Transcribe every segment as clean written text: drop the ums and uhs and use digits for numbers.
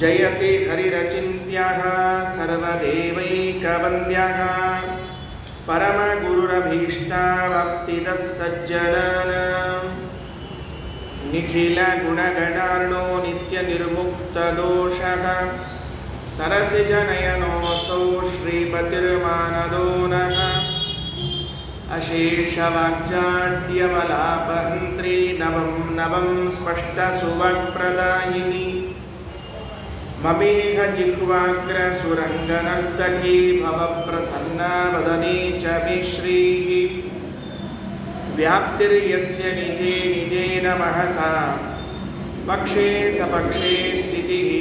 ಜಯತೆ ಹರಿರಚಿಂತ್ಯಃ ಸರ್ವದೇವೈಕವಂದ್ಯಃ ಪರಮಗುರುರಭೀಷ್ಟಾವಾಪ್ತಿದಃ ಸಜ್ಜನಾನಾಂ ನಿಖಿಲಗುಣಗಣಾರ್ಣೋ ನಿತ್ಯನಿರ್ಮುಕ್ತದೋಷಃ ಸರಸಿಜನಯನೋऽಸೌ ಶ್ರೀಪತಿರ್ಮಾನದೋ ನಃ ಅಶೇಷವಾಗ್ಜಾಡ್ಯವಲಾಪಹಂತ್ರಿ ನವಂ ನವಂ ಸ್ಪಷ್ಟಸುವಕ್ಪ್ರದಾಯಿನಿ ಮಮೇಘ ಜಿಹ್ವಾಗ್ರಸುರಂಗನರ್ತಕೀ ಭವಪ್ರಸನ್ನಾ ವದನೆ ಚ ಮೇ ಶ್ರೀಃ ವ್ಯಾಪ್ತಿರ್ಯಸ್ಯ ನಿಜೇ ನಿಜೇನ ಮಹಸಾ ಪಕ್ಷೇ ಸಪಕ್ಷೇ ಸ್ಥಿತಿಃ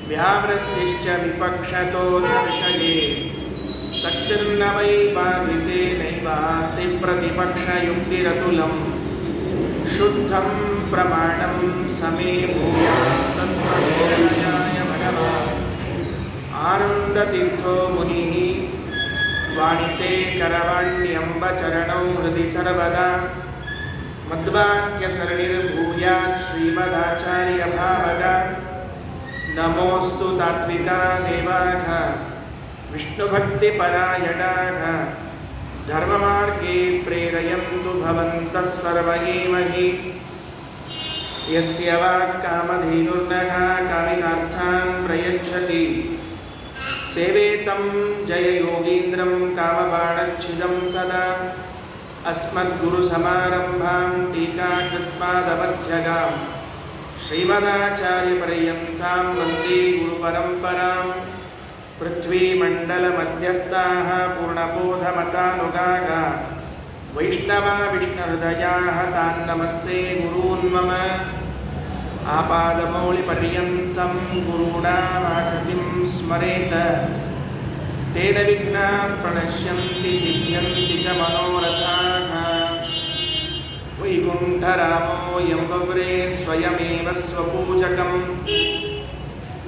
ವ್ಯಾವೃತ್ತಿಶ್ಚ ವಿಪಕ್ಷತೋ ನ ವಿಷಯೇ ಸಕ್ತಿರ್ನ ವೈ ಬಾಧಿತೆ ನೈವಾಸ್ತಿ ಪ್ರತಿಪಕ್ಷಯುಕ್ತಿರತುಲಂ ಶುದ್ಧಂ ಪ್ರಮಾಣಂ ಸಮೇ ಭೂಯಾತ್ ತತ್ವಬೋಧಯಾಯ ಭಗವಾನ್ ಆನಂದತೀರ್ಥೋ ಮುನಿಃ ವಾಣಿತೆ ಕರವಾಣ್ಯಂಬ ಚರಣೌ ಹೃದಿ ಸರ್ವದಾ ಮಧ್ವಾಕ್ಯಸರಣಿರ್ಭೂಯಾತ್ ಶ್ರೀಮದಾಚಾರ್ಯ ಭಾವಗ ನಮೋऽस्तु ತಾತ್ವಿಕಾ ದೇವಾಃ ವಿಷ್ಣುಭಕ್ತಿಪರಾಯಣಾಃ ಧರ್ಮಮಾರ್ಗೇ ಪ್ರೇರಯಂತು ಭವಂತಃ ಸರ್ವ ಏವ ಹಿ ಯಸ್ಯ ವಾಕ್ಕಾಮಧೇನುರ್ನಃ ಕಾಮಿತಾರ್ಥಾನ್ ಪ್ರಯಚ್ಛತಿ ಸೇವೇತಂ ಜಯಯೋಗೀಂದ್ರಂ ಕಾಮಬಾಣಚ್ಛಿದಂ ಸದಾ ಅಸ್ಮದ್ಗುರುಸಮಾರಂಭಾಂ ಟೀಕಾಕೃತ್ಪಾದಮಧ್ಯಗಾಂ ಶ್ರೀಮದಾಚಾರ್ಯಪರ್ಯಂತಾಂ ವಂದೇ ಗುರುಪರಂಪರಾಂ ಪೃಥ್ವೀಮಂಡಲಮಧ್ಯಸ್ಥಾಃ ಪೂರ್ಣಬೋಧಮತಾನುಗಾಃ ವೈಷ್ಣವಾ ವಿಷ್ಣುಹೃದಯಾಃ ತಾನ್ ನಮಸ್ಸೇ ಗುರೂನ್ ಮಮ ಆಪಾದಮೌಳಿಪರ್ಯಂತಂ ಗುರುಣಾಮಾಕೃತಿಂ ಸ್ಮರೇತ ತೇನ ವಿಘ್ನಾಃ ಪ್ರಣಶ್ಯಂತಿ ಸಿದ್ಧ್ಯಂತಿ ಚ ಮನೋರಥಾಃ ವೈಕುಂಠರಾಮೋ ಯಂಬವ್ರೇ ಸ್ವಯಮೇವ ಸ್ವಪೂಜಕಂ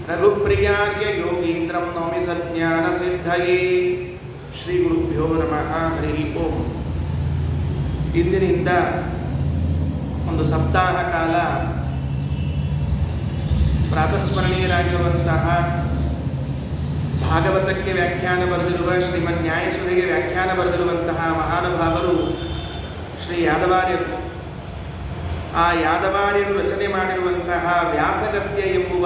ರಘುಪ್ರಿಯಾರ್ಯ ಯೋಗೀಂದ್ರಂ ನೌಮಿ ಸಜ್ಞಾನಸಿದ್ಧಯೇ ಶ್ರೀ ಗುರುಭ್ಯೋ ನಮಃ ಹರಿ ಓಂ. ಇಂದಿನಿಂದ ಒಂದು ಸಪ್ತಾಹ ಕಾಲ ಪ್ರಾತಸ್ಮರಣೀಯರಾಗಿರುವಂತಹ ಭಾಗವತಕ್ಕೆ ವ್ಯಾಖ್ಯಾನ ಬರೆದಿರುವ ಶ್ರೀಮನ್ ನ್ಯಾಯಸುಧೆಗೆ ವ್ಯಾಖ್ಯಾನ ಬರೆದಿರುವಂತಹ ಮಹಾನುಭಾವರು ಶ್ರೀ ಯಾದವಾರ್ಯರು. ಆ ಯಾದವಾರ್ಯರು ರಚನೆ ಮಾಡಿರುವಂತಹ ವ್ಯಾಸಗದ್ಯ ಎಂಬುವ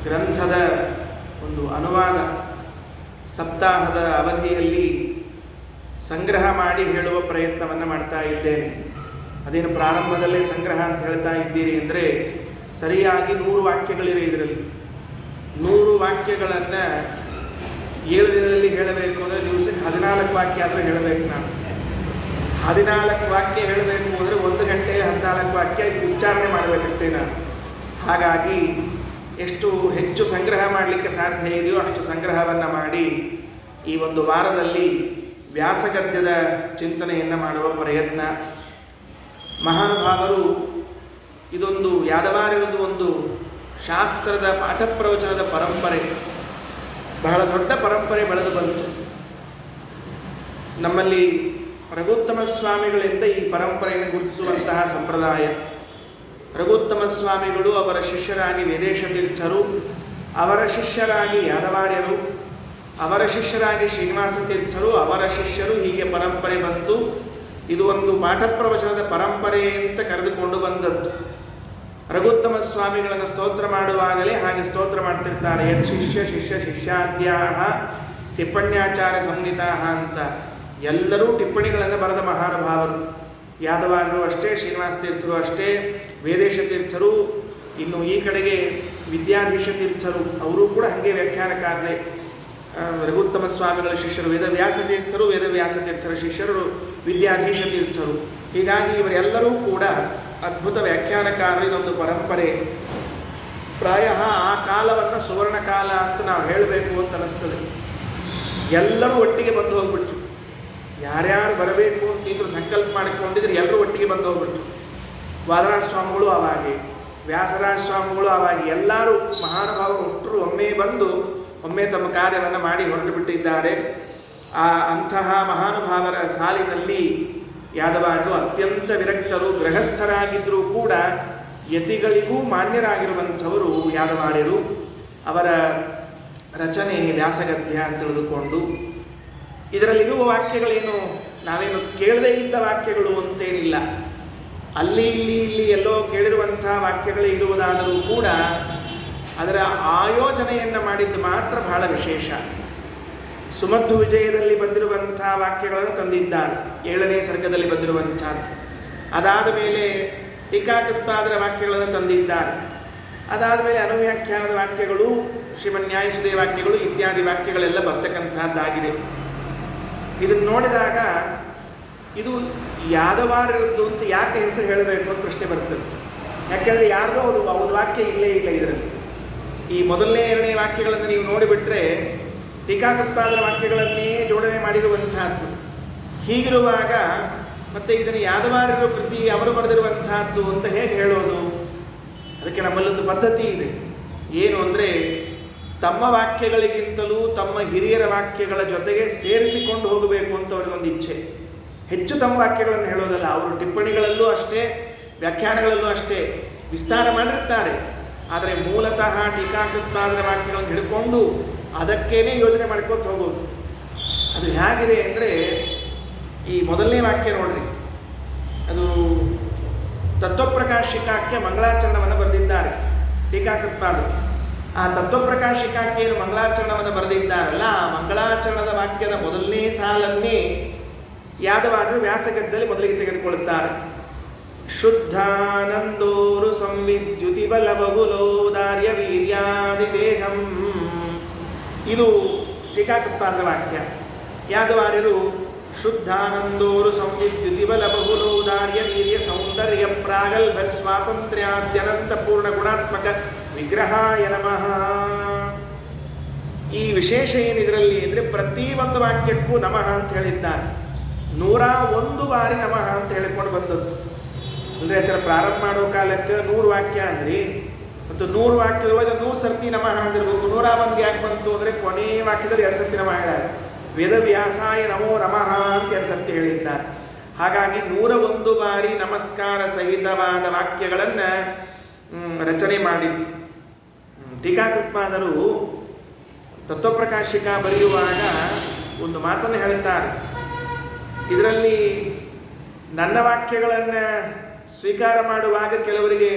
ಗ್ರಂಥದ ಒಂದು ಅನುವಾದ ಸಪ್ತಾಹದ ಅವಧಿಯಲ್ಲಿ ಸಂಗ್ರಹ ಮಾಡಿ ಹೇಳುವ ಪ್ರಯತ್ನವನ್ನು ಮಾಡ್ತಾ ಇದ್ದೇನೆ. ಅದೇನು ಪ್ರಾರಂಭದಲ್ಲೇ ಸಂಗ್ರಹ ಅಂತ ಹೇಳ್ತಾ ಇದ್ದೀರಿ ಅಂದರೆ ಸರಿಯಾಗಿ 100 ವಾಕ್ಯಗಳಿವೆ ಇದರಲ್ಲಿ. 100 ವಾಕ್ಯಗಳನ್ನು 7 ದಿನದಲ್ಲಿ ಹೇಳಬೇಕು ಅಂದರೆ ದಿವಸಕ್ಕೆ 14 ವಾಕ್ಯ ಆದರೂ ಹೇಳಬೇಕು. ನಾನು 14 ವಾಕ್ಯ ಹೇಳಬೇಕು ಅಂದರೆ 1 ಗಂಟೆ 14 ವಾಕ್ಯ ಉಚ್ಚಾರಣೆ ಮಾಡಬೇಕಷ್ಟೇ ನಾನು. ಹಾಗಾಗಿ ಎಷ್ಟು ಹೆಚ್ಚು ಸಂಗ್ರಹ ಮಾಡಲಿಕ್ಕೆ ಸಾಧ್ಯ ಇದೆಯೋ ಅಷ್ಟು ಸಂಗ್ರಹವನ್ನು ಮಾಡಿ ಈ ಒಂದು ವಾರದಲ್ಲಿ ವ್ಯಾಸಗದ್ಯದ ಚಿಂತನೆಯನ್ನು ಮಾಡುವ ಪ್ರಯತ್ನ. ಮಹಾನುಭಾವರು ಇದೊಂದು ಯಾದವಾರ್ಯರದು ಒಂದು ಶಾಸ್ತ್ರದ ಪಾಠ ಪ್ರವಚನದ ಪರಂಪರೆ, ಬಹಳ ದೊಡ್ಡ ಪರಂಪರೆ ಬೆಳೆದು ಬಂತು. ನಮ್ಮಲ್ಲಿ ರಘುತ್ತಮ ಸ್ವಾಮಿಗಳಿಂದ ಈ ಪರಂಪರೆಯನ್ನು ಗುರುತಿಸುವಂತಹ ಸಂಪ್ರದಾಯ. ರಘುತ್ತಮ ಸ್ವಾಮಿಗಳು ಅವರ ಶಿಷ್ಯರಾಗಿ ವೇದೇಶ ತೀರ್ಥರು, ಅವರ ಶಿಷ್ಯರಾಗಿ ಯಾದವಾರ್ಯರು, ಅವರ ಶಿಷ್ಯರಾಗಿ ಶ್ರೀನಿವಾಸ ತೀರ್ಥರು, ಅವರ ಶಿಷ್ಯರು, ಹೀಗೆ ಪರಂಪರೆ ಬಂತು. ಇದು ಒಂದು ಪಾಠ ಪ್ರವಚನದ ಪರಂಪರೆ ಅಂತ ಕರೆದುಕೊಂಡು ಬಂದದ್ದು. ರಘುತ್ತಮ ಸ್ವಾಮಿಗಳನ್ನು ಸ್ತೋತ್ರ ಮಾಡುವಾಗಲೇ ಹಾಗೆ ಸ್ತೋತ್ರ ಮಾಡ್ತಿರ್ತಾರೆ. ಯತ್ ಶಿಷ್ಯ ಶಿಷ್ಯ ಶಿಷ್ಯಾದ್ಯಾಹ ಟಿಪ್ಪಣ್ಯಾಚಾರ ಸಂಹಿತಾಹ ಅಂತ ಎಲ್ಲರೂ ಟಿಪ್ಪಣಿಗಳನ್ನು ಬರೆದ ಮಹಾನುಭಾವರು. ಯಾದವಾರರು ಅಷ್ಟೇ, ಶ್ರೀನಿವಾಸ ತೀರ್ಥರು ಅಷ್ಟೇ, ವೇದೇಶ ತೀರ್ಥರು, ಇನ್ನು ಈ ಕಡೆಗೆ ವಿದ್ಯಾಧೀಶ ತೀರ್ಥರು ಅವರು ಕೂಡ ಹಾಗೆ ವ್ಯಾಖ್ಯಾನಕಾರರೇ. ರಘುತ್ತಮ ಸ್ವಾಮಿಗಳ ಶಿಷ್ಯರು ವೇದವ್ಯಾಸ ತೀರ್ಥರು, ವೇದವ್ಯಾಸ ತೀರ್ಥರ ಶಿಷ್ಯರು ವಿದ್ಯಾಧೀಶ ತೀರ್ಥರು. ಹೀಗಾಗಿ ಇವರೆಲ್ಲರೂ ಕೂಡ ಅದ್ಭುತ ವ್ಯಾಖ್ಯಾನಕಾರರು. ಇದೊಂದು ಪರಂಪರೆ. ಪ್ರಾಯ ಆ ಕಾಲವನ್ನು ಸುವರ್ಣ ಕಾಲ ಅಂತ ನಾವು ಹೇಳಬೇಕು ಅಂತ ಅನ್ನಿಸ್ತದೆ. ಎಲ್ಲರೂ ಒಟ್ಟಿಗೆ ಬಂದು ಹೋಗ್ಬಿಟ್ರು. ಯಾರ್ಯಾರು ಬರಬೇಕು ಅಂತಿದ್ರು ಸಂಕಲ್ಪ ಮಾಡಿಕೊಂಡಿದ್ರೆ ಎಲ್ಲರೂ ಒಟ್ಟಿಗೆ ಬಂದು ಹೋಗ್ಬಿಟ್ರು. ವಾದರಾಜ ಸ್ವಾಮಿಗಳು ಅವಾಗೆ, ವ್ಯಾಸರಾಜ ಸ್ವಾಮಿಗಳು ಅವಾಗೆ, ಎಲ್ಲರೂ ಮಹಾನುಭಾವರು ಅಷ್ಟರು ಒಮ್ಮೆ ಬಂದು ಒಮ್ಮೆ ತಮ್ಮ ಕಾರ್ಯವನ್ನು ಮಾಡಿ ಹೊರಟು ಬಿಟ್ಟಿದ್ದಾರೆ. ಅಂತಹ ಮಹಾನುಭಾವರ ಸಾಲಿನಲ್ಲಿ ಯಾದವಾರರು ಅತ್ಯಂತ ವಿರಕ್ತರು. ಗೃಹಸ್ಥರಾಗಿದ್ದರೂ ಕೂಡ ಯತಿಗಳಿಗೂ ಮಾನ್ಯರಾಗಿರುವಂಥವರು ಯಾದವಾರ್ಯರು. ಅವರ ರಚನೆ ವ್ಯಾಸಗದ್ಯ ಅಂತ ತಿಳಿದುಕೊಂಡು ಇದರಲ್ಲಿರುವ ವಾಕ್ಯಗಳೇನು ನಾವೇನು ಕೇಳದೇ ಇದ್ದ ವಾಕ್ಯಗಳು ಅಂತೇನಿಲ್ಲ. ಅಲ್ಲಿ ಇಲ್ಲಿ ಎಲ್ಲೋ ಕೇಳಿರುವಂಥ ವಾಕ್ಯಗಳೇ ಇರುವುದಾದರೂ ಕೂಡ ಅದರ ಆಯೋಜನೆಯನ್ನು ಮಾಡಿದ್ದು ಮಾತ್ರ ಬಹಳ ವಿಶೇಷ. ಸುಮಧ್ವ ವಿಜಯದಲ್ಲಿ ಬಂದಿರುವಂಥ ವಾಕ್ಯಗಳನ್ನು ತಂದಿದ್ದಾರೆ, 7ನೇ ಸರ್ಗದಲ್ಲಿ ಬಂದಿರುವಂಥದ್ದು. ಅದಾದ ಮೇಲೆ ಟೀಕಾಕೃತ್ಪಾದರ ವಾಕ್ಯಗಳನ್ನು ತಂದಿದ್ದಾರೆ. ಅದಾದ ಮೇಲೆ ಅನುವ್ಯಾಖ್ಯಾನದ ವಾಕ್ಯಗಳು, ಶ್ರೀಮನ್ಯಾಯಸುದೇ ವಾಕ್ಯಗಳು ಇತ್ಯಾದಿ ವಾಕ್ಯಗಳೆಲ್ಲ ಬರ್ತಕ್ಕಂಥದ್ದಾಗಿದೆ. ಇದನ್ನು ನೋಡಿದಾಗ ಇದು ಯಾದವಾರ್ಯರದ್ದು ಅಂತ ಯಾಕೆ ಹೆಸರು ಹೇಳಬೇಕು ಅಂತ ಪ್ರಶ್ನೆ ಬರ್ತದೆ. ಯಾಕೆಂದರೆ ಯಾರ್ದೋ ಅವ್ರ ವಾಕ್ಯ ಇಲ್ಲೇ ಇಲ್ಲ ಇದರಲ್ಲಿ. ಈ ಮೊದಲನೇ 2ನೇ ವಾಕ್ಯಗಳನ್ನು ನೀವು ನೋಡಿಬಿಟ್ರೆ ಟೀಕಾಕೃತ್ಪಾದರ ವಾಕ್ಯಗಳನ್ನೇ ಜೋಡಣೆ ಮಾಡಿರುವಂತಹದ್ದು. ಹೀಗಿರುವಾಗ ಮತ್ತೆ ಇದನ್ನು ಯಾದವಾರ್ಯರ ಕೃತಿ ಅವರು ಬರೆದಿರುವಂತಹದ್ದು ಅಂತ ಹೇಗೆ ಹೇಳೋದು? ಅದಕ್ಕೆ ನಮ್ಮಲ್ಲೊಂದು ಪದ್ಧತಿ ಇದೆ. ಏನು ಅಂದರೆ, ತಮ್ಮ ವಾಕ್ಯಗಳಿಗಿಂತಲೂ ತಮ್ಮ ಹಿರಿಯರ ವಾಕ್ಯಗಳ ಜೊತೆಗೆ ಸೇರಿಸಿಕೊಂಡು ಹೋಗಬೇಕು ಅಂತ ಅವರಿಗೊಂದು ಇಚ್ಛೆ. ಹೆಚ್ಚು ತಮ್ಮ ವಾಕ್ಯಗಳನ್ನು ಹೇಳೋದಲ್ಲ. ಅವರು ಟಿಪ್ಪಣಿಗಳಲ್ಲೂ ಅಷ್ಟೇ, ವ್ಯಾಖ್ಯಾನಗಳಲ್ಲೂ ಅಷ್ಟೇ ವಿಸ್ತಾರ ಮಾಡಿರ್ತಾರೆ. ಆದರೆ ಮೂಲತಃ ಟೀಕಾಕೃತ್ಪಾದರ ವಾಕ್ಯಗಳನ್ನು ಹಿಡ್ಕೊಂಡು ಅದಕ್ಕೇನೆ ಯೋಚನೆ ಮಾಡ್ಕೊತ ಹೋಗೋದು. ಅದು ಹೇಗಿದೆ ಅಂದರೆ, ಈ ಮೊದಲನೇ ವಾಕ್ಯ ನೋಡ್ರಿ, ಅದು ತತ್ವಪ್ರಕಾಶಿಕಾಕ್ಕೆ ಮಂಗಳಾಚರಣವನ್ನು ಬರೆದಿದ್ದಾರೆ ಟೀಕಾಕೃತ್ಪಾದರು. ಆ ತತ್ವಪ್ರಕಾಶಿಕಾಕ್ಕೆ ಏನು ಮಂಗಳಾಚರಣವನ್ನು ಬರೆದಿದ್ದಾರಲ್ಲ, ಆ ಮಂಗಳಾಚರಣದ ವಾಕ್ಯದ ಮೊದಲನೇ ಸಾಲನ್ನೇ ಯಾದವಾರರು ವ್ಯಾಸಗದ್ಯದಲ್ಲಿ ಮೊದಲಿಗೆ ತೆಗೆದುಕೊಳ್ಳುತ್ತಾರೆ. ಶುದ್ಧಾನಂದೋರು ಸಂವಿದ್ಯುತಿ ಬಲ ಬಹುಲೋದಾರ್ಯ ವೀರ್ಯಾದಿ ದೇಹಂ. ಇದು ಟೀಕಾಕೃತ್ಪಾದರ ವಾಕ್ಯ. ಯಾದವಾರ್ಯರು ಶುದ್ಧಾನಂದೋರು ಸಂವಿದ್ಯುತಿ ಬಲ ಬಹುಲೋದಾರ್ಯ ವೀರ್ಯ ಸೌಂದರ್ಯ ಪ್ರಾಗಲ್ಭ ಸ್ವಾತಂತ್ರ್ಯಾದ್ಯನಂತ ಪೂರ್ಣ ಗುಣಾತ್ಮಕ ವಿಗ್ರಹಾಯ ನಮಃ. ಈ ವಿಶೇಷ ಏನಿದರಲ್ಲಿ ಅಂದರೆ, ಪ್ರತಿ ಒಂದು ವಾಕ್ಯಕ್ಕೂ ನಮಃ ಅಂತ ಹೇಳಿದ್ದಾರೆ. 101 ಬಾರಿ ನಮಃ ಅಂತ ಹೇಳಿಕೊಂಡು ಬಂದದ್ದು. ಅಂದರೆ ಆಚಾರ ಪ್ರಾರಂಭ ಮಾಡೋ ಕಾಲಕ್ಕೆ 100 ವಾಕ್ಯ ಅಂದ್ರಿ, ಮತ್ತು 100 ವಾಕ್ಯದೊಳಗೆ 100 ಸರ್ತಿ ನಮಃ ಅಂದಿರ್ಬೇಕು. 101 ಯಾಕೆ ಬಂತು ಅಂದರೆ, ಕೊನೆಯ ವಾಕ್ಯದಲ್ಲಿ 2 ಸರ್ತಿ ನಮಃ ಹೇಳಿದ್ದಾರೆ. ವೇದವ್ಯಾಸಾಯ ನಮೋ ನಮಃ ಅಂತ 2 ಸರ್ತಿ ಹೇಳಿದ್ದಾರೆ. ಹಾಗಾಗಿ 101 ಬಾರಿ ನಮಸ್ಕಾರ ಸಹಿತವಾದ ವಾಕ್ಯಗಳನ್ನು ರಚನೆ ಮಾಡಿತ್ತು. ಟೀಕಾಕೃತ್ಪಾದರು ತತ್ವಪ್ರಕಾಶಿಕ ಬರೆಯುವಾಗ ಒಂದು ಮಾತನ್ನು ಹೇಳುತ್ತಾರೆ. ಇದರಲ್ಲಿ ನನ್ನ ವಾಕ್ಯಗಳನ್ನು ಸ್ವೀಕಾರ ಮಾಡುವಾಗ ಕೆಲವರಿಗೆ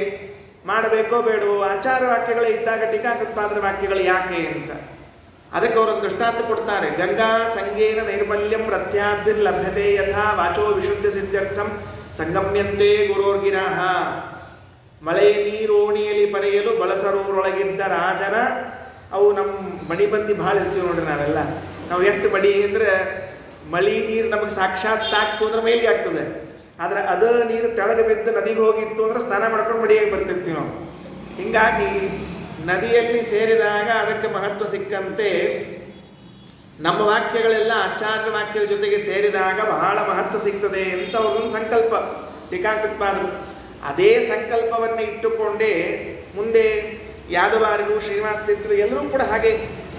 ಮಾಡಬೇಕೋ ಬೇಡವೋ, ಆಚಾರ ವಾಕ್ಯಗಳೇ ಇದ್ದಾಗ ಟೀಕಾಕೃತ್ಪಾದರ ವಾಕ್ಯಗಳು ಯಾಕೆ ಅಂತ. ಅದಕ್ಕೆ ಅವರೊಂದು ದೃಷ್ಟಾಂತ ಕೊಡ್ತಾರೆ. ಗಂಗಾ ಸಂಗೇನ ನೈರ್ಮಲ್ಯಂ ಪ್ರತ್ಯಾದ್ರಿರ್ಲಭ್ಯತೆ ಯಥಾ ವಾಚೋ ವಿಶುದ್ಧ ಸಿದ್ಧರ್ಥಂ ಸಂಗಮ್ಯಂತೆ ಗುರೋರ್ಗಿರಾಹ. ಮಳೆ ನೀರೋಣಿಯಲ್ಲಿ ಪರೆಯಲು ಬಳಸರೋರೊಳಗಿದ್ದ ರಾಜನ, ಅವು ನಮ್ಮ ಮಣಿಬಂದಿ ಭಾಳ ಇರ್ತೀವಿ ನೋಡ್ರಿ ನಾವೆಲ್ಲ. ನಾವು ಎಷ್ಟು ಮಡಿ ಅಂದರೆ, ಮಳೆ ನೀರು ನಮಗೆ ಸಾಕ್ಷಾತ್ ತಾಕ್ತು ಅಂದ್ರೆ ಮೇಲಿಗೆ ಆಗ್ತದೆ. ಆದರೆ ಅದು ನೀರು ತೆಳಗೆ ಬಿದ್ದು ನದಿಗೆ ಹೋಗಿತ್ತು ಅಂದ್ರೆ ಸ್ನಾನ ಮಾಡ್ಕೊಂಡು ಮಡಿಯಾಗಿ ಬರ್ತಿರ್ತೀವಿ ನಾವು. ಹೀಗಾಗಿ ನದಿಯಲ್ಲಿ ಸೇರಿದಾಗ ಅದಕ್ಕೆ ಮಹತ್ವ ಸಿಕ್ಕಂತೆ ನಮ್ಮ ವಾಕ್ಯಗಳೆಲ್ಲ ಆಚಾರ್ಯ ವಾಕ್ಯದ ಜೊತೆಗೆ ಸೇರಿದಾಗ ಬಹಳ ಮಹತ್ವ ಸಿಗ್ತದೆ ಅಂತ ಅವ್ರೊಂದು ಸಂಕಲ್ಪ ಟೀಕಾಕೃತ್ಪಾದರು. ಅದೇ ಸಂಕಲ್ಪವನ್ನು ಇಟ್ಟುಕೊಂಡೇ ಮುಂದೆ ಯಾದವಾರ್ಯರು, ಶ್ರೀನಿವಾಸ ತೀರ್ಥರು ಎಲ್ಲರೂ ಕೂಡ ಹಾಗೆ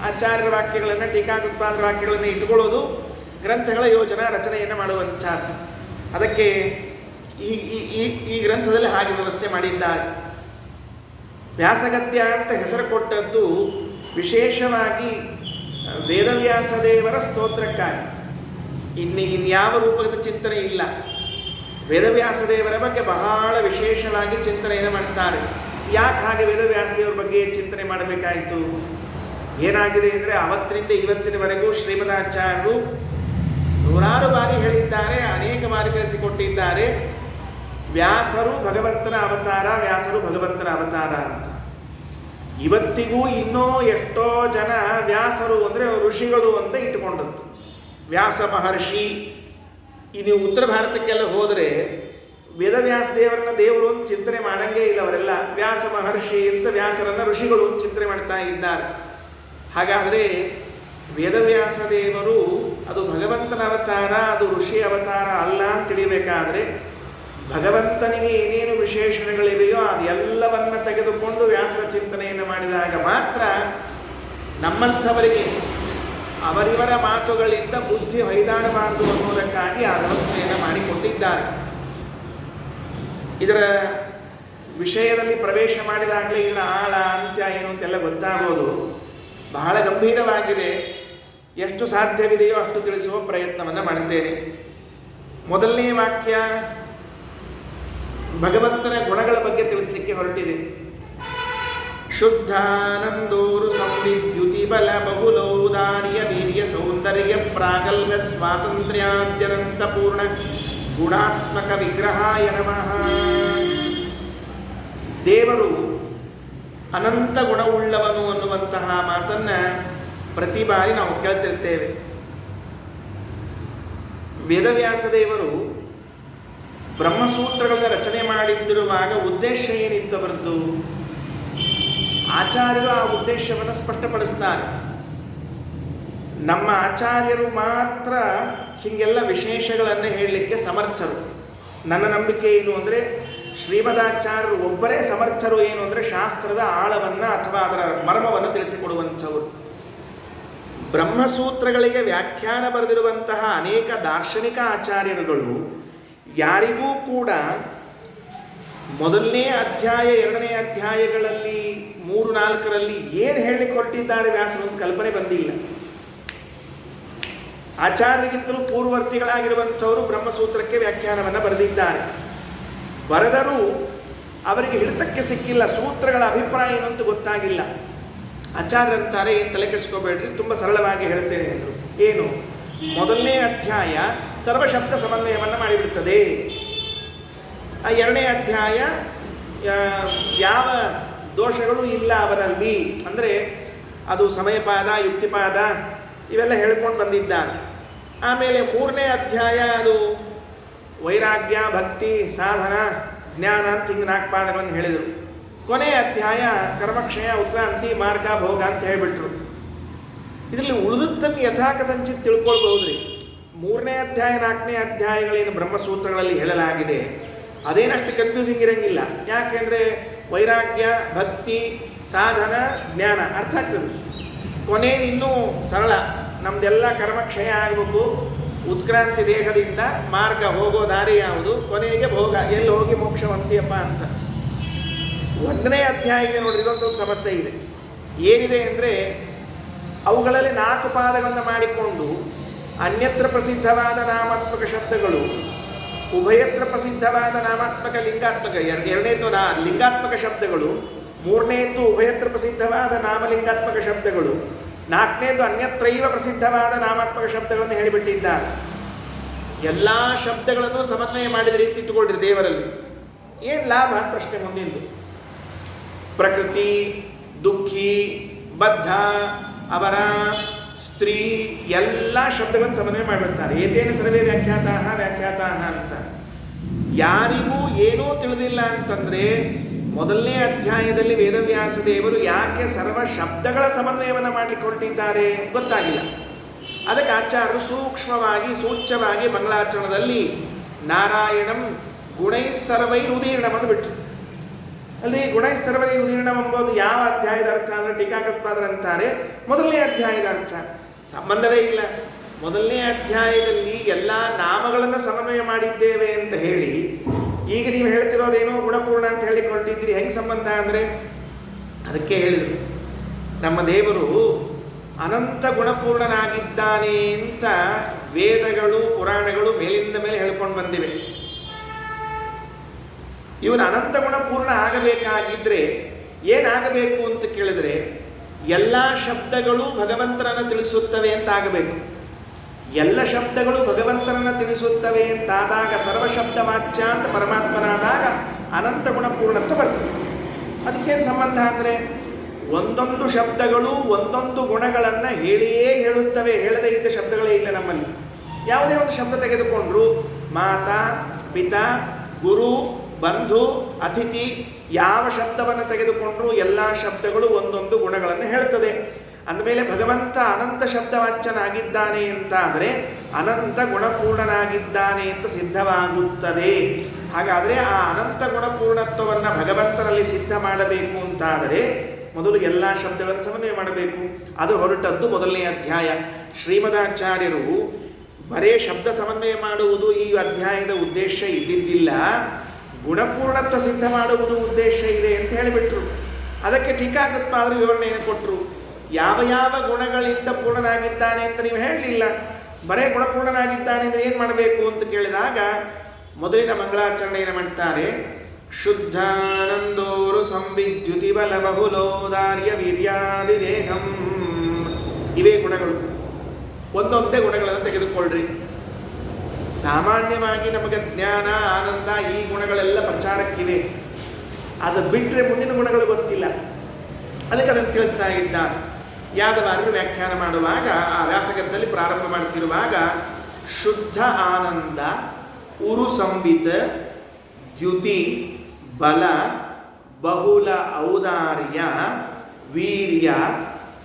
ಆಚಾರ್ಯರ ವಾಕ್ಯಗಳನ್ನು, ಟೀಕಾಕೃತ್ಪಾದರ ವಾಕ್ಯಗಳನ್ನು ಇಟ್ಟುಕೊಳ್ಳೋದು, ಗ್ರಂಥಗಳ ಯೋಜನಾ ರಚನೆಯನ್ನು ಮಾಡುವಂಥದ್ದು. ಅದಕ್ಕೆ ಈ ಗ್ರಂಥದಲ್ಲಿ ಹಾಗೆ ವ್ಯವಸ್ಥೆ ಮಾಡಿದ್ದಾರೆ. ವ್ಯಾಸಗದ್ಯ ಅಂತ ಹೆಸರು ಕೊಟ್ಟದ್ದು ವಿಶೇಷವಾಗಿ ವೇದವ್ಯಾಸದೇವರ ಸ್ತೋತ್ರಕ್ಕಾಗಿ. ಇನ್ಯಾವ ರೂಪದ ಚಿಂತನೆ ಇಲ್ಲ. ವೇದವ್ಯಾಸದೇವರ ಬಗ್ಗೆ ಬಹಳ ವಿಶೇಷವಾಗಿ ಚಿಂತನೆಯನ್ನು ಮಾಡ್ತಾರೆ. ಯಾಕೆ ಹಾಗೆ ವೇದವ್ಯಾಸದೇವರ ಬಗ್ಗೆ ಚಿಂತನೆ ಮಾಡಬೇಕಾಯಿತು? ಏನಾಗಿದೆ ಅಂದರೆ, ಅವತ್ತಿನಿಂದ ಇವತ್ತಿನವರೆಗೂ ಶ್ರೀಮದಾಚಾರ್ಯರು ನೂರಾರು ಬಾರಿ ಹೇಳಿದ್ದಾರೆ, ಅನೇಕ ಬಾರಿ ತಿಳಿಸಿಕೊಟ್ಟಿದ್ದಾರೆ, ವ್ಯಾಸರು ಭಗವಂತನ ಅವತಾರ, ವ್ಯಾಸರು ಭಗವಂತನ ಅವತಾರ ಅಂತ. ಇವತ್ತಿಗೂ ಇನ್ನೂ ಎಷ್ಟೋ ಜನ ವ್ಯಾಸರು ಅಂದರೆ ಋಷಿಗಳು ಅಂತ ಇಟ್ಟುಕೊಂಡದ್ದು. ವ್ಯಾಸ ಮಹರ್ಷಿ. ನೀವು ಉತ್ತರ ಭಾರತಕ್ಕೆಲ್ಲ ಹೋದರೆ ವೇದವ್ಯಾಸ ದೇವರನ್ನ ದೇವರು ಅಂತ ಚಿಂತನೆ ಮಾಡಂಗೇ ಇಲ್ಲ. ಅವರೆಲ್ಲ ವ್ಯಾಸ ಮಹರ್ಷಿ ಅಂತ ವ್ಯಾಸರನ್ನ ಋಷಿಗಳು ಅಂತ ಚಿಂತನೆ ಮಾಡ್ತಾ ಇದ್ದಾರೆ. ಹಾಗಾದರೆ ವೇದವ್ಯಾಸ ದೇವರು ಅದು ಭಗವಂತನ ಅವತಾರ, ಅದು ಋಷಿ ಅವತಾರ ಅಲ್ಲ ಅಂತ ತಿಳಿಯಬೇಕಾದ್ರೆ, ಭಗವಂತನಿಗೆ ಏನೇನು ವಿಶೇಷಣಗಳಿವೆಯೋ ಅದೆಲ್ಲವನ್ನು ತೆಗೆದುಕೊಂಡು ವ್ಯಾಸರ ಚಿಂತನೆಯನ್ನು ಮಾಡಿದಾಗ ಮಾತ್ರ ನಮ್ಮಂಥವರಿಗೆ ಅವರಿವರ ಮಾತುಗಳಿಂದ ಬುದ್ಧಿ ಹೊಯ್ದಾಡಬಾರದು ಅನ್ನೋದಕ್ಕಾಗಿ ಆ ವ್ಯವಸ್ಥೆಯನ್ನು ಮಾಡಿಕೊಟ್ಟಿದ್ದಾರೆ. ಇದರ ವಿಷಯದಲ್ಲಿ ಪ್ರವೇಶ ಮಾಡಿದಾಗಲೇ ಇದರ ಆಳ ಅಂತ್ಯ ಏನು ಅಂತೆಲ್ಲ ಗೊತ್ತಾಗೋದು. ಬಹಳ ಗಂಭೀರವಾಗಿದೆ. ಎಷ್ಟು ಸಾಧ್ಯವಿದೆಯೋ ಅಷ್ಟು ತಿಳಿಸುವ ಪ್ರಯತ್ನವನ್ನು ಮಾಡುತ್ತೇನೆ. ಮೊದಲನೇ ವಾಕ್ಯ ಭಗವಂತನ ಗುಣಗಳ ಬಗ್ಗೆ ತಿಳಿಸಲಿಕ್ಕೆ ಹೊರಟಿದೆ. ಶುದ್ಧಾನಂದೋರು ಸಂವಿದ್ಯುತಿ ಬಲ ಬಹುಲೌದಾರ್ಯ ವೀರ್ಯ ಸೌಂದರ್ಯ ಪ್ರಾಗಲ್ಭ ಸ್ವಾತಂತ್ರ್ಯಾದ್ಯನಂತ ಪೂರ್ಣ ಗುಣಾತ್ಮಕ ವಿಗ್ರಹಾಯ ನಮಃ. ದೇವರು ಅನಂತ ಗುಣವುಳ್ಳವನು ಅನ್ನುವಂತಹ ಮಾತನ್ನ ಪ್ರತಿ ಬಾರಿ ನಾವು ಕೇಳ್ತಿರ್ತೇವೆ. ವೇದವ್ಯಾಸ ದೇವರು ಬ್ರಹ್ಮಸೂತ್ರಗಳನ್ನು ರಚನೆ ಮಾಡಿದ್ದಿರುವಾಗ ಉದ್ದೇಶ ಏನಿತ್ತವರದ್ದು? ಆಚಾರ್ಯರು ಆ ಉದ್ದೇಶವನ್ನು ಸ್ಪಷ್ಟಪಡಿಸ್ತಾರೆ. ನಮ್ಮ ಆಚಾರ್ಯರು ಮಾತ್ರ ಹೀಗೆಲ್ಲ ವಿಶೇಷಗಳನ್ನು ಹೇಳಲಿಕ್ಕೆ ಸಮರ್ಥರು. ನನ್ನ ನಂಬಿಕೆ ಏನು ಅಂದರೆ, ಶ್ರೀಮದಾಚಾರ್ಯರು ಒಬ್ಬರೇ ಸಮರ್ಥರು ಏನು ಅಂದರೆ ಶಾಸ್ತ್ರದ ಆಳವನ್ನು ಅಥವಾ ಅದರ ಮರ್ಮವನ್ನು ತಿಳಿಸಿಕೊಡುವಂಥವರು. ಬ್ರಹ್ಮಸೂತ್ರಗಳಿಗೆ ವ್ಯಾಖ್ಯಾನ ಬರೆದಿರುವಂತಹ ಅನೇಕ ದಾರ್ಶನಿಕ ಆಚಾರ್ಯರುಗಳು ಯಾರಿಗೂ ಕೂಡ ಮೊದಲನೇ ಅಧ್ಯಾಯ, ಎರಡನೇ ಅಧ್ಯಾಯಗಳಲ್ಲಿ 3-4ರಲ್ಲಿ ಏನು ಹೇಳಲಿಕ್ಕೆ ಹೊರಟಿದ್ದಾರೆ ವ್ಯಾಸರು ಅಂತ ಕಲ್ಪನೆ ಬಂದಿಲ್ಲ. ಆಚಾರ್ಯರಿಗಿಂತಲೂ ಪೂರ್ವವರ್ತಿಗಳಾಗಿರುವಂಥವರು ಬ್ರಹ್ಮಸೂತ್ರಕ್ಕೆ ವ್ಯಾಖ್ಯಾನವನ್ನು ಬರೆದಿದ್ದಾರೆ. ಬರೆದರೂ ಅವರಿಗೆ ಹಿಡಿತಕ್ಕೆ ಸಿಕ್ಕಿಲ್ಲ. ಸೂತ್ರಗಳ ಅಭಿಪ್ರಾಯ ಏನು ಅಂತ ಗೊತ್ತಾಗಿಲ್ಲ. ಆಚಾರ್ಯರಂತಾರೆ, ಏನು ತಲೆ ಕೆಡಿಸ್ಕೋಬೇಡ್ರಿ, ತುಂಬ ಸರಳವಾಗಿ ಹೇಳ್ತೇನೆ ಅಂದರು. ಏನು? ಮೊದಲನೇ ಅಧ್ಯಾಯ ಸರ್ವಶಬ್ದ ಸಮನ್ವಯವನ್ನು ಮಾಡಿಬಿಡ್ತದೆ. ಆ ಎರಡನೇ ಅಧ್ಯಾಯ ಯಾವ ದೋಷಗಳು ಇಲ್ಲ ಅವರಲ್ಲಿ, ಅಂದರೆ ಅದು ಸಮಯಪಾದ, ಯುಕ್ತಿಪಾದ ಇವೆಲ್ಲ ಹೇಳ್ಕೊಂಡು ಬಂದಿದ್ದಾರೆ. ಆಮೇಲೆ 3ನೇ ಅಧ್ಯಾಯ ಅದು ವೈರಾಗ್ಯ, ಭಕ್ತಿ, ಸಾಧನ, ಜ್ಞಾನ ಅಂತ ಹಿಂಗೆ 4 ಪಾದಗಳನ್ನು ಹೇಳಿದರು. ಕೊನೆಯ ಅಧ್ಯಾಯ ಕರ್ಮಕ್ಷಯ, ಉತ್ಕ್ರಾಂತಿ, ಮಾರ್ಗ, ಭೋಗ ಅಂತ ಹೇಳಿಬಿಟ್ರು. ಇದರಲ್ಲಿ ಉಳಿದದ್ದನ್ನು ಯಥಾಕಥಂಚಿತ್ ತಿಳ್ಕೊಳ್ಬಹುದ್ರಿ. 3ನೇ ಅಧ್ಯಾಯ, 4ನೇ ಅಧ್ಯಾಯಗಳೇನು ಬ್ರಹ್ಮಸೂತ್ರಗಳಲ್ಲಿ ಹೇಳಲಾಗಿದೆ ಅದೇನಷ್ಟು ಕನ್ಫ್ಯೂಸಿಂಗ್ ಇರೋಂಗಿಲ್ಲ. ಯಾಕೆಂದರೆ ವೈರಾಗ್ಯ, ಭಕ್ತಿ, ಸಾಧನ, ಜ್ಞಾನ ಅರ್ಥ ಆಗ್ತದೆ. ಕೊನೆಯದು ಇನ್ನೂ ಸರಳ. ನಮ್ಮದೆಲ್ಲ ಕರ್ಮಕ್ಷಯ ಆಗಬೇಕು, ಉತ್ಕ್ರಾಂತಿ ದೇಹದಿಂದ, ಮಾರ್ಗ ಹೋಗೋ ದಾರಿ ಯಾವುದು, ಕೊನೆಗೆ ಭೋಗ, ಎಲ್ಲಿ ಹೋಗಿ ಮೋಕ್ಷವಂತಿಯಪ್ಪ ಅಂತ. 1ನೇ ಅಧ್ಯಾಯ ಇದೆ ನೋಡ್ರಿ, ಇದೊಂದು ಸ್ವಲ್ಪ ಸಮಸ್ಯೆ ಇದೆ. ಏನಿದೆ ಅಂದರೆ ಅವುಗಳಲ್ಲಿ 4 ಪಾದಗಳನ್ನು ಮಾಡಿಕೊಂಡು ಅನ್ಯತ್ರ ಪ್ರಸಿದ್ಧವಾದ ನಾಮಾತ್ಮಕ ಶಬ್ದಗಳು, ಉಭಯತ್ರ ಪ್ರಸಿದ್ಧವಾದ ನಾಮಾತ್ಮಕ ಲಿಂಗಾತ್ಮಕ, ಎರಡನೇದು ಲಿಂಗಾತ್ಮಕ ಶಬ್ದಗಳು, 3ನೇದು ಉಭಯತ್ರ ಪ್ರಸಿದ್ಧವಾದ ನಾಮಲಿಂಗಾತ್ಮಕ ಶಬ್ದಗಳು, 4ನೇದು ಅನ್ಯತ್ರೈವ ಪ್ರಸಿದ್ಧವಾದ ನಾಮಾತ್ಮಕ ಶಬ್ದಗಳನ್ನು ಹೇಳಿಬಿಟ್ಟಿದ್ದಾರೆ. ಎಲ್ಲ ಶಬ್ದಗಳನ್ನು ಸಮನ್ವಯ ಮಾಡಿದ ರೀತಿ ಇಟ್ಟುಕೊಳ್ರಿ ದೇವರಲ್ಲಿ. ಏನು ಲಾಭ ಪ್ರಶ್ನೆ ಮುಂದಿಂದು. ಪ್ರಕೃತಿ, ದುಃಖಿ, ಬದ್ಧ, ಅವರ, ಸ್ತ್ರೀ ಎಲ್ಲ ಶಬ್ದಗಳನ್ನು ಸಮನ್ವಯ ಮಾಡಿಬಿಡ್ತಾರೆ. ಏತೇನ ಸರ್ವೇ ವ್ಯಾಖ್ಯಾತಾಹ ಅಂತ. ಯಾರಿಗೂ ಏನೂ ತಿಳಿದಿಲ್ಲ ಅಂತಂದರೆ ಮೊದಲನೇ ಅಧ್ಯಾಯದಲ್ಲಿ ವೇದವ್ಯಾಸ ದೇವರು ಯಾಕೆ ಸರ್ವ ಶಬ್ದಗಳ ಸಮನ್ವಯವನ್ನು ಮಾಡಲಿಕ್ಕೆ ಹೊರಟಿದ್ದಾರೆ ಗೊತ್ತಾಗಿಲ್ಲ. ಅದಕ್ಕೆ ಆಚಾರ್ಯರು ಸೂಕ್ಷ್ಮವಾಗಿ, ಸೂಚ್ಯವಾಗಿ ಮಂಗಳಾಚರಣದಲ್ಲಿ ನಾರಾಯಣಂ ಗುಣೈ ಸರ್ವೈ ಉದೀರ್ಣವನ್ನು ಬಿಟ್ಟರು. ಅಲ್ಲಿ ಗುಣೈ ಸರ್ವೈ ಉದೀರ್ಣಂ ಎಂಬುದು ಯಾವ ಅಧ್ಯಾಯದ ಅರ್ಥ ಅಂದರೆ ಟೀಕಾಕೃತ್ಪಾದರು ಅಂತಾರೆ ಮೊದಲನೇ ಅಧ್ಯಾಯದ ಅರ್ಥ. ಸಂಬಂಧವೇ ಇಲ್ಲ. ಮೊದಲನೇ ಅಧ್ಯಾಯದಲ್ಲಿ ಎಲ್ಲ ನಾಮಗಳನ್ನು ಸಮನ್ವಯ ಮಾಡಿದ್ದೇವೆ ಅಂತ ಹೇಳಿ ಈಗ ನೀವು ಹೇಳ್ತಿರೋದೇನೋ ಗುಣಪೂರ್ಣ ಅಂತ ಹೇಳಿ ಹೊರಟಿದ್ದೀರಿ. ಹೆಂಗೆ ಸಂಬಂಧ ಅಂದರೆ ಅದಕ್ಕೆ ಹೇಳಿದರು, ನಮ್ಮ ದೇವರು ಅನಂತ ಗುಣಪೂರ್ಣನಾಗಿದ್ದಾನೆ ಅಂತ ವೇದಗಳು, ಪುರಾಣಗಳು ಮೇಲಿಂದ ಮೇಲೆ ಹೇಳ್ಕೊಂಡು ಬಂದಿವೆ. ಇವನು ಅನಂತ ಗುಣಪೂರ್ಣ ಆಗಬೇಕಾಗಿದ್ದರೆ ಏನಾಗಬೇಕು ಅಂತ ಕೇಳಿದರೆ ಎಲ್ಲ ಶಬ್ದಗಳು ಭಗವಂತನನ್ನು ತಿಳಿಸುತ್ತವೆ ಅಂತ ಆಗಬೇಕು. ಎಲ್ಲ ಶಬ್ದಗಳು ಭಗವಂತನನ್ನು ತಿಳಿಸುತ್ತವೆ ಅಂತಾದಾಗ ಸರ್ವಶಬ್ದ ವಾಚ್ಯ ಅಂತ ಪರಮಾತ್ಮನಾದಾಗ ಅನಂತ ಗುಣಪೂರ್ಣತ್ವ ಬರ್ತದೆ. ಅದಕ್ಕೇನು ಸಂಬಂಧ ಅಂದರೆ ಒಂದೊಂದು ಶಬ್ದಗಳು ಒಂದೊಂದು ಗುಣಗಳನ್ನು ಹೇಳಿಯೇ ಹೇಳುತ್ತವೆ. ಹೇಳದೇ ಇದ್ದ ಶಬ್ದಗಳೇ ಇಲ್ಲ ನಮ್ಮಲ್ಲಿ. ಯಾವುದೇ ಒಂದು ಶಬ್ದ ತೆಗೆದುಕೊಂಡ್ರು, ಮಾತಾ, ಪಿತಾ, ಗುರು, ಬಂಧು, ಅತಿಥಿ, ಯಾವ ಶಬ್ದವನ್ನು ತೆಗೆದುಕೊಂಡ್ರೂ ಎಲ್ಲ ಶಬ್ದಗಳು ಒಂದೊಂದು ಗುಣಗಳನ್ನು ಹೇಳ್ತದೆ. ಅಂದಮೇಲೆ ಭಗವಂತ ಅನಂತ ಶಬ್ದವಾಚ್ಯನಾಗಿದ್ದಾನೆ ಅಂತ ಅಂದರೆ ಅನಂತ ಗುಣಪೂರ್ಣನಾಗಿದ್ದಾನೆ ಅಂತ ಸಿದ್ಧವಾಗುತ್ತದೆ. ಹಾಗಾದರೆ ಆ ಅನಂತ ಗುಣಪೂರ್ಣತ್ವವನ್ನು ಭಗವಂತನಲ್ಲಿ ಸಿದ್ಧ ಮಾಡಬೇಕು ಅಂತಾದರೆ ಮೊದಲು ಎಲ್ಲ ಶಬ್ದಗಳನ್ನು ಸಮನ್ವಯ ಮಾಡಬೇಕು. ಅದು ಹೊರಟದ್ದು ಮೊದಲನೇ ಅಧ್ಯಾಯ. ಶ್ರೀಮದಾಚಾರ್ಯರು ಬರೇ ಶಬ್ದ ಸಮನ್ವಯ ಮಾಡುವುದು ಈ ಅಧ್ಯಾಯದ ಉದ್ದೇಶ ಇದ್ದಿದ್ದಿಲ್ಲ. ಗುಣಪೂರ್ಣತ್ವ ಸಿದ್ಧ ಮಾಡುವುದು ಉದ್ದೇಶ ಇದೆ ಅಂತ ಹೇಳಿಬಿಟ್ರು. ಅದಕ್ಕೆ ಟೀಕಾಕೃತ್ಪಾದರು ವಿವರಣೆಯನ್ನು ಕೊಟ್ಟರು. ಯಾವ ಯಾವ ಗುಣಗಳಿಂದ ಪೂರ್ಣನಾಗಿದ್ದಾನೆ ಅಂತ ನೀವು ಹೇಳಲಿಲ್ಲ, ಬರೇ ಗುಣಪೂರ್ಣನಾಗಿದ್ದಾನೆ ಅಂದರೆ ಏನು ಮಾಡಬೇಕು ಅಂತ ಕೇಳಿದಾಗ ಮೊದಲಿನ ಮಂಗಳಾಚರಣೆಯನ್ನು ಮಾಡ್ತಾರೆ. ಶುದ್ಧಾನಂದೋರು ಸಂವಿದ್ಯುತಿ ಬಲ ಬಹುಲೋದಾರ್ಯ ವೀರ್ಯಾದಿದೇಹಂ. ಇವೇ ಗುಣಗಳು. ಒಂದೊಂದೇ ಗುಣಗಳನ್ನು ತೆಗೆದುಕೊಳ್ಳ್ರಿ. ಸಾಮಾನ್ಯವಾಗಿ ನಮಗೆ ಜ್ಞಾನ, ಆನಂದ ಈ ಗುಣಗಳೆಲ್ಲ ಪ್ರಚಾರಕ್ಕಿವೆ. ಅದು ಬಿಟ್ಟರೆ ಮುಂದಿನ ಗುಣಗಳು ಗೊತ್ತಿಲ್ಲ. ಅದಕ್ಕೆ ಅದನ್ನು ತಿಳಿಸ್ತಾ ಇದ್ದ. ಯಾದವಾರರು ವ್ಯಾಖ್ಯಾನ ಮಾಡುವಾಗ ಆ ವ್ಯಾಸಗದಲ್ಲಿ ಪ್ರಾರಂಭ ಮಾಡ್ತಿರುವಾಗ ಶುದ್ಧ ಆನಂದ, ಉರು ಸಂವಿತ್, ದ್ಯುತಿ, ಬಲ, ಬಹುಲ ಔದಾರ್ಯ, ವೀರ್ಯ,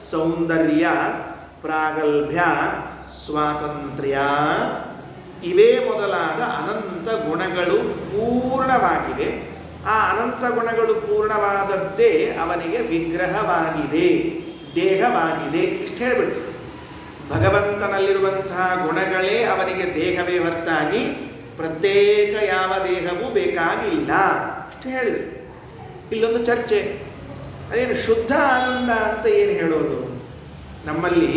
ಸೌಂದರ್ಯ, ಪ್ರಾಗಲ್ಭ್ಯ, ಸ್ವಾತಂತ್ರ್ಯ ಇವೇ ಮೊದಲಾದ ಅನಂತ ಗುಣಗಳು ಪೂರ್ಣವಾಗಿವೆ. ಆ ಅನಂತ ಗುಣಗಳು ಪೂರ್ಣವಾದದ್ದೇ ಅವನಿಗೆ ವಿಗ್ರಹವಾಗಿದೆ, ದೇಹವಾಗಿದೆ. ಇಷ್ಟು ಹೇಳಿಬಿಟ್ಟು ಭಗವಂತನಲ್ಲಿರುವಂತಹ ಗುಣಗಳೇ ಅವನಿಗೆ ದೇಹವೇ ಹೊರತಾಗಿ ಪ್ರತ್ಯೇಕ ಯಾವ ದೇಹವೂ ಬೇಕಾಗಿಲ್ಲ. ಇಷ್ಟು ಹೇಳಿದ್ರು. ಇಲ್ಲೊಂದು ಚರ್ಚೆ, ಅದೇನು ಶುದ್ಧ ಆನಂದ ಅಂತ ಏನು ಹೇಳೋದು? ನಮ್ಮಲ್ಲಿ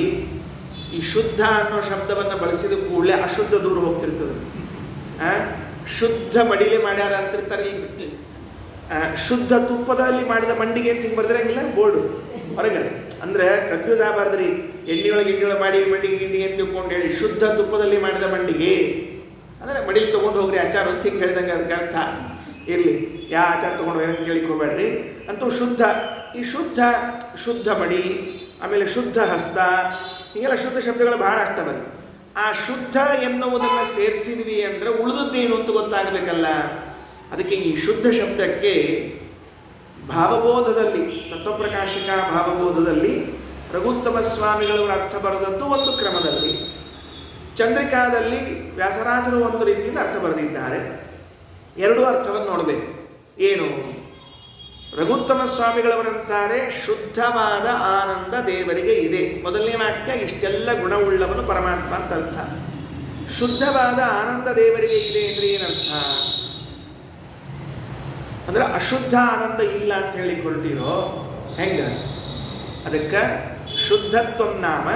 ಈ ಶುದ್ಧ ಅನ್ನೋ ಶಬ್ದವನ್ನು ಬಳಸಿದ ಕೂಡಲೇ ಅಶುದ್ಧ ದೂರ ಹೋಗ್ತಿರ್ತದೆ. ಶುದ್ಧ ಮಡಿಲೆ ಮಾಡ್ಯಾರ ಅಂತಿರ್ತಾರೆ. ಶುದ್ಧ ತುಪ್ಪದಲ್ಲಿ ಮಾಡಿದ ಮಂಡಿಗೆ ಅಂತ ಹಿಂಗೆ ಬರ್ದಿರಂಗಿಲ್ಲ ಬೋರ್ಡು ಹೊರಗೆ. ಅಂದರೆ ಕನ್ಫ್ಯೂಸ್ ಆಗಬಾರ್ದ್ರಿ. ಎಣ್ಣೆಯೊಳಗೆ ಮಾಡಿ ಮಂಡಿಗೆ ಗಿಂಡಿಗೆ ಅಂತ ತಿಳ್ಕೊಂಡು ಹೇಳಿ ಶುದ್ಧ ತುಪ್ಪದಲ್ಲಿ ಮಾಡಿದ ಮಂಡಿಗೆ ಅಂದರೆ ಮಡಿಲಿ ತೊಗೊಂಡು ಹೋಗ್ರಿ ಆಚಾರ ಅಂತ ಹಿಂಗೆ ಹೇಳಿದಂಗೆ ಅದಕ್ಕೆ ಅರ್ಥ ಇರಲಿ. ಯಾವ ಆಚಾರ ತೊಗೊಂಡು ಏನಂತ ಕೇಳಿಕೋಬೇಡ್ರಿ. ಅಂತೂ ಶುದ್ಧ, ಈ ಶುದ್ಧ ಮಡಿ, ಆಮೇಲೆ ಶುದ್ಧ ಹಸ್ತ, ಹೀಗೆಲ್ಲ ಶುದ್ಧ ಶಬ್ದಗಳು ಬಹಳ ಆಗ್ತವೆ. ಆ ಶುದ್ಧ ಎನ್ನುವುದನ್ನು ಸೇರಿಸಿದ್ವಿ ಅಂದರೆ ಉಳಿದದ್ದೇನು ಅಂತ ಗೊತ್ತಾಗಬೇಕಲ್ಲ. ಅದಕ್ಕೆ ಈ ಶುದ್ಧ ಶಬ್ದಕ್ಕೆ ಭಾವಬೋಧದಲ್ಲಿ, ತತ್ವಪ್ರಕಾಶಿಕ ಭಾವಬೋಧದಲ್ಲಿ ರಘುತ್ತಮ ಸ್ವಾಮಿಗಳವರ ಅರ್ಥ ಬರೆದದ್ದು ಒಂದು ಕ್ರಮದಲ್ಲಿ, ಚಂದ್ರಿಕಾದಲ್ಲಿ ವ್ಯಾಸರಾಜರು ಒಂದು ರೀತಿಯಿಂದ ಅರ್ಥ ಬರೆದಿದ್ದಾರೆ. ಎರಡೂ ಅರ್ಥವನ್ನು ನೋಡಬೇಕು. ಏನು? ರಘುತ್ತಮ ಸ್ವಾಮಿಗಳವರಂತಾರೆ ಶುದ್ಧವಾದ ಆನಂದ ದೇವರಿಗೆ ಇದೆ. ಮೊದಲನೇ ವಾಕ್ಯ ಇಷ್ಟೆಲ್ಲ ಗುಣವುಳ್ಳವನು ಪರಮಾತ್ಮ ಅಂತ ಅರ್ಥ. ಶುದ್ಧವಾದ ಆನಂದ ದೇವರಿಗೆ ಇದೆ ಅಂದರೆ ಏನರ್ಥ? ಅಂದರೆ ಅಶುದ್ಧ ಆನಂದ ಇಲ್ಲ ಅಂತ ಹೇಳಿಕೊಳ್ತೀರೋ ಹೆಂಗ? ಅದಕ್ಕೆ ಶುದ್ಧತ್ವಂ ನಾಮ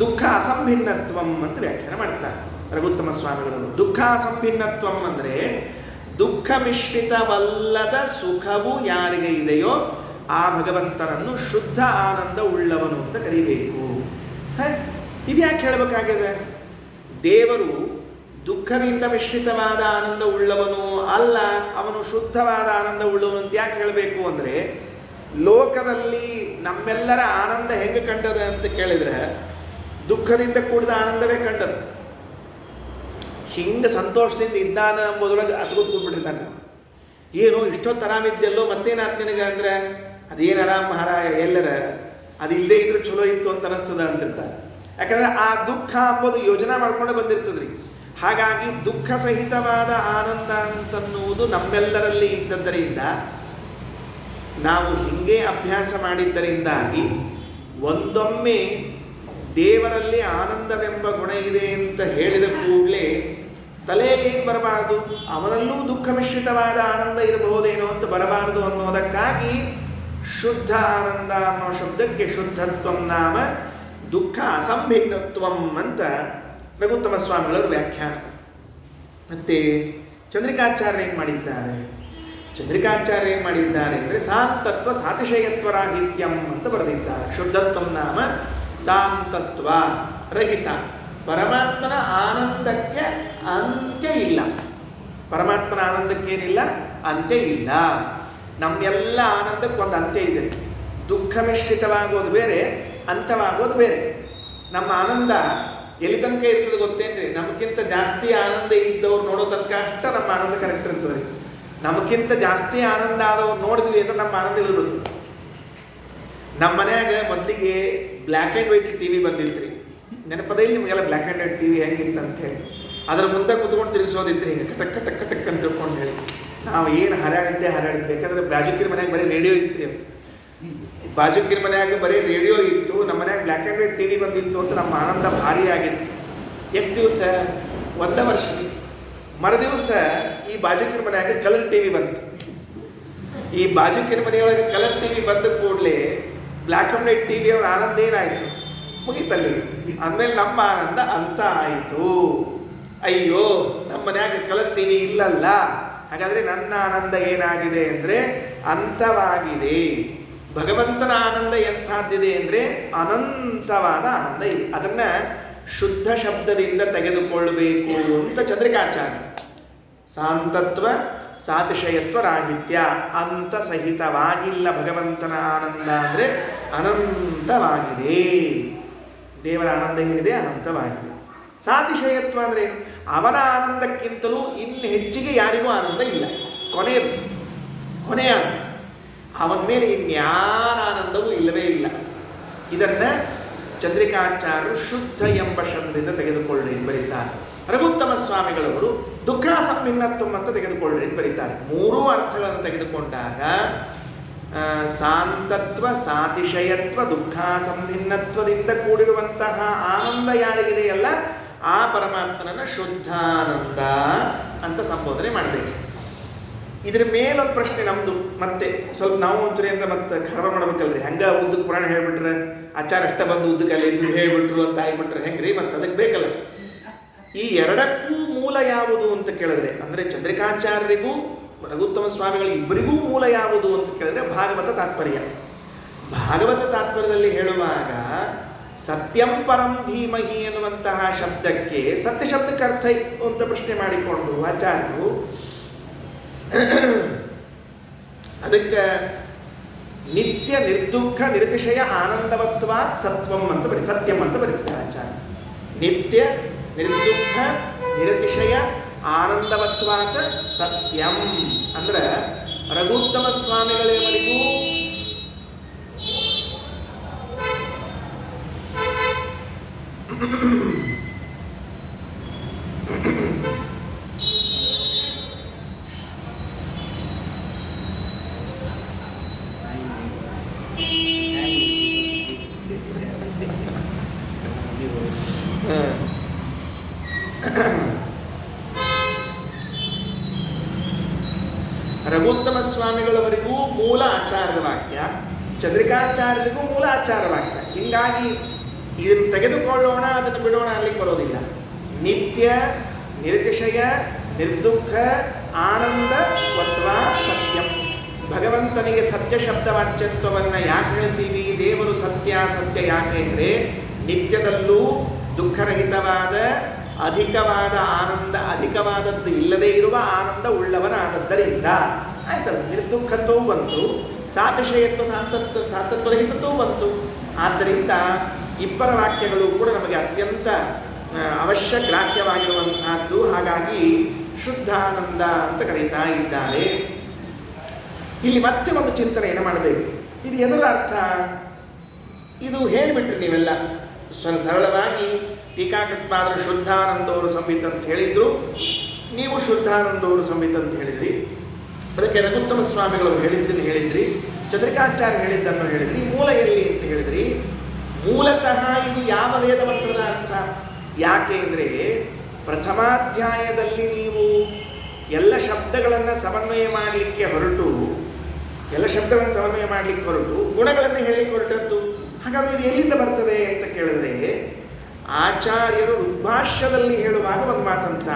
ದುಃಖ ಅಸಂಭಿನ್ನತ್ವಂ ಅಂತ ವ್ಯಾಖ್ಯಾನ ಮಾಡ್ತಾರೆ ರಘುತ್ತಮ ಸ್ವಾಮಿಗಳು. ದುಃಖ ಅಸಂಭಿನ್ನತ್ವಂ ಅಂದರೆ ದುಃಖ ಮಿಶ್ರಿತವಲ್ಲದ ಸುಖವು ಯಾರಿಗೆ ಇದೆಯೋ ಆ ಭಗವಂತನನ್ನು ಶುದ್ಧ ಆನಂದ ಉಳ್ಳವನು ಅಂತ ಕರಿಬೇಕು. ಇದು ಯಾಕೆ ಹೇಳಬೇಕಾಗಿದೆ? ದೇವರು ದುಃಖದಿಂದ ಮಿಶ್ರಿತವಾದ ಆನಂದ ಉಳ್ಳವನು ಅಲ್ಲ, ಅವನು ಶುದ್ಧವಾದ ಆನಂದ ಉಳ್ಳವನು ಅಂತ ಯಾಕೆ ಹೇಳಬೇಕು ಅಂದರೆ, ಲೋಕದಲ್ಲಿ ನಮ್ಮೆಲ್ಲರ ಆನಂದ ಹೆಂಗೆ ಕಂಡದ ಅಂತ ಕೇಳಿದರೆ ದುಃಖದಿಂದ ಕೂಡಿದ ಆನಂದವೇ ಕಂಡದು. ಹಿಂಗೆ ಸಂತೋಷದಿಂದ ಇದ್ದಾನ ಎಂಬುದರೊಳಗೆ ಅದ್ಭುತ ಕೂತ್ಬಿಟ್ಟಿರ್ತಾನೆ. ಏನು ಇಷ್ಟೊತ್ತು ಆರಾಮಿದ್ದೆಲ್ಲೋ ಮತ್ತೇನಾಯ್ತು ನಿನಗೆ ಅಂದರೆ, ಅದೇನು ಆರಾಮ ಮಹಾರಾಯ ಎಲ್ಲರ ಅದು ಇಲ್ಲದೇ ಇದ್ರೆ ಚಲೋ ಇತ್ತು ಅಂತ ಅನಿಸ್ತದ ಅಂತಿರ್ತಾರೆ. ಯಾಕಂದರೆ ಆ ದುಃಖ ಅಂಬೋದು ಯೋಜನೆ ಮಾಡ್ಕೊಂಡೆ ಬಂದಿರ್ತದ್ರಿ. ಹಾಗಾಗಿ ದುಃಖ ಸಹಿತವಾದ ಆನಂದ ಅಂತನ್ನುವುದು ನಮ್ಮೆಲ್ಲರಲ್ಲಿ ಇದ್ದದ್ದರಿಂದ, ನಾವು ಹಿಂಗೆ ಅಭ್ಯಾಸ ಮಾಡಿದ್ದರಿಂದಾಗಿ ಒಂದೊಮ್ಮೆ ದೇವರಲ್ಲಿ ಆನಂದವೆಂಬ ಗುಣ ಇದೆ ಅಂತ ಹೇಳಿದ ಕೂಡಲೇ ತಲೆಗೆ ಏನು ಬರಬಾರದು, ಅವನಲ್ಲೂ ದುಃಖ ಮಿಶ್ರಿತವಾದ ಆನಂದ ಇರಬಹುದೇನೋ ಅಂತ ಬರಬಾರದು ಅನ್ನೋದಕ್ಕಾಗಿ ಶುದ್ಧ ಆನಂದ ಅನ್ನೋ ಶಬ್ದಕ್ಕೆ ಶುದ್ಧತ್ವಂ ನಾಮ ದುಃಖ ಅಸಂಭಿನ್ನತ್ವಂ ಅಂತ ರಘುತ್ತಮ ಸ್ವಾಮಿಗಳವರು ವ್ಯಾಖ್ಯಾನ. ಮತ್ತೆ ಚಂದ್ರಿಕಾಚಾರ್ಯ ಏನು ಮಾಡಿದ್ದಾರೆ? ಚಂದ್ರಿಕಾಚಾರ್ಯ ಏನು ಮಾಡಿದ್ದಾರೆ ಅಂದರೆ ಸಾಂತತ್ವ ಸಾತಿಶಯತ್ವ ರಾಹಿತ್ಯಂ ಅಂತ ಬರೆದಿದ್ದಾರೆ. ಶುದ್ಧತ್ವಂ ನಾಮ ಸಾಂತತ್ವ ರಹಿತ. ಪರಮಾತ್ಮನ ಆನಂದಕ್ಕೆ ಅಂತ್ಯ ಇಲ್ಲ. ಪರಮಾತ್ಮನ ಆನಂದಕ್ಕೇನಿಲ್ಲ, ಅಂತ್ಯ ಇಲ್ಲ. ನಮ್ಮೆಲ್ಲ ಆನಂದಕ್ಕೆ ಒಂದು ಅಂತ್ಯ ಇದೆ. ದುಃಖ ಮಿಶ್ರಿತವಾಗೋದು ಬೇರೆ, ಅಂತ್ಯವಾಗೋದು ಬೇರೆ. ನಮ್ಮ ಆನಂದ ಎಲ್ಲಿ ತನಕ ಇರ್ತದೆ ಗೊತ್ತೇನ್ರಿ? ನಮಗಿಂತ ಜಾಸ್ತಿ ಆನಂದ ಇದ್ದವ್ರು ನೋಡೋ ತನಕ ಅಷ್ಟ ನಮ್ಮ ಆನಂದ ಕರೆಕ್ಟ್ ಇರ್ತದೆ. ನಮಗಿಂತ ಜಾಸ್ತಿ ಆನಂದ ಆದವ್ರು ನೋಡಿದ್ವಿ ಅಂದ್ರೆ ನಮ್ಮ ಆನಂದ ಇಳಿದ್ಬಿಡ್ತದೆ. ನಮ್ಮ ಮನ್ಯಾಗ ಮೊದಲಿಗೆ black and white T V ಬಂದಿತ್ತು. ನೆನಪದ ಇಲ್ಲಿ ನಿಮಗೆಲ್ಲ black and white T V ಹೆಂಗಿತ್ತು ಅಂತ ಹೇಳಿ. ಅದರ ಮುಂದೆ ಕುತ್ಕೊಂಡು ತಿರುಗಿಸೋದಿತ್ತು ಹಿಂಗೆ ಟಕ್ ಟಕ್ ಟಕ್ ಅಂತ ತಿಳ್ಕೊಂಡು ಹೇಳಿ ನಾವು ಏನು ಹರಾಡಿದ್ದೆ. ಯಾಕಂದರೆ ಬಾಜುಕಿನ ಮನ್ಯಾಗ ಬರೀ ರೇಡಿಯೋ ಇತ್ತು ಅಂತ. ಬಾಜುಕಿನ ಮನ್ಯಾಗ ಬರೀ ರೇಡಿಯೋ ಇತ್ತು, ನಮ್ಮ ಮನ್ಯಾಗ black and white T V ಬಂದಿತ್ತು ಅಂತ ನಮ್ಮ ಆನಂದ ಭಾರಿ ಆಗಿತ್ತು. ಎಷ್ಟು ದಿವಸ? 1 ವರ್ಷ. ಮರುದಿವಸ ಈ ಬಾಜುಕಿನ ಮನೆಯಾಗ ಕಲರ್ ಟಿವಿ ಬಂತು. ಈ ಬಾಜುಕಿನ ಮನೆಯೊಳಗೆ ಕಲರ್ ಟಿವಿ ಬಂದ ಕೂಡಲೇ ಬ್ಲ್ಯಾಕ್ ಆ್ಯಂಡ್ ವೈಟ್ ಟಿವಿ ಅವ್ರ ಆನಂದ ಏನಾಯಿತು, ಮುಗೀತಲ್ಲಿ. ಅಂದಮೇಲೆ ನಮ್ಮ ಆನಂದ ಅಂತ ಆಯಿತು. ಅಯ್ಯೋ ನಮ್ಮ ಮನ್ಯಾಗ ಕಲರ್ ಟಿವಿ ಇಲ್ಲಲ್ಲ, ಹಾಗಾದರೆ ನನ್ನ ಆನಂದ ಏನಾಗಿದೆ ಅಂದರೆ ಅಂತವಾಗಿದೆ. ಭಗವಂತನ ಆನಂದ ಎಂಥದ್ದಿದೆ ಅಂದರೆ ಅನಂತವಾದ ಆನಂದ ಇದೆ. ಅದನ್ನು ಶುದ್ಧ ಶಬ್ದದಿಂದ ತೆಗೆದುಕೊಳ್ಳಬೇಕು ಅಂತ ಚಂದ್ರಿಕಾಚಾರ್ಯ. ಶಾಂತತ್ವ ಸಾತಿಶಯತ್ವ ರಾಹಿತ್ಯ, ಅಂತ ಸಹಿತವಾಗಿಲ್ಲ ಭಗವಂತನ ಆನಂದ ಅಂದರೆ ಅನಂತವಾಗಿದೆ. ದೇವರ ಆನಂದ ಏನಿದೆ ಅನಂತವಾಗಿದೆ. ಸಾತಿಶಯತ್ವ ಅಂದರೆ ಏನು? ಅವನ ಆನಂದಕ್ಕಿಂತಲೂ ಇನ್ನು ಹೆಚ್ಚಿಗೆ ಯಾರಿಗೂ ಆನಂದ ಇಲ್ಲ. ಕೊನೆಯ ಅವನ ಮೇಲೆ ಇನ್ಯಾರ ಆನಂದವೂ ಇಲ್ಲವೇ ಇಲ್ಲ. ಇದನ್ನು ಚಂದ್ರಿಕಾಚಾರ್ಯರು ಶುದ್ಧ ಎಂಬ ಶಬ್ದದಿಂದ ತೆಗೆದುಕೊಳ್ಳಿ ಎಂದು ಬರೀತಾರೆ. ರಘುತ್ತಮ ಸ್ವಾಮಿಗಳವರು ದುಃಖ ಸಂಭಿನ್ನತ್ವ ಅಂತ ತೆಗೆದುಕೊಳ್ಳಿ ಎಂದು ಬರೀತಾರೆ. ಮೂರೂ ಅರ್ಥಗಳನ್ನು ತೆಗೆದುಕೊಂಡಾಗ ಶಾಂತತ್ವ ಸಾತಿಶಯತ್ವ ದುಃಖ ಸಂಭಿನ್ನತ್ವದಿಂದ ಕೂಡಿರುವಂತಹ ಆನಂದ ಯಾರಿಗಿದೆಯಲ್ಲ ಆ ಪರಮಾತ್ಮನನ್ನ ಶುದ್ಧಾನಂದ ಅಂತ ಸಂಬೋಧನೆ ಮಾಡಬೇಕು. ಇದ್ರ ಮೇಲೊಂದು ಪ್ರಶ್ನೆ ನಮ್ಮದು. ಮತ್ತೆ ಸ್ವಲ್ಪ ನಾವು ಒಂಚೂರಿ ಅಂತ ಮತ್ತೆ ಖರ್ವ ಮಾಡ್ಬೇಕಲ್ರಿ. ಹಂಗ ಉದ್ದಕ್ಕೆ ಪುರಾಣ ಹೇಳ್ಬಿಟ್ರೆ ಆಚಾರ ಅಷ್ಟ ಬಂದು ಉದ್ದಕ್ಕೆ ಅಲ್ಲಿ ಎದ್ದು ಹೇಳ್ಬಿಟ್ರು ಅಂತ ಆಗ್ಬಿಟ್ರೆ ಹೆಂಗ್ರಿ? ಮತ್ತೆ ಅದಕ್ಕೆ ಬೇಕಲ್ಲ. ಈ ಎರಡಕ್ಕೂ ಮೂಲ ಯಾವುದು ಅಂತ ಕೇಳಿದ್ರೆ, ಅಂದರೆ ಚಂದ್ರಿಕಾಚಾರ್ಯರಿಗೂ ರಘುತ್ತಮ ಸ್ವಾಮಿಗಳು ಇಬ್ಬರಿಗೂ ಮೂಲ ಯಾವುದು ಅಂತ ಕೇಳಿದ್ರೆ ಭಾಗವತ ತಾತ್ಪರ್ಯ. ಭಾಗವತ ತಾತ್ಪರ್ಯದಲ್ಲಿ ಹೇಳುವಾಗ ಸತ್ಯಂ ಪರಂ ಧೀಮಹಿ ಎನ್ನುವಂತಹ ಶಬ್ದಕ್ಕೆ ಸತ್ಯ ಶಬ್ದಕ್ಕೆ ಅರ್ಥ ಅಂತ ಪ್ರಶ್ನೆ ಮಾಡಿಕೊಂಡು ಆಚಾರ್ಯರು ಅದಕ್ಕೆ ನಿತ್ಯ ನಿರ್ದುಃಖ ನಿರತಿಶಯ ಆನಂದವತ್ವ ಸತ್ವಂ ಅಂತ ಸತ್ಯಂ ಅಂತ ಬರೀತಾರೆ ಆಚಾರ್ಯ. ನಿತ್ಯ ನಿರ್ದುಃಖ ನಿರತಿಶಯ ಆನಂದವತ್ವಾತ್ ಸತ್ಯಂ ಅಂದ್ರೆ ರಘುತ್ತಮ ಸ್ವಾಮಿಗಳವರಿಗೂ ರಘುತ್ತಮ ಸ್ವಾಮಿಗಳವರಿಗೂ ಮೂಲ ಆಚಾರ್ಯ ವಾಕ್ಯ, ಚಂದ್ರಿಕಾಚಾರ್ಯರಿಗೂ ಮೂಲ ಆಚಾರ್ಯ ವಾಕ್ಯ. ಹೀಗಾಗಿ ಇದನ್ನು ತೆಗೆದುಕೊಳ್ಳೋಣ ಅದನ್ನು ಬಿಡೋಣ ಅಲ್ಲಿಗೆ ಬರೋದಿಲ್ಲ. ನಿತ್ಯ ನಿರತಿಶಯ ನಿರ್ದುಃಖ ಆನಂದ ಸ್ವತ್ವ ಸತ್ಯಂ. ಭಗವಂತನಿಗೆ ಸತ್ಯ ಶಬ್ದ ವಾಚ್ಯತ್ವವನ್ನು ಯಾಕೆ ಹೇಳ್ತೀವಿ? ದೇವರು ಸತ್ಯ ಸತ್ಯ ಯಾಕೆ ಅಂದರೆ ನಿತ್ಯದಲ್ಲೂ ದುಃಖರಹಿತವಾದ ಅಧಿಕವಾದ ಆನಂದ, ಅಧಿಕವಾದದ್ದು ಇಲ್ಲದೇ ಇರುವ ಆನಂದ ಉಳ್ಳವನಾದದ್ದರಿಂದ ಆಯ್ತಲ್ಲ. ನಿರ್ದುಃಖತ್ವವು ಬಂತು, ಸಾತಿಶಯತ್ವ ಸಾತತ್ವರಹಿತತ್ವವು ಬಂತು. ಆದ್ದರಿಂದ ಇಬ್ಬರ ವಾಕ್ಯಗಳು ಕೂಡ ನಮಗೆ ಅತ್ಯಂತ ಅವಶ್ಯ ಗ್ರಾಹ್ಯವಾಗಿರುವಂತಹದ್ದು. ಹಾಗಾಗಿ ಶುದ್ಧಾನಂದ ಅಂತ ಕರೀತಾ ಇದ್ದಾರೆ. ಇಲ್ಲಿ ಮತ್ತೆ ಒಂದು ಚಿಂತನೆಯನ್ನು ಮಾಡಬೇಕು. ಇದು ಎದರ ಅರ್ಥ? ಇದು ಹೇಳಿಬಿಟ್ರಿ ನೀವೆಲ್ಲ ಸರಳವಾಗಿ. ಟೀಕಾಕೃತ್ಪಾದರು ಶುದ್ಧಾನಂದವರು ಸಂಹಿತ ಅಂತ ಹೇಳಿದ್ರು, ನೀವು ಶುದ್ಧಾನಂದವರು ಸಂಹಿತ ಅಂತ ಹೇಳಿದ್ರಿ. ಅದಕ್ಕೆ ರಘುತ್ತಮ ಸ್ವಾಮಿಗಳು ಹೇಳಿದ್ದನ್ನು ಹೇಳಿದ್ರಿ, ಚಂದ್ರಿಕಾಚಾರ್ಯ ಹೇಳಿದ್ದನ್ನು ಹೇಳಿದ್ರಿ. ಮೂಲ ಎಲ್ಲಿ ಅಂತ ಹೇಳಿದ್ರಿ. ಮೂಲತಃ ಇದು ಯಾವ ವೇದ ಮಂತ್ರದ ಅರ್ಥ? ಯಾಕೆ ಅಂದರೆ ಪ್ರಥಮಾಧ್ಯಾಯದಲ್ಲಿ ನೀವು ಎಲ್ಲ ಶಬ್ದಗಳನ್ನು ಸಮನ್ವಯ ಮಾಡಲಿಕ್ಕೆ ಹೊರಟು ಗುಣಗಳನ್ನು ಹೇಳಲಿಕ್ಕೆ ಹೊರಟದ್ದು. ಹಾಗಾದರೆ ಇದು ಎಲ್ಲಿಂದ ಬರ್ತದೆ ಅಂತ ಕೇಳಿದ್ರೆ, ಆಚಾರ್ಯರು ಋಗ್ಭಾಷ್ಯದಲ್ಲಿ ಹೇಳುವಾಗ ಒಂದು ಮಾತಂತ.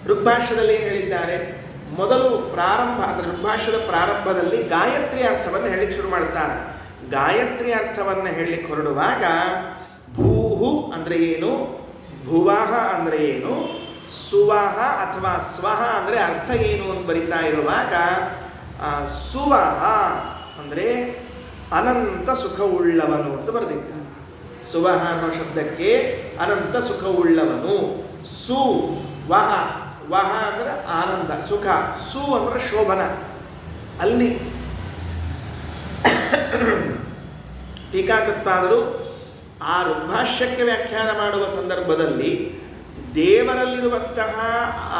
ಋಗ್ಭಾಷ್ಯದಲ್ಲಿ ಏನು ಹೇಳಿದ್ದಾರೆ? ಮೊದಲು ಪ್ರಾರಂಭ, ಅಂದರೆ ಋಗ್ಭಾಷ್ಯದ ಪ್ರಾರಂಭದಲ್ಲಿ ಗಾಯತ್ರಿ ಅರ್ಥವನ್ನು ಹೇಳಲಿಕ್ಕೆ ಶುರು ಮಾಡ್ತಾರೆ. ಗಾಯತ್ರಿ ಅರ್ಥವನ್ನು ಹೇಳಲಿಕ್ಕೆ ಹೊರಡುವಾಗ ಭೂಹು ಅಂದರೆ ಏನು, ಭುವಃ ಅಂದರೆ ಏನು, ಸುವಹ ಅಥವಾ ಸ್ವಹ ಅಂದರೆ ಅರ್ಥ ಏನು ಅಂತ ಬರಿತಾ ಇರುವಾಗ ಸುವಹ ಅಂದರೆ ಅನಂತ ಸುಖವುಳ್ಳವನು ಅಂತ ಬರೆದಿದ್ದಾನೆ. ಸುವಹ ಅನ್ನೋ ಶಬ್ದಕ್ಕೆ ಅನಂತ ಸುಖವುಳ್ಳವನು. ಸು ವಹ, ವಹ ಅಂದರೆ ಆನಂದ ಸುಖ, ಸು ಅಂದರೆ ಶೋಭನ. ಅಲ್ಲಿ ಟೀಕಾಕೃತ್ಪಾದರು ಆ ಋಗ್ಭಾಷ್ಯಕ್ಕೆ ವ್ಯಾಖ್ಯಾನ ಮಾಡುವ ಸಂದರ್ಭದಲ್ಲಿ ದೇವರಲ್ಲಿರುವಂತಹ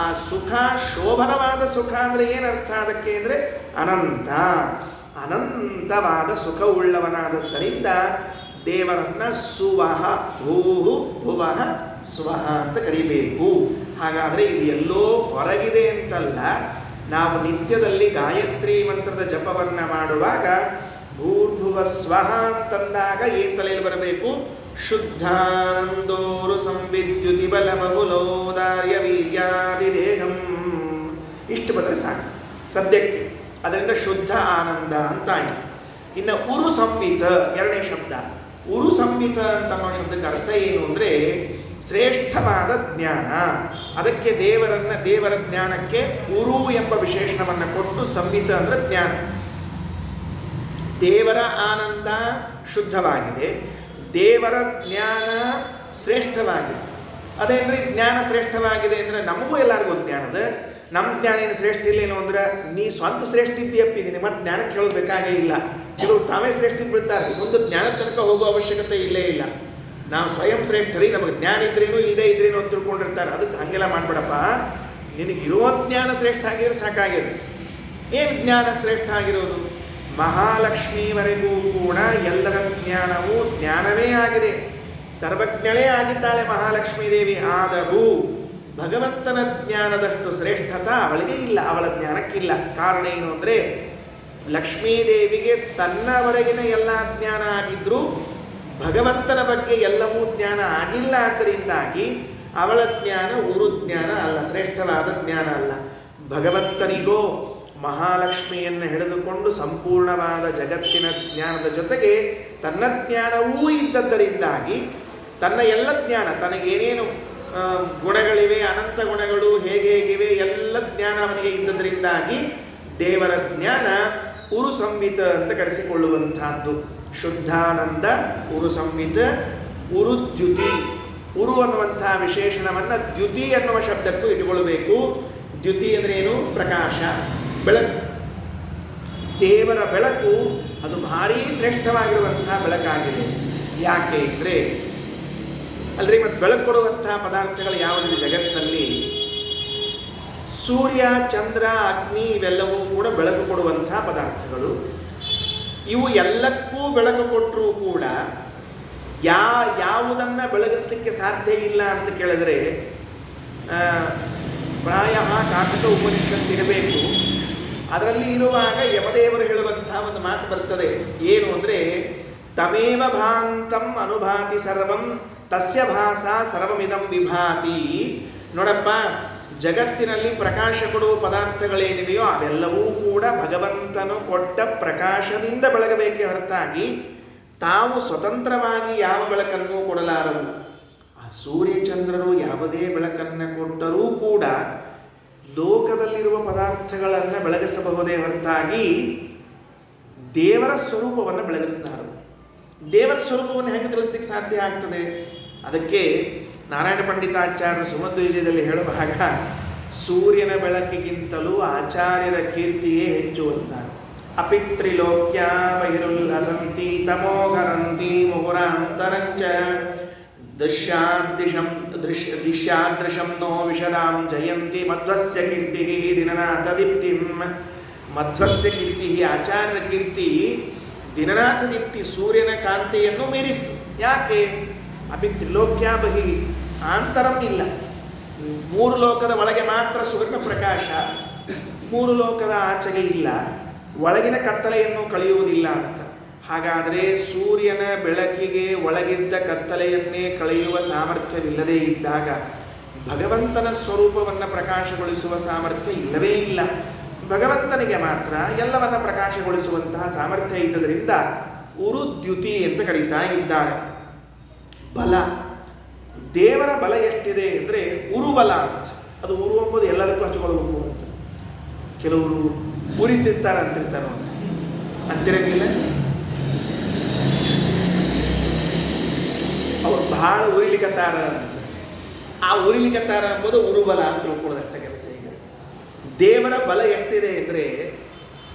ಆ ಸುಖ, ಶೋಭನವಾದ ಸುಖ ಅಂದರೆ ಏನರ್ಥ ಅದಕ್ಕೆ ಅಂದರೆ ಅನಂತ, ಅನಂತವಾದ ಸುಖವುಳ್ಳವನಾದದ್ದರಿಂದ ದೇವರನ್ನ ಸುವಹ ಭೂಹು ಭುವಃ ಸ್ವಹ ಅಂತ ಕರಿಬೇಕು. ಹಾಗಾದರೆ ಇದು ಎಲ್ಲೋ ಹೊರಗಿದೆ ಅಂತಲ್ಲ. ನಾವು ನಿತ್ಯದಲ್ಲಿ ಗಾಯತ್ರಿ ಮಂತ್ರದ ಜಪವನ್ನು ಮಾಡುವಾಗ ಭೂರ್ಭುವ ಸ್ವಹ ಅಂತಂದಾಗ ಏನು ತಲೆಯಲ್ಲಿ ಬರಬೇಕು? ಶುದ್ಧಾನಂದೋರು ಸಂವಿದ್ಯುತಿ ಬಲ ಬಹುಲೋದಾರ್ಯ ವೀರ್ಯಾದಿದೇಹಂ. ಇಷ್ಟು ಬಂದರೆ ಸಾಕು ಸದ್ಯಕ್ಕೆ. ಅದರಿಂದ ಶುದ್ಧ ಆನಂದ ಅಂತ ಆಯಿತು. ಇನ್ನು ಉರು ಸಂವಿತ ಎರಡನೇ ಶಬ್ದ. ಉರು ಸಂವಿತ ಅಂತ ಅನ್ನೋ ಶಬ್ದಕ್ಕೆ ಅರ್ಥ ಏನು ಅಂದರೆ ಶ್ರೇಷ್ಠವಾದ ಜ್ಞಾನ. ಅದಕ್ಕೆ ದೇವರ ಜ್ಞಾನಕ್ಕೆ ಉರು ಎಂಬ ವಿಶೇಷಣವನ್ನು ಕೊಟ್ಟು ಸಂವಿತ ಅಂದರೆ ಜ್ಞಾನ. ದೇವರ ಆನಂದ ಶುದ್ಧವಾಗಿದೆ, ದೇವರ ಜ್ಞಾನ ಶ್ರೇಷ್ಠವಾಗಿದೆ. ಅದೇ ಅಂದರೆ ಜ್ಞಾನ ಶ್ರೇಷ್ಠವಾಗಿದೆ ಅಂದರೆ ನಮಗೂ ಎಲ್ಲರಿಗೂ ಜ್ಞಾನದ. ನಮ್ಮ ಜ್ಞಾನ ಏನು ಶ್ರೇಷ್ಠ ಇಲ್ಲ ಏನು ಅಂದ್ರೆ ನೀ ಸ್ವಂತ ಶ್ರೇಷ್ಠ ಇದ್ದೀಯಪ್ಪಿದ್ದೀನಿ, ಮತ್ತೆ ಜ್ಞಾನ ಕೇಳಬೇಕಾಗೇ ಇಲ್ಲ. ಕೆಲವರು ತಾವೇ ಶ್ರೇಷ್ಠ ಬಿಡ್ತಾರೆ, ಒಂದು ಜ್ಞಾನ ತನಕ ಹೋಗೋ ಅವಶ್ಯಕತೆ ಇಲ್ಲೇ ಇಲ್ಲ. ನಾವು ಸ್ವಯಂ ಶ್ರೇಷ್ಠರಿ, ನಮಗೆ ಜ್ಞಾನ ಇದ್ರೇನು ಇದೇ ಇದ್ರೇನು ಅಂತ ತಿಳ್ಕೊಂಡಿರ್ತಾರೆ. ಅದಕ್ಕೆ ಹಂಗೆಲ್ಲ ಮಾಡ್ಬೇಡಪ್ಪ. ನಿನಗಿರುವ ಜ್ಞಾನ ಶ್ರೇಷ್ಠ ಆಗಿದ್ರೆ ಸಾಕಾಗಿದೆ. ಏನು ಜ್ಞಾನ ಶ್ರೇಷ್ಠ ಆಗಿರೋದು? ಮಹಾಲಕ್ಷ್ಮಿವರೆಗೂ ಕೂಡ ಎಲ್ಲರ ಜ್ಞಾನವೂ ಜ್ಞಾನವೇ ಆಗಿದೆ, ಸರ್ವಜ್ಞಳೇ ಆಗಿದ್ದಾಳೆ ಮಹಾಲಕ್ಷ್ಮೀ ದೇವಿ. ಆದರೂ ಭಗವಂತನ ಜ್ಞಾನದಷ್ಟು ಶ್ರೇಷ್ಠತಾ ಅವಳಿಗೆ ಇಲ್ಲ, ಅವಳ ಜ್ಞಾನಕ್ಕಿಲ್ಲ. ಕಾರಣ ಏನು ಅಂದರೆ ಲಕ್ಷ್ಮೀದೇವಿಗೆ ತನ್ನವರೆಗಿನ ಎಲ್ಲ ಜ್ಞಾನ ಆಗಿದ್ದರೂ ಭಗವಂತನ ಬಗ್ಗೆ ಎಲ್ಲವೂ ಜ್ಞಾನ ಆಗಿಲ್ಲ. ಆದ್ದರಿಂದಾಗಿ ಅವಳ ಜ್ಞಾನ ಉರು ಜ್ಞಾನ ಅಲ್ಲ, ಶ್ರೇಷ್ಠವಾದ ಜ್ಞಾನ ಅಲ್ಲ. ಭಗವಂತನಿಗೋ ಮಹಾಲಕ್ಷ್ಮಿಯನ್ನು ಹಿಡಿದುಕೊಂಡು ಸಂಪೂರ್ಣವಾದ ಜಗತ್ತಿನ ಜ್ಞಾನದ ಜೊತೆಗೆ ತನ್ನ ಜ್ಞಾನವೂ ಇದ್ದದ್ದರಿಂದಾಗಿ ತನ್ನ ಎಲ್ಲ ಜ್ಞಾನ, ತನಗೇನೇನು ಗುಣಗಳಿವೆ, ಅನಂತ ಗುಣಗಳು ಹೇಗಿವೆ ಎಲ್ಲ ಜ್ಞಾನ ಅವನಿಗೆ ಇದ್ದದರಿಂದಾಗಿ ದೇವರ ಜ್ಞಾನ ಉರು ಸಂವಿತ ಅಂತ ಕರೆಸಿಕೊಳ್ಳುವಂತಹದ್ದು. ಶುದ್ಧಾನಂದ ಉರು ಸಂವಿತ, ಉರು ದ್ಯುತಿ. ಉರು ಅನ್ನುವಂತಹ ವಿಶೇಷಣವನ್ನು ದ್ಯುತಿ ಅನ್ನುವ ಶಬ್ದಕ್ಕೂ ಇಟ್ಟುಕೊಳ್ಳಬೇಕು. ದ್ಯುತಿ ಅಂದರೆ ಏನು? ಪ್ರಕಾಶ, ಬೆಳಕು. ದೇವರ ಬೆಳಕು ಅದು ಭಾರೀ ಶ್ರೇಷ್ಠವಾಗಿರುವಂತಹ ಬೆಳಕಾಗಿದೆ. ಯಾಕೆ ಅಂದರೆ ಅಲ್ರಿ, ಮತ್ತು ಬೆಳಕು ಕೊಡುವಂತಹ ಪದಾರ್ಥಗಳು ಯಾವುದಿದೆ ಜಗತ್ತಿನಲ್ಲಿ? ಸೂರ್ಯ, ಚಂದ್ರ, ಅಗ್ನಿ ಇವೆಲ್ಲವೂ ಕೂಡ ಬೆಳಕು ಕೊಡುವಂತಹ ಪದಾರ್ಥಗಳು. ಇವು ಎಲ್ಲಕ್ಕೂ ಬೆಳಕು ಕೊಟ್ಟರೂ ಕೂಡ ಯಾವುದನ್ನು ಬೆಳಗಿಸ್ಲಿಕ್ಕೆ ಸಾಧ್ಯ ಇಲ್ಲ ಅಂತ ಕೇಳಿದರೆ ಪ್ರಾಯ ಕಾಕಟ ಉಪನಿಷತ್ತಿರಬೇಕು. ಅದರಲ್ಲಿ ಇರುವಾಗ ಯಮದೇವರು ಹೇಳುವಂತಹ ಒಂದು ಮಾತು ಬರ್ತದೆ. ಏನು ಅಂದರೆ ತಮೇವ ಭಾಂತಂ ಅನುಭಾತಿ ಸರ್ವಂ ತಸ್ಯ ಭಾಸ ಸರ್ವಮಿದಂ ವಿಭಾತಿ. ನೋಡಪ್ಪ, ಜಗತ್ತಿನಲ್ಲಿ ಪ್ರಕಾಶ ಕೊಡುವ ಪದಾರ್ಥಗಳೇನಿವೆಯೋ ಅವೆಲ್ಲವೂ ಕೂಡ ಭಗವಂತನು ಕೊಟ್ಟ ಪ್ರಕಾಶದಿಂದ ಬೆಳಗಬೇಕೇ ಹೊರತಾಗಿ ತಾವು ಸ್ವತಂತ್ರವಾಗಿ ಯಾವ ಬೆಳಕನ್ನು ಕೊಡಲಾರವು. ಆ ಸೂರ್ಯಚಂದ್ರರು ಯಾವುದೇ ಬೆಳಕನ್ನು ಕೊಟ್ಟರೂ ಕೂಡ ಲೋಕದಲ್ಲಿರುವ ಪದಾರ್ಥಗಳನ್ನು ಬೆಳಗಿಸಬಹುದೇ ಹೊರತಾಗಿ ದೇವರ ಸ್ವರೂಪವನ್ನು ಬೆಳಗಿಸಲಾರರು. ದೇವರ ಸ್ವರೂಪವನ್ನು ಹೇಗೆ ತಿಳಿಸ್ಲಿಕ್ಕೆ ಸಾಧ್ಯ ಆಗ್ತದೆ? ಅದಕ್ಕೆ ನಾರಾಯಣ ಪಂಡಿತಾಚಾರ್ಯರು ಸುಮಧ್ವಿಜಯದಲ್ಲಿ ಹೇಳುವಾಗ ಸೂರ್ಯನ ಬೆಳಕಿಗಿಂತಲೂ ಆಚಾರ್ಯರ ಕೀರ್ತಿಯೇ ಹೆಚ್ಚು ಅಂತ. ಅಪಿತ್ರಿಲೋಕ್ಯ ಬಹಿರುಲ್ಲಸಂತಿ ತಮೋಘರಂತಿ ಮುಹುರಾಂತರಂಚ ದಿಶ್ಯಾದೃಶಂ ನೋ ವಿಶದಾಂ ಜಯಂತಿ ಮಧ್ವಸ್ಯ ಕೀರ್ತಿ ದಿನನಾಥ ದೀಪ್ತಿಂ. ಮಧ್ವಸ್ಯ ಕೀರ್ತಿ, ಆಚಾರ್ಯರ ಕೀರ್ತಿ ದಿನನಾಥ ದೀಪ್ತಿ, ಸೂರ್ಯನ ಕಾಂತಿಯನ್ನು ಮೀರಿತ್ತು. ಯಾಕೆ? ಅಪಿ ತ್ರಿಲೋಕ್ಯ ಬಹಿ ಆಂತರಂ ಇಲ್ಲ. ಮೂರು ಲೋಕದ ಒಳಗೆ ಮಾತ್ರ ಸೂರ್ಯನ ಪ್ರಕಾಶ, ಮೂರು ಲೋಕದ ಆಚೆಗೆ ಇಲ್ಲ, ಒಳಗಿನ ಕತ್ತಲೆಯನ್ನು ಕಳೆಯುವುದಿಲ್ಲ ಅಂತ. ಹಾಗಾದರೆ ಸೂರ್ಯನ ಬೆಳಕಿಗೆ ಒಳಗಿದ್ದ ಕತ್ತಲೆಯನ್ನೇ ಕಳೆಯುವ ಸಾಮರ್ಥ್ಯವಿಲ್ಲದೇ ಇದ್ದಾಗ ಭಗವಂತನ ಸ್ವರೂಪವನ್ನು ಪ್ರಕಾಶಗೊಳಿಸುವ ಸಾಮರ್ಥ್ಯ ಇಲ್ಲವೇ ಇಲ್ಲ. ಭಗವಂತನಿಗೆ ಮಾತ್ರ ಎಲ್ಲವನ್ನ ಪ್ರಕಾಶಗೊಳಿಸುವಂತಹ ಸಾಮರ್ಥ್ಯ ಇದ್ದದರಿಂದ ಉರುದ್ಯುತಿ ಅಂತ ಕರೀತಾ ಇದ್ದಾರೆ. ಬಲ, ದೇವರ ಬಲ ಎಷ್ಟಿದೆ ಅಂದರೆ ಉರುಬಲ ಅಂತ. ಅದು ಉರು ಎಂಬುದು ಎಲ್ಲದಕ್ಕೂ ಹಚ್ಕೊಳ್ಬೇಕು ಅಂತ. ಕೆಲವರು ಉರಿತಿರ್ತಾರೆ ಅಂತಿರ್ತಾರೆ, ಅಂತಿರಂಗಿಲ್ಲ. ಅವ್ರು ಬಹಳ ಉರಿಲಿಕತ್ತಾರ ಅಂತ. ಆ ಉರಿಲಿಕತ್ತಾರ ಎಂಬುದು ಉರುಬಲ ಅಂತ ತಿಳ್ಕೊಳ್ಳೋದಷ್ಟ ಕೆಲಸ. ಈಗ ದೇವರ ಬಲ ಎಷ್ಟಿದೆ ಅಂದರೆ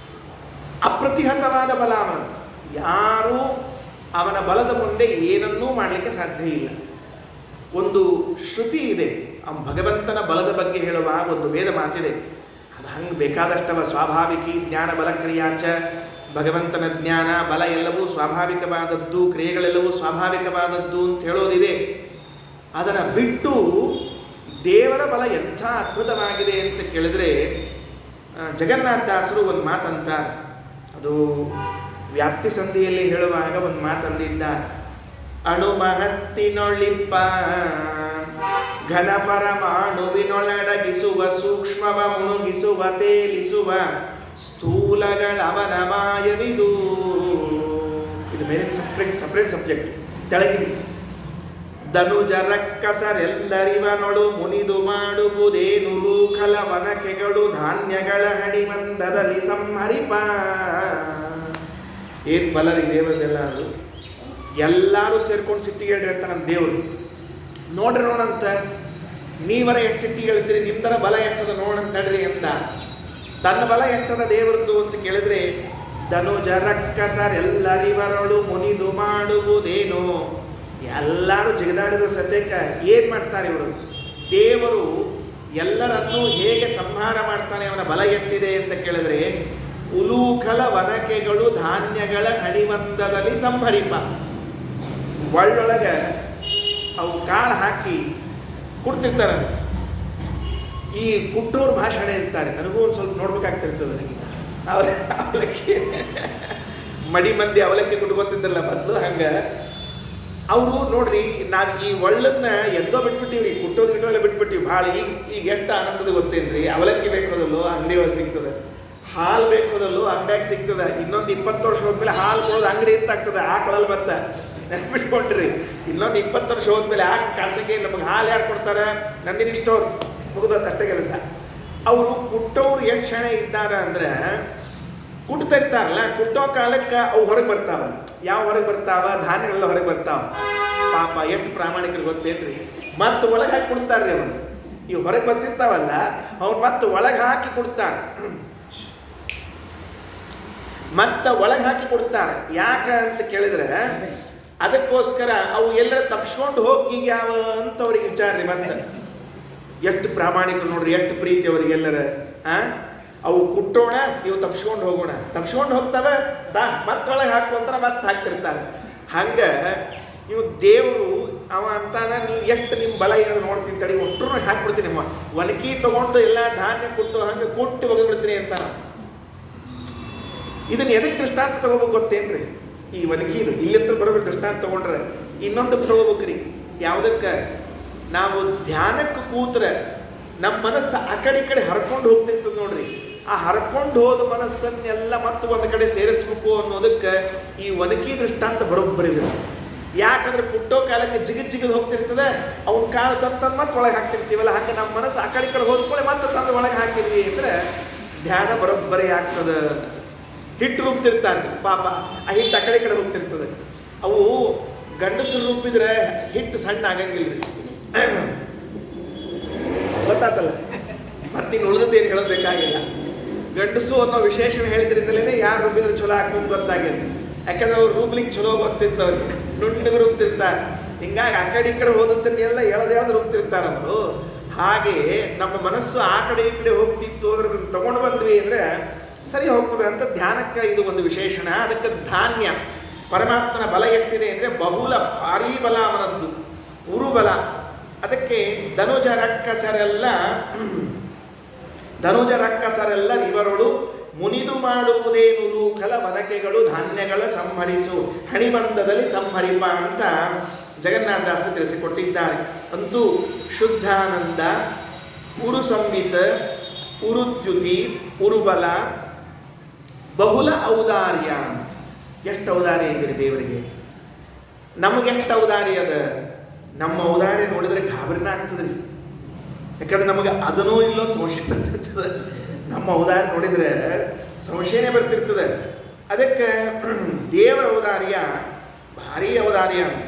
ಅಪ್ರತಿಹತವಾದ ಬಲ ಅವನಂತ. ಯಾರೂ ಅವನ ಬಲದ ಮುಂದೆ ಏನನ್ನೂ ಮಾಡಲಿಕ್ಕೆ ಸಾಧ್ಯ ಇಲ್ಲ. ಒಂದು ಶ್ರುತಿ ಇದೆ ಭಗವಂತನ ಬಲದ ಬಗ್ಗೆ ಹೇಳುವಾಗ, ಒಂದು ವೇದ ಮಾತಿದೆ. ಅದು ಹಂಗೆ ಬೇಕಾದಷ್ಟವ. ಸ್ವಾಭಾವಿಕಿ ಜ್ಞಾನ ಬಲ ಕ್ರಿಯಾಚ. ಭಗವಂತನ ಜ್ಞಾನ ಬಲ ಎಲ್ಲವೂ ಸ್ವಾಭಾವಿಕವಾದದ್ದು, ಕ್ರಿಯೆಗಳೆಲ್ಲವೂ ಸ್ವಾಭಾವಿಕವಾದದ್ದು ಅಂತ ಹೇಳೋದಿದೆ. ಅದನ್ನು ಬಿಟ್ಟು ದೇವರ ಬಲ ಎಂಥ ಅದ್ಭುತವಾಗಿದೆ ಅಂತ ಕೇಳಿದ್ರೆ ಜಗನ್ನಾಥದಾಸರು ಒಂದು ಮಾತಂತಾರೆ. ಅದು ವ್ಯಾಪ್ತಿ ಸಂಧಿಯಲ್ಲಿ ಹೇಳುವಾಗ ಒಂದು ಮಾತಂದಿದ್ದಾರೆ. ಅಣುಮಹತ್ತಿನೊಳಿಪ್ಪ ಘನ ಪರಮಾಣುವಿನೊಳಡಗಿಸುವ ಸೂಕ್ಷ್ಮವ ಮುಣುಗಿಸುವ ತೇಲಿಸುವ ಸ್ಥೂಲಗಳವನ ಮಾಯವಿದು. ಇದು ಮೇಲೆ ಸಪ್ರೇಟ್ ಸಬ್ಜೆಕ್ಟ್. ಕೆಳಗಿನ ಧನುಜ ರಕ್ಕಸರೆಲ್ಲರಿವನೊಳು ಮುನಿದು ಮಾಡುವುದೇನು ಲೂಕಲ ವನಕೆಗಳು ಧಾನ್ಯಗಳ ಹಣಿಮಂದದಲ್ಲಿ ಸಂಹರಿಪ. ಏನು ಬಲರಿ ದೇವರದೆಲ್ಲ, ಅದು ಎಲ್ಲರೂ ಸೇರ್ಕೊಂಡು ಸಿಟ್ಟಿಗೆ ಹೇಳ್ರಿ ಅಂತ ನಮ್ಮ ದೇವರು. ನೋಡ್ರಿ ನೋಡಂತ, ನೀವರ ಎಷ್ಟು ಸಿಟ್ಟಿಗೆ ಹೇಳ್ತೀರಿ, ನಿಮ್ಮ ಥರ ಬಲ ಎಷ್ಟದ ನೋಡಂತ ನಡ್ರಿ ಅಂತ. ತನ್ನ ಬಲ ಎಷ್ಟದ ದೇವರದ್ದು ಅಂತ ಕೇಳಿದ್ರೆ, ಧನುಜ ರಕ್ಕಸರೆಲ್ಲರಿವರೊಳು ಮುನಿದು ಮಾಡುವುದೇನು. ಎಲ್ಲರೂ ಜಿಗದಾಡಿದ್ರು ಸದ್ಯಕ್ಕೆ ಏನು ಮಾಡ್ತಾರೆ ಇವರು? ದೇವರು ಎಲ್ಲರನ್ನೂ ಹೇಗೆ ಸಂಹಾರ ಮಾಡ್ತಾನೆ, ಅವನ ಬಲ ಎಷ್ಟಿದೆ ಅಂತ ಕೇಳಿದ್ರೆ, ಉಲೂಖಲ ವನಕೆಗಳು ಧಾನ್ಯಗಳ ಹಣಿವಂದದಲ್ಲಿ ಸಂಹರಿಪ. ಒಳ್ಳೊಳಗೆ ಅವು ಕಾಳು ಹಾಕಿ ಕುಡ್ತಿರ್ತಾರಂತ. ಈ ಕುಟ್ಟೋರು ಭಾಷಣ ಇರ್ತಾರೆ, ನನಗೂ ಒಂದು ಸ್ವಲ್ಪ ನೋಡ್ಬೇಕಾಗ್ತಿರ್ತದೆ ನನಗೆ. ಅವಲಕ್ಕಿ ಮಡಿ ಮಂದಿ ಅವಲಕ್ಕಿ ಕುಟ್ಕೊತಿದ್ದಲ್ಲ ಬದಲು, ಹಂಗೆ ಅವರು ನೋಡ್ರಿ, ನಾವು ಈ ಒಳ್ಳನ್ನ ಎಂದೋ ಬಿಟ್ಬಿಟ್ಟಿವ್ರಿ, ಕುಟ್ಟೋದು ಗಿಟ್ಟೋಲ್ಲ ಬಿಟ್ಬಿಟ್ಟಿವಿ ಭಾಳ. ಈಗ ಎಷ್ಟು ಆನಂದದ ಗೊತ್ತೇನ್ರಿ? ಅವಲಕ್ಕಿ ಬೇಕೋದಲ್ಲೋ ಅಂಗಡಿ ಒಳಗೆ ಸಿಗ್ತದೆ, ಹಾಲು ಬೇಕೋದಲ್ಲೋ ಅಂಗಡಿಯಾಗ ಸಿಗ್ತದೆ. ಇನ್ನೊಂದು 20 ವರ್ಷ ಹೋದ್ಮೇಲೆ ಹಾಲು ಕೊಡೋದು ಅಂಗಡಿ ಇತ್ತಾಗ್ತದೆ, ಆಕಳಲ್ಲಿ ಮತ್ತೆ ನೆನ್ಪಿಟ್ಕೊಂಡ್ರಿ. ಇನ್ನೊಂದು 20 ವರ್ಷ ಹೋದ್ಮೇಲೆ ಕಾಡ್ಸಕ್ಕೆ ನಮಗೆ ಹಾಲು ಯಾರು ಕೊಡ್ತಾರೆ? ನಂದಿನಿ ಸ್ಟೋರ್, ಮುಗಿದ ತಟ್ಟೆ ಕೆಲಸ. ಅವರು ಕುಟ್ಟೋರು ಎಷ್ಟು ಕ್ಷಣ ಇದ್ದಾರೆ ಅಂದ್ರೆ, ಕುಟ್ತಾ ಇರ್ತಾರಲ್ಲ, ಕುಟ್ಟೋ ಕಾಲಕ್ಕೆ ಅವು ಹೊರಗೆ ಬರ್ತಾವ. ಯಾವ ಹೊರಗೆ ಬರ್ತಾವ? ಧಾನ್ಯಗಳೆಲ್ಲ ಹೊರಗೆ ಬರ್ತಾವ. ಪಾಪ ಎಷ್ಟು ಪ್ರಾಮಾಣಿಕರು ಗೊತ್ತೇನ್ರಿ? ಮತ್ತೆ ಒಳಗೆ ಹಾಕಿ ಕೊಡ್ತಾರ್ರಿ ಅವನು. ಇವು ಹೊರಗೆ ಬರ್ತಿರ್ತಾವಲ್ಲ, ಅವ್ರು ಮತ್ತೆ ಒಳಗೆ ಹಾಕಿ ಕೊಡ್ತಾರೆ. ಮತ್ತೆ ಒಳಗೆ ಹಾಕಿ ಕೊಡ್ತಾರೆ. ಯಾಕೆ ಅಂತ ಕೇಳಿದ್ರೆ, ಅದಕ್ಕೋಸ್ಕರ ಅವು ಎಲ್ಲರ ತಪ್ಸ್ಕೊಂಡು ಹೋಗಿ ಯಾವ ಅಂತ ಅವ್ರಿಗೆ ವಿಚಾರ ರೀ. ಮತ್ತೆ ಎಷ್ಟು ಪ್ರಾಮಾಣಿಕರು ನೋಡ್ರಿ, ಎಷ್ಟು ಪ್ರೀತಿ ಅವರಿಗೆಲ್ಲರ. ಅವು ಕುಟ್ಟೋಣ, ಇವು ತಪ್ಸ್ಕೊಂಡು ಹೋಗೋಣ, ತಪ್ಸ್ಕೊಂಡು ಹೋಗ್ತವೆ, ಮತ್ತೊಳಗೆ ಹಾಕುವಂತಾರ ಮತ್ತೆ ಹಾಕ್ತಿರ್ತಾರೆ. ಹಂಗೆ ನೀವು ದೇವರು ಅವ ಅಂತಾನ, ನೀವು ಎಷ್ಟು ನಿಮ್ಮ ಬಲ ಏನು ನೋಡ್ತೀನಿ ತಡಿ, ಒಟ್ಟರು ಹಾಕ್ಬಿಡ್ತೀನಿ. ನಿಮ್ಮ ಒನಕಿ ತಗೊಂಡು ಎಲ್ಲ ಧಾನ್ಯ ಕುಟ್ಟು ಹಂಗೆ ಕುಟ್ಟಿ ಒಗೆದ್ಬಿಡ್ತೀನಿ ಅಂತಾನ. ಇದನ್ನ ಎದಕ್ಕೆ ದೃಷ್ಟಾಂತ ತಗೋಬೇಕು ಗೊತ್ತೇನ್ರಿ? ಈ ಒನಕಿದು ಇಲ್ಲಿಂದ ಬರೋಬೇಕು ದೃಷ್ಟಾಂತ ತಗೊಂಡ್ರೆ ಇನ್ನೊಂದಕ್ಕೆ ತಗೋಬೇಕ್ರಿ. ಯಾವುದಕ್ಕೆ? ನಾವು ಧ್ಯಾನಕ್ಕೆ ಕೂತ್ರೆ ನಮ್ಮ ಮನಸ್ಸು ಆ ಕಡೆ ಹರ್ಕೊಂಡು ಹೋಗ್ತಿರ್ತದೆ ನೋಡ್ರಿ. ಆ ಹರ್ಕೊಂಡು ಹೋದ ಮನಸ್ಸನ್ನೆಲ್ಲ ಮತ್ತೆ ಒಂದು ಕಡೆ ಸೇರಿಸ್ಬೇಕು ಅನ್ನೋದಕ್ಕೆ ಈ ಒನಕಿ ದೃಷ್ಟಾಂತ ಬರೋಬ್ಬರಿದೆ. ಯಾಕಂದ್ರೆ ಕುಟ್ಟೋ ಕಾಲಕ್ಕೆ ಜಿಗಿದ್ ಹೋಗ್ತಿರ್ತದೆ, ಅವ್ನ ಕಾಳು ತಂದು ಮತ್ತೆ ಒಳಗೆ ಹಾಕ್ತಿರ್ತೀವಲ್ಲ, ಹಂಗೆ ನಮ್ಮ ಮನಸ್ಸು ಆ ಕಡೆ ಹೋದ್ಕೊಳ್ಳೆ ಮತ್ತೆ ತಂದು ಒಳಗೆ ಹಾಕಿದ್ವಿ ಅಂದರೆ ಧ್ಯಾನ ಬರೋಬ್ಬರಿ ಆಗ್ತದೆ. ಹಿಟ್ಟು ರುಬ್ತಿರ್ತಾರೆ ಪಾಪ, ಆ ಹಿಟ್ಟು ಆ ಕಡೆ ಹೋಗ್ತಿರ್ತದೆ. ಅವು ಗಂಡಸರು ರುಬ್ಬಿದ್ರೆ ಹಿಟ್ಟು ಸಣ್ಣ ಆಗಂಗಿಲ್ಲ ರೀ, ಗೊತ್ತಾತಲ್ಲ. ಮತ್ತಿನ್ನು ಉಳಿದದ್ದೇನು ಹೇಳೋದಬೇಕಾಗಿಲ್ಲ. ಗಂಡಸು ಅನ್ನೋ ವಿಶೇಷ ಹೇಳಿದ್ರಿಂದಲೇ ಯಾರು ರುಬ್ಬಿದ್ರೆ ಚಲೋ ಹಾಕೊಂಡು ಗೊತ್ತಾಗಿದೆ. ಯಾಕಂದ್ರೆ ಅವ್ರು ರುಬ್ಲಿಕ್ಕೆ ಚಲೋ ಗೊತ್ತಿರ್ತವ್ರು, ನುಣ್ಣಗೆ ರುಬ್ತಿರ್ತಾರೆ. ಹಿಂಗಾಗಿ ಆ ಕಡೆ ಈ ಕಡೆ ಹೋದದ್ದನ್ನೆಲ್ಲ ಎಳ್ದು ರುಬ್ತಿರ್ತಾರೆ ಅವರು. ಹಾಗೆ ನಮ್ಮ ಮನಸ್ಸು ಆ ಕಡೆ ಈ ಕಡೆ ಹೋಗ್ತಿತ್ತು ಅಂದ್ರೆ ತಗೊಂಡು ಬಂದ್ವಿ ಅಂದರೆ ಸರಿ ಹೋಗ್ತದೆ ಅಂತ ಧ್ಯಾನಕ್ಕೆ ಇದು ಒಂದು ವಿಶೇಷಣ. ಅದಕ್ಕೆ ಧಾನ್ಯ ಪರಮಾತ್ಮನ ಬಲ ಎಷ್ಟಿದೆ ಅಂದರೆ ಬಹುಲ ಭಾರೀ ಬಲ ಅವನದ್ದು, ಉರುಬಲ. ಅದಕ್ಕೆ ಧನುಜ ರಕ್ಕಸರೆಲ್ಲ ಇವರೊಳು ಮುನಿದು ಮಾಡುವುದೇನು ಲೂಕಲ ವನಕೆಗಳು ಧಾನ್ಯಗಳ ಸಂಹರಿಸು ಹಣಿಬಂಧದಲ್ಲಿ ಸಂಹರಿಪ ಅಂತ ಜಗನ್ನಾಥದಾಸರು ತಿಳಿಸಿಕೊಟ್ಟಿದ್ದಾರೆ. ಅಂತೂ ಶುದ್ಧಾನಂದ, ಉರು ಸಂಹಿತ, ಉರುದ್ಯುತಿ, ಉರುಬಲ, ಬಹುಲ ಔದಾರ್ಯ ಅಂತ. ಎಷ್ಟು ಔದಾರ್ಯ ಇದೆ ದೇವರಿಗೆ, ನಮಗೆ ಎಷ್ಟು ಔದಾರ್ಯ ಅದ. ನಮ್ಮ ಔದಾರ್ಯ ನೋಡಿದ್ರೆ ಗಾಬರಿನ ಆಗ್ತದ್ರಿ. ಯಾಕಂದ್ರೆ ನಮಗೆ ಅದನ್ನೂ ಇಲ್ಲೊಂದು ಸಂಶಯ ಬರ್ತಿರ್ತದೆ. ನಮ್ಮ ಔದಾರ್ಯ ನೋಡಿದ್ರೆ ಸಂಶಯನೇ ಬರ್ತಿರ್ತದೆ. ಅದಕ್ಕೆ ದೇವರ ಔದಾರ್ಯ ಭಾರೀ ಔದಾರ್ಯ ಅಂತ.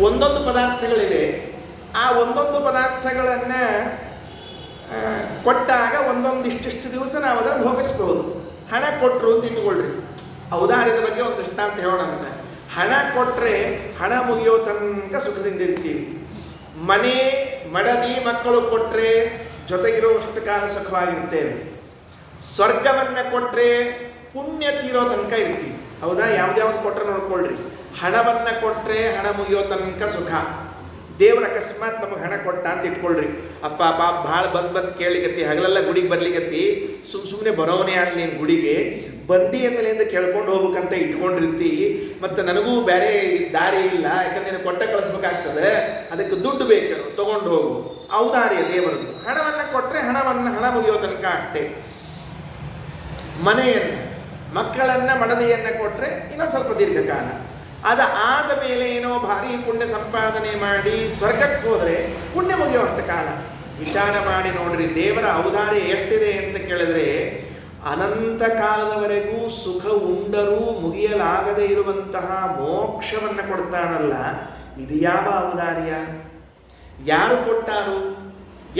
ಒಂದೊಂದು ಪದಾರ್ಥಗಳಿವೆ, ಆ ಒಂದೊಂದು ಪದಾರ್ಥಗಳನ್ನು ಕೊಟ್ಟಾಗ ಒಂದೊಂದಿಷ್ಟು ದಿವಸ ನಾವು ಅದನ್ನು ಭೋಗಿಸ್ಬೋದು. ಹಣ ಕೊಟ್ಟರು ಅಂತ ಇಟ್ಕೊಳ್ರಿ. ಔದಾರ್ಯದ ಬಗ್ಗೆ ಒಂದು ದೃಷ್ಟಾಂತ ಹೇಳೋಣ ಅಂತ. ಹಣ ಕೊಟ್ಟರೆ ಹಣ ಮುಗಿಯೋ ತನಕ ಸುಖದಿಂದ ಇರ್ತೀವಿ. ಮನೆ ಮಡದಿ ಮಕ್ಕಳು ಕೊಟ್ಟರೆ ಜೊತೆಗಿರುವಷ್ಟು ಕಾಲ ಸುಖವಾಗಿರ್ತೇವೆ. ಸ್ವರ್ಗವನ್ನು ಕೊಟ್ಟರೆ ಪುಣ್ಯ ತೀರೋ ತನಕ ಇರ್ತೀವಿ. ಹೌದಾ? ಯಾವ್ದ್ಯಾವ್ದು ಕೊಟ್ಟರೆ ನೋಡ್ಕೊಳ್ರಿ. ಹಣವನ್ನು ಕೊಟ್ಟರೆ ಹಣ ಮುಗಿಯೋ ತನಕ ಸುಖ. ದೇವ್ರ ಅಕಸ್ಮಾತ್ ನಮಗೆ ಹಣ ಕೊಟ್ಟ ಅಂತ ಇಟ್ಕೊಳ್ರಿ, ಅಪ್ಪ ಪಾಪ ಭಾಳ ಬಂದು ಕೇಳಿಗತ್ತಿ, ಹಗಲೆಲ್ಲ ಗುಡಿಗೆ ಬರ್ಲಿಗತ್ತಿ, ಸುಮ್ಮನೆ ಬರೋವನೇ ಅಲ್ಲಿ ನೀನು ಗುಡಿಗೆ ಬಂದಿ ಅಂದಮೇಲೆಯಿಂದ ಕೇಳ್ಕೊಂಡು ಹೋಗ್ಬೇಕಂತ ಇಟ್ಕೊಂಡಿರ್ತಿ. ಮತ್ತು ನನಗೂ ಬೇರೆ ದಾರಿ ಇಲ್ಲ, ಯಾಕಂದ್ರೆ ನೀನು ಕೊಟ್ಟ ಕಳಿಸ್ಬೇಕಾಗ್ತದೆ, ಅದಕ್ಕೆ ದುಡ್ಡು ಬೇಕು, ತೊಗೊಂಡು ಹೋಗು. ಔದಾರ್ಯ ದೇವರದ್ದು. ಹಣವನ್ನು ಕೊಟ್ಟರೆ ಹಣ ಮುಗಿಯೋ ತನಕ ಅಷ್ಟೇ. ಮನೆಯನ್ನು, ಮಕ್ಕಳನ್ನು, ಮಡದಿಯನ್ನು ಕೊಟ್ಟರೆ ಇನ್ನೊಂದು ಸ್ವಲ್ಪ ದೀರ್ಘಕಾಲ. ಆದ ಮೇಲೆ ಏನೋ ಭಾರಿ ಪುಣ್ಯ ಸಂಪಾದನೆ ಮಾಡಿ ಸ್ವರ್ಗಕ್ಕೆ ಹೋದರೆ ಪುಣ್ಯ ಮುಗಿಯುವಷ್ಟು ಕಾಲ. ವಿಚಾರ ಮಾಡಿ ನೋಡ್ರಿ, ದೇವರ ಔದಾರ್ಯ ಎಷ್ಟಿದೆ ಅಂತ ಕೇಳಿದ್ರೆ, ಅನಂತ ಕಾಲದವರೆಗೂ ಸುಖ ಉಂಡರೂ ಮುಗಿಯಲಾಗದೇ ಇರುವಂತಹ ಮೋಕ್ಷವನ್ನು ಕೊಡ್ತಾನಲ್ಲ, ಇದು ಯಾವ ಔದಾರ್ಯ? ಯಾರು ಕೊಟ್ಟಾರು?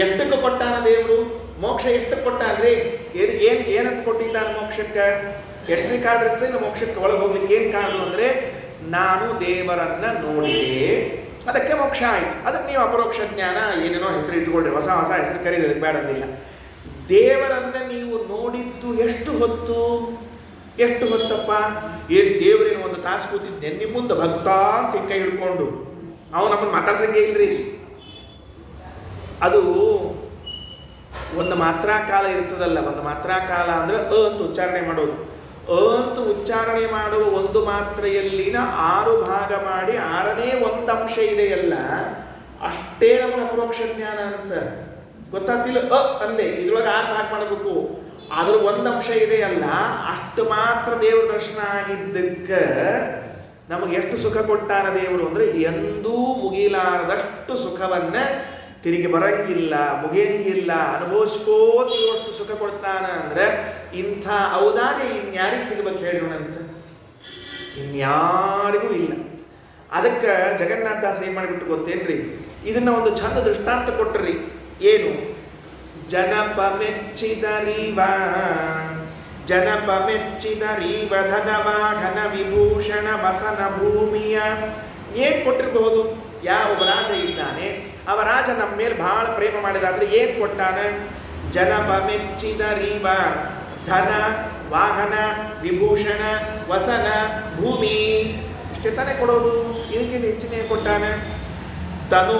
ಎಷ್ಟಕ್ಕೆ ಕೊಟ್ಟಾನ ದೇವರು? ಮೋಕ್ಷ ಎಷ್ಟಕ್ಕೆ ಕೊಟ್ಟಾನ್ರಿ? ಏನಂತ ಕೊಟ್ಟಿದ್ದಾನೆ ಮೋಕ್ಷಕ್ಕೆ? ಎಷ್ಟನೇ ಕಾರ್ಡ್ ಇರ್ತದೆ ಮೋಕ್ಷಕ್ಕೆ ಒಳಗೆ ಹೋಗ್ಲಿಕ್ಕೆ? ಏನು ಕಾರ್ಡು ಅಂದರೆ, ನಾನು ದೇವರನ್ನ ನೋಡಿದೆ, ಅದಕ್ಕೆ ಮೋಕ್ಷ ಆಯಿತು. ಅದಕ್ಕೆ ನೀವು ಅಪರೋಕ್ಷ ಜ್ಞಾನ ಏನೇನೋ ಹೆಸರು ಇಟ್ಕೊಳ್ರಿ, ಹೊಸ ಹೆಸರು ಕರೀರಿ, ಅದಕ್ಕೆ ಬೇಡದಿಲ್ಲ. ದೇವರನ್ನ ನೀವು ನೋಡಿದ್ದು ಎಷ್ಟು ಹೊತ್ತಪ್ಪ? ಏನು ದೇವರೇನು ಒಂದು ತಾಸು ಕೂತಿದ್ದೆ ನಿಮ್ಮ ಮುಂದೆ ಭಕ್ತ ಅಂತ ಕೈ ಹಿಡ್ಕೊಂಡು, ಅವು ನಮ್ಮನ್ನು ಮಾತಾಡ್ಸಂಗೆ ಇಲ್ರಿ. ಅದು ಒಂದು ಮಾತ್ರಾ ಕಾಲ ಇರ್ತದಲ್ಲ, ಒಂದು ಮಾತ್ರಾ ಕಾಲ ಅಂದರೆ ಅಂತ ಉಚ್ಚಾರಣೆ ಮಾಡೋದು. ಅಂತ ಉಚ್ಚಾರಣೆ ಮಾಡುವ ಒಂದು ಮಾತ್ರೆಯಲ್ಲಿನ 6 ಭಾಗ ಮಾಡಿ 6ನೇ ಒಂದು ಅಂಶ ಇದೆಯಲ್ಲ, ಅಷ್ಟೇ ನಮ್ಮ ಅಪರೋಕ್ಷ ಜ್ಞಾನ ಅಂತ ಗೊತ್ತಾಗ್ತಿಲ್ಲ. ಅಂದೆ ಇದ್ರೊಳಗೆ 6 ಭಾಗ ಮಾಡಬೇಕು, ಅದ್ರ ಒಂದು ಅಂಶ ಇದೆಯಲ್ಲ, ಅಷ್ಟು ಮಾತ್ರ ದೇವ್ರ ದರ್ಶನ ಆಗಿದ್ದಕ್ಕೆ ನಮಗೆ ಎಷ್ಟು ಸುಖ ಕೊಟ್ಟಾನ ದೇವರು ಅಂದರೆ, ಎಂದೂ ಮುಗಿಲಾರದಷ್ಟು ಸುಖವನ್ನ ತಿರುಗಿ ಬರಂಗಿಲ್ಲ, ಮುಗಿಯಂಗಿಲ್ಲ, ಅನುಭವಿಸ್ಕೋತಿರುವಷ್ಟು ಸುಖ ಕೊಡ್ತಾನ. ಅಂದ್ರೆ ಇಂಥ ಔದಾರ್ಯ ಇನ್ಯಾರಿಗೆ ಸಿಗಬೇಕು ಹೇಳೋಣಂತ? ಇನ್ಯಾರಿಗೂ ಇಲ್ಲ. ಅದಕ್ಕೆ ಜಗನ್ನಾಥದಾಸ ಏನ್ ಮಾಡಿಬಿಟ್ಟು ಗೊತ್ತೇನ್ರಿ, ಇದನ್ನ ಒಂದು ಚಂದ ದೃಷ್ಟಾಂತ ಕೊಟ್ರಿ. ಏನು? ಜನಪ ಮೆಚ್ಚಿದರೀವ ಧನವಾಹನ ವಿಭೂಷಣ ವಸನ ಭೂಮಿಯ. ಏನ್ ಕೊಟ್ಟಿರಬಹುದು? ಯಾವ ರಾಜ ಇದ್ದಾನೆ, ಅವ ರಾಜ ನಮ್ಮ ಮೇಲೆ ಬಹಳ ಪ್ರೇಮ ಮಾಡಿದಾದ್ರೆ ಏನ್ ಕೊಟ್ಟಾನ? ಜನಪ ಮೆಚ್ಚಿದರೀವ ಧನ ವಾಹನ ವಿಭೂಷಣ ವಸನ ಭೂಮಿ, ಇಷ್ಟೇ ತಾನೇ ಕೊಡೋದು. ಇದಕ್ಕೆ ಹೆಚ್ಚಿನ ಕೊಟ್ಟಾನ. ತನು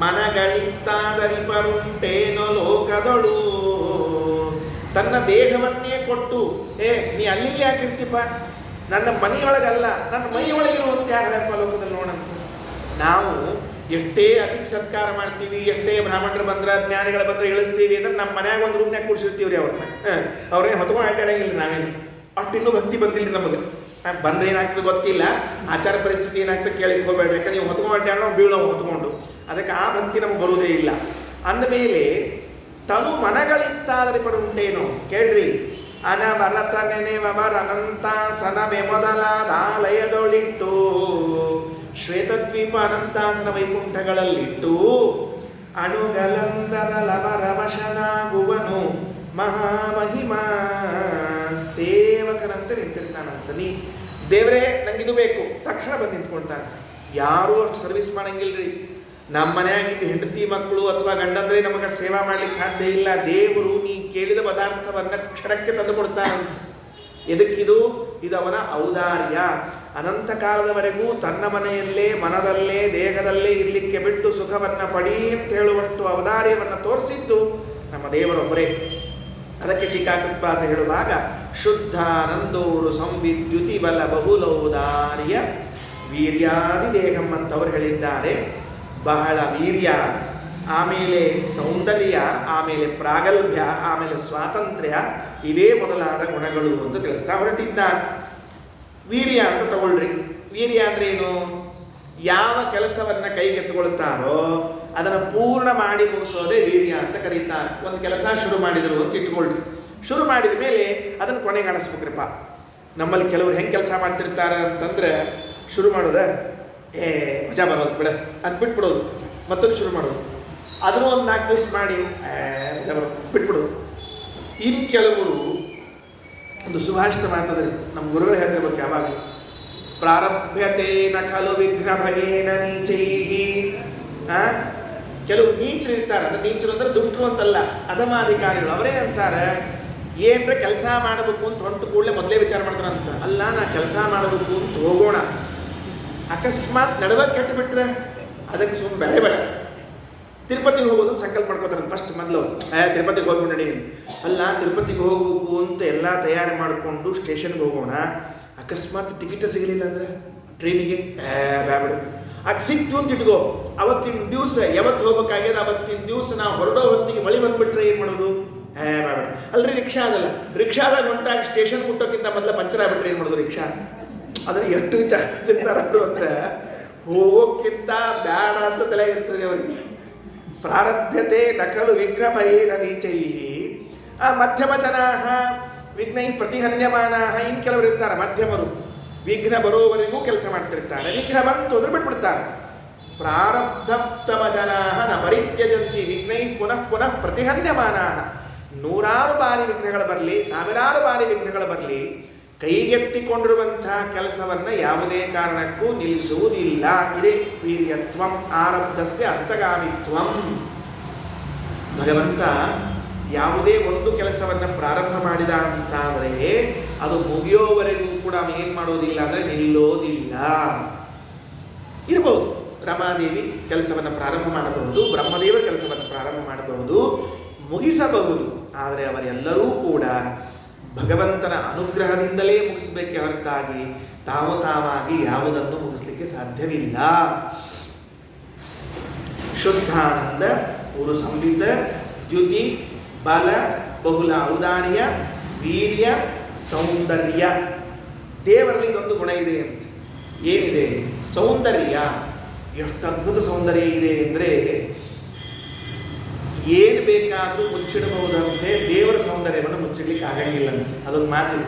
ಮನಗಳಿತ್ತಾದರಿಪರುಂಟೇನೋ ಲೋಕದಳು. ತನ್ನ ದೇಹವನ್ನೇ ಕೊಟ್ಟು, ನೀ ಅಲ್ಲಿ ಯಾಕಿರ್ತಿಪ್ಪ, ನನ್ನ ಮನೆಯೊಳಗಲ್ಲ ನನ್ನ ಮೈಯೊಳಗಿರುವಂತೆ ಯಾರಪ್ಪ ಲೋಕದಲ್ಲಿ ನೋಡಂತ. ನಾವು ಎಷ್ಟೇ ಅತಿಥಿ ಸತ್ಕಾರ ಮಾಡ್ತೀವಿ, ಎಷ್ಟೇ ಬ್ರಾಹ್ಮಣರು ಬಂದ್ರೆ ಜ್ಞಾನಿಗಳು ಬಂದ್ರೆ ಇಳಿಸ್ತೀವಿ ಅಂದ್ರೆ ನಮ್ಮ ಮನ್ಯಾಗ ಒಂದು ರೂಮ್ನಾಗ ಕೂಡಿಸಿರ್ತೀವ್ರಿ ಅವ್ರೇನು ಹೊತ್ಕೊಂಡು ಅಡ್ಡಾಡಂಗಿಲ್ಲ. ನಾವೇನು ಅಷ್ಟು ಇನ್ನೂ ಭಕ್ತಿ ಬಂದಿಲ್ಲ ನಮಗೆ. ಬಂದ್ರೆ ಏನಾಗ್ತದೆ ಗೊತ್ತಿಲ್ಲ, ಆಚಾರ ಪರಿಸ್ಥಿತಿ ಏನಾಗ್ತದೆ ಕೇಳಿಕ್ ಹೋಗ್ಬೇಡ. ಯಾಕಂದ್ರೆ ನೀವು ಹೊತ್ಕೊಂಡು ಅಡ್ಡಾಡೋ ಬೀಳೋ ಹೊತ್ಕೊಂಡು, ಅದಕ್ಕೆ ಆ ಭಕ್ತಿ ನಮ್ಗೆ ಬರುವುದೇ ಇಲ್ಲ. ಅಂದಮೇಲೆ ತನು ಮನಗಳಿತ್ತಾದರೆ ಪಡುಂಟೇನು ಕೇಳ್ರಿ. ಅನವರತ ನೆನೆವವರ ಅನಂತಾಸನವೇ ಮೊದಲಾದಾಲಯದೊಳಿಟ್ಟು, ಶ್ವೇತದ್ವೀಪ ಅನಂತಾಸನ ವೈಕುಂಠಗಳಲ್ಲಿಟ್ಟು, ಅಣುಗಲಂದರ ಲವರವಶನಾಗುವನು ಮಹಾಮಹಿಮಾ ಸೇವಕನಂತೆ ನಿಂತಿರ್ತಾನಂತ. ನೀ ದೇವರೇ ನಂಗಿದು ಬೇಕು, ತಕ್ಷಣ ಬಂದು ನಿಂತ್ಕೊಳ್ತಾನೆ. ಯಾರೂ ಅಷ್ಟು ಸರ್ವಿಸ್ ಮಾಡಂಗಿಲ್ರಿ. ನಮ್ಮ ಮನೆಯಾಗಿದ್ದ ಹೆಂಡತಿ ಮಕ್ಕಳು ಅಥವಾ ಗಂಡಂದ್ರೆ ನಮಗೆ ಸೇವಾ ಮಾಡ್ಲಿಕ್ಕೆ ಸಾಧ್ಯ ಇಲ್ಲ. ದೇವರು ನೀ ಕೇಳಿದ ಪದಾರ್ಥವನ್ನ ಕ್ಷಣಕ್ಕೆ ತಂದು ಕೊಡ್ತಾನಂತ. ಎದಕ್ಕಿದು? ಇದು ಅವನ ಔದಾರ್ಯ. ಅನಂತ ಕಾಲದವರೆಗೂ ತನ್ನ ಮನೆಯಲ್ಲೇ ಮನದಲ್ಲೇ ದೇಹದಲ್ಲೇ ಇರಲಿಕ್ಕೆ ಬಿಟ್ಟು ಸುಖವನ್ನ ಪಡಿ ಅಂತ ಹೇಳುವಷ್ಟು ಔದಾರ್ಯವನ್ನು ತೋರಿಸಿದ್ದು ನಮ್ಮ ದೇವರೊಬ್ಬರೇ. ಅದಕ್ಕೆ ಟೀಕಾಕೃತ್ಪಾದ ಹೇಳುವಾಗ ಶುದ್ಧಾನಂದೋರು ಸಂವಿದ್ಯುತಿ ಬಲ ಬಹುಲೌದಾರ್ಯ ವೀರ್ಯಾದಿ ದೇಹಂ ಅಂತವರು ಹೇಳಿದ್ದಾರೆ. ಬಹಳ ವೀರ್ಯ, ಆಮೇಲೆ ಸೌಂದರ್ಯ, ಆಮೇಲೆ ಪ್ರಾಗಲ್ಭ್ಯ, ಆಮೇಲೆ ಸ್ವಾತಂತ್ರ್ಯ, ಇವೇ ಮೊದಲಾದ ಗುಣಗಳು ಅಂತ ತಿಳಿಸ್ತಾ ಹೊರಟಿದ್ದಾರೆ. ವೀರ್ಯ ಅಂತ ತಗೊಳ್ರಿ. ವೀರ್ಯ ಅಂದ್ರೆ ಏನು? ಯಾವ ಕೆಲಸವನ್ನ ಕೈಗೆತ್ತಿಕೊಳ್ತಾರೋ ಅದನ್ನು ಪೂರ್ಣ ಮಾಡಿ ಮುಗಿಸೋದೇ ವೀರ್ಯ ಅಂತ ಕರೀತಾರೆ. ಒಂದು ಕೆಲಸ ಶುರು ಮಾಡಿದ್ರು ಅಂತ ಇಟ್ಕೊಳ್ರಿ. ಶುರು ಮಾಡಿದ ಮೇಲೆ ಅದನ್ನು ಕೊನೆಗಾಣಿಸ್ಬೇಕ್ರಿಪ್ಪ. ನಮ್ಮಲ್ಲಿ ಕೆಲವರು ಹೆಂಗೆ ಕೆಲಸ ಮಾಡ್ತಿರ್ತಾರೆ ಅಂತಂದ್ರೆ, ಶುರು ಮಾಡೋದ ಮಜಾ ಬರೋದು ಬಿಡ ಅಂತ ಬಿಟ್ಬಿಡೋದು, ಮತ್ತೊಂದು ಶುರು ಮಾಡೋದು, ಅದನ್ನು ಒಂದು 4 ದಿವಸ ಮಾಡಿ ಮಜಾ ಬರೋದು ಬಿಟ್ಬಿಡೋದು. ಇನ್ನು ಕೆಲವರು ಒಂದು ಸುಭಾಷಿತ ಮಾತದ್ರಿ, ನಮ್ಮ ಗುರುಗಳು ಹೇಳ್ತಿರ್ಬೇಕು ಯಾವಾಗ, ಪ್ರಾರಭ್ಯತೆ ನ ಖಲು ವಿಘ್ನಭಯೇನ ನೀಚೈಹಿ. ಕೆಲವು ನೀಚರು ಇರ್ತಾರೆ. ಅಂದ್ರೆ ನೀಚರು ಅಂದ್ರೆ ದುಷ್ಟರು ಅಂತಲ್ಲ, ಅಧಮಾಧಿಕಾರಿಗಳು. ಅವರೇ ಅಂತಾರೆ, ಏನ್ರೆ ಕೆಲಸ ಮಾಡಬೇಕು ಅಂತ ಹೊಂಟು ಕೂಡಲೇ ಮೊದಲೇ ವಿಚಾರ ಮಾಡ್ತಾರಂತ. ಅಲ್ಲ, ನಾ ಕೆಲಸ ಮಾಡಬೇಕು ಅಂತ ಹೋಗೋಣ, ಅಕಸ್ಮಾತ್ ನಡುವೆ ಕೆಟ್ಟುಬಿಟ್ರೆ ಅದಕ್ಕೆ ಸುಮ್ಮನೆ ಬೆಳೆ ಬೇಡ. ತಿರುಪತಿಗೆ ಹೋಗೋದು ಸಂಕಲ್ಪ ಮಾಡ್ಕೋತಾರೆ ಫಸ್ಟ್ ಮೊದಲು, ತಿರುಪತಿಗೆ ಹೋಗ್ಬಿಟ್ಟು ನಡಿ. ಅಲ್ಲ, ತಿರುಪತಿಗೆ ಹೋಗ್ಬೇಕು ಅಂತ ಎಲ್ಲ ತಯಾರಿ ಮಾಡಿಕೊಂಡು ಸ್ಟೇಷನ್ಗೆ ಹೋಗೋಣ, ಅಕಸ್ಮಾತ್ ಟಿಕೆಟ್ ಸಿಗಲಿಲ್ಲ ಅಂದರೆ ಟ್ರೈನಿಗೆ ಬೇಡ. ಆಗ ಸಿಕ್ತು ಅಂತ ಇಟ್ಕೋ, ಅವತ್ತಿನ ದಿವಸ ಯಾವತ್ತು ಹೋಗ್ಬೇಕಾಗ್ಯದ ಅವತ್ತಿನ ದಿವಸ ನಾವು ಹೊರಡೋ ಹೊತ್ತಿಗೆ ಮಳೆ ಬಂದುಬಿಟ್ರೆ ಏನು ಮಾಡೋದು? ಬೇಡ. ಅಲ್ರಿ ರಿಕ್ಷಾ ಅದಲ್ಲ, ರಿಕ್ಷಾದಾಗ ಹೊಂಟಾಗ ಸ್ಟೇಷನ್ ಮುಟ್ಟೋಕ್ಕಿಂತ ಮೊದಲ ಪಂಚರ್ ಆಗ್ಬಿಟ್ರೆ ಏನು ಮಾಡೋದು? ರಿಕ್ಷಾ ಅದನ್ನು ಎಷ್ಟು ವಿಚಾರ ತಿಂತಾರು ಅಂದರೆ ಹೋಗೋಕ್ಕಿಂತ ಬೇಡ ಅಂತ ತಲೆಗಿರ್ತದೆ ಅವರಿಗೆ. ಪ್ರಾರಭ್ಯತೆ ನಕಲು ವಿಘ್ನಮಯೇನ ನೀಚೈ ಮಧ್ಯಮ ಜನಾ ವಿಘ್ನೈ ಪ್ರತಿಹನ್ಯಮಾನ. ಇನ್ನು ಕೆಲವರು ಇರ್ತಾರೆ ಮಧ್ಯಮರು, ವಿಘ್ನ ಬರೋವರೆಗೂ ಕೆಲಸ ಮಾಡ್ತಿರ್ತಾರೆ, ವಿಘ್ನ ಬಂತು ಅಂದ್ರೆ ಬಿಟ್ಬಿಡ್ತಾರೆ. ಪ್ರಾರಬ್ಧೋತ್ತಮ ಜನಾ ನ ಪರಿತ್ಯಜಂತಿ ವಿಘ್ನೈ ಪುನಃ ಪುನಃ ಪ್ರತಿಹನ್ಯಮಾನ. ನೂರಾರು ಬಾರಿ ವಿಘ್ನಗಳು ಬರಲಿ, ಸಾವಿರಾರು ಬಾರಿ ವಿಘ್ನಗಳು ಬರಲಿ, ಕೈಗೆತ್ತಿಕೊಂಡಿರುವಂತಹ ಕೆಲಸವನ್ನು ಯಾವುದೇ ಕಾರಣಕ್ಕೂ ನಿಲ್ಲಿಸುವುದಿಲ್ಲ. ಇದೇ ವೀರ್ಯತ್ವಂ ಆರಬ್ಧಸ್ಯ ಅಂತಗಾಮಿತ್ವಂ. ಭಗವಂತ ಯಾವುದೇ ಒಂದು ಕೆಲಸವನ್ನು ಪ್ರಾರಂಭ ಮಾಡಿದ ಅಂತಾದರೆ ಅದು ಮುಗಿಯೋವರೆಗೂ ಕೂಡ ಏನು ಮಾಡೋದಿಲ್ಲ ಅಂದರೆ ನಿಲ್ಲೋದಿಲ್ಲ. ಇರಬಹುದು ರಮಾದೇವಿ ಕೆಲಸವನ್ನು ಪ್ರಾರಂಭ ಮಾಡಬಹುದು, ಬ್ರಹ್ಮದೇವರ ಕೆಲಸವನ್ನು ಪ್ರಾರಂಭ ಮಾಡಬಹುದು, ಮುಗಿಸಬಹುದು. ಆದರೆ ಅವರೆಲ್ಲರೂ ಕೂಡ ಭಗವಂತನ ಅನುಗ್ರಹದಿಂದಲೇ ಮುಗಿಸಬೇಕೆ ಹೊರತಾಗಿ ತಾವಾಗಿ ಯಾವುದನ್ನು ಮುಗಿಸ್ಲಿಕ್ಕೆ ಸಾಧ್ಯವಿಲ್ಲ. ಶುದ್ಧಾನಂದ ಉರು ಸಂಹಿತ ದ್ಯುತಿ ಬಲ ಬಹುಲ ಔದಾರ್ಯ ವೀರ್ಯ ಸೌಂದರ್ಯ. ದೇವರಲ್ಲಿ ಇದೊಂದು ಗುಣ ಇದೆ ಅಂತ. ಏನಿದೆ? ಸೌಂದರ್ಯ. ಎಷ್ಟು ಅದ್ಭುತ ಸೌಂದರ್ಯ ಇದೆ ಅಂದರೆ ಏನು ಬೇಕಾದರೂ ಮುಚ್ಚಿಡಬಹುದಂತೆ, ದೇವರ ಸೌಂದರ್ಯವನ್ನು ಮುಚ್ಚಿಡ್ಲಿಕ್ಕೆ ಆಗಂಗಿಲ್ಲ ಅಂತ. ಅದೊಂದು ಮಾತಿದೆ.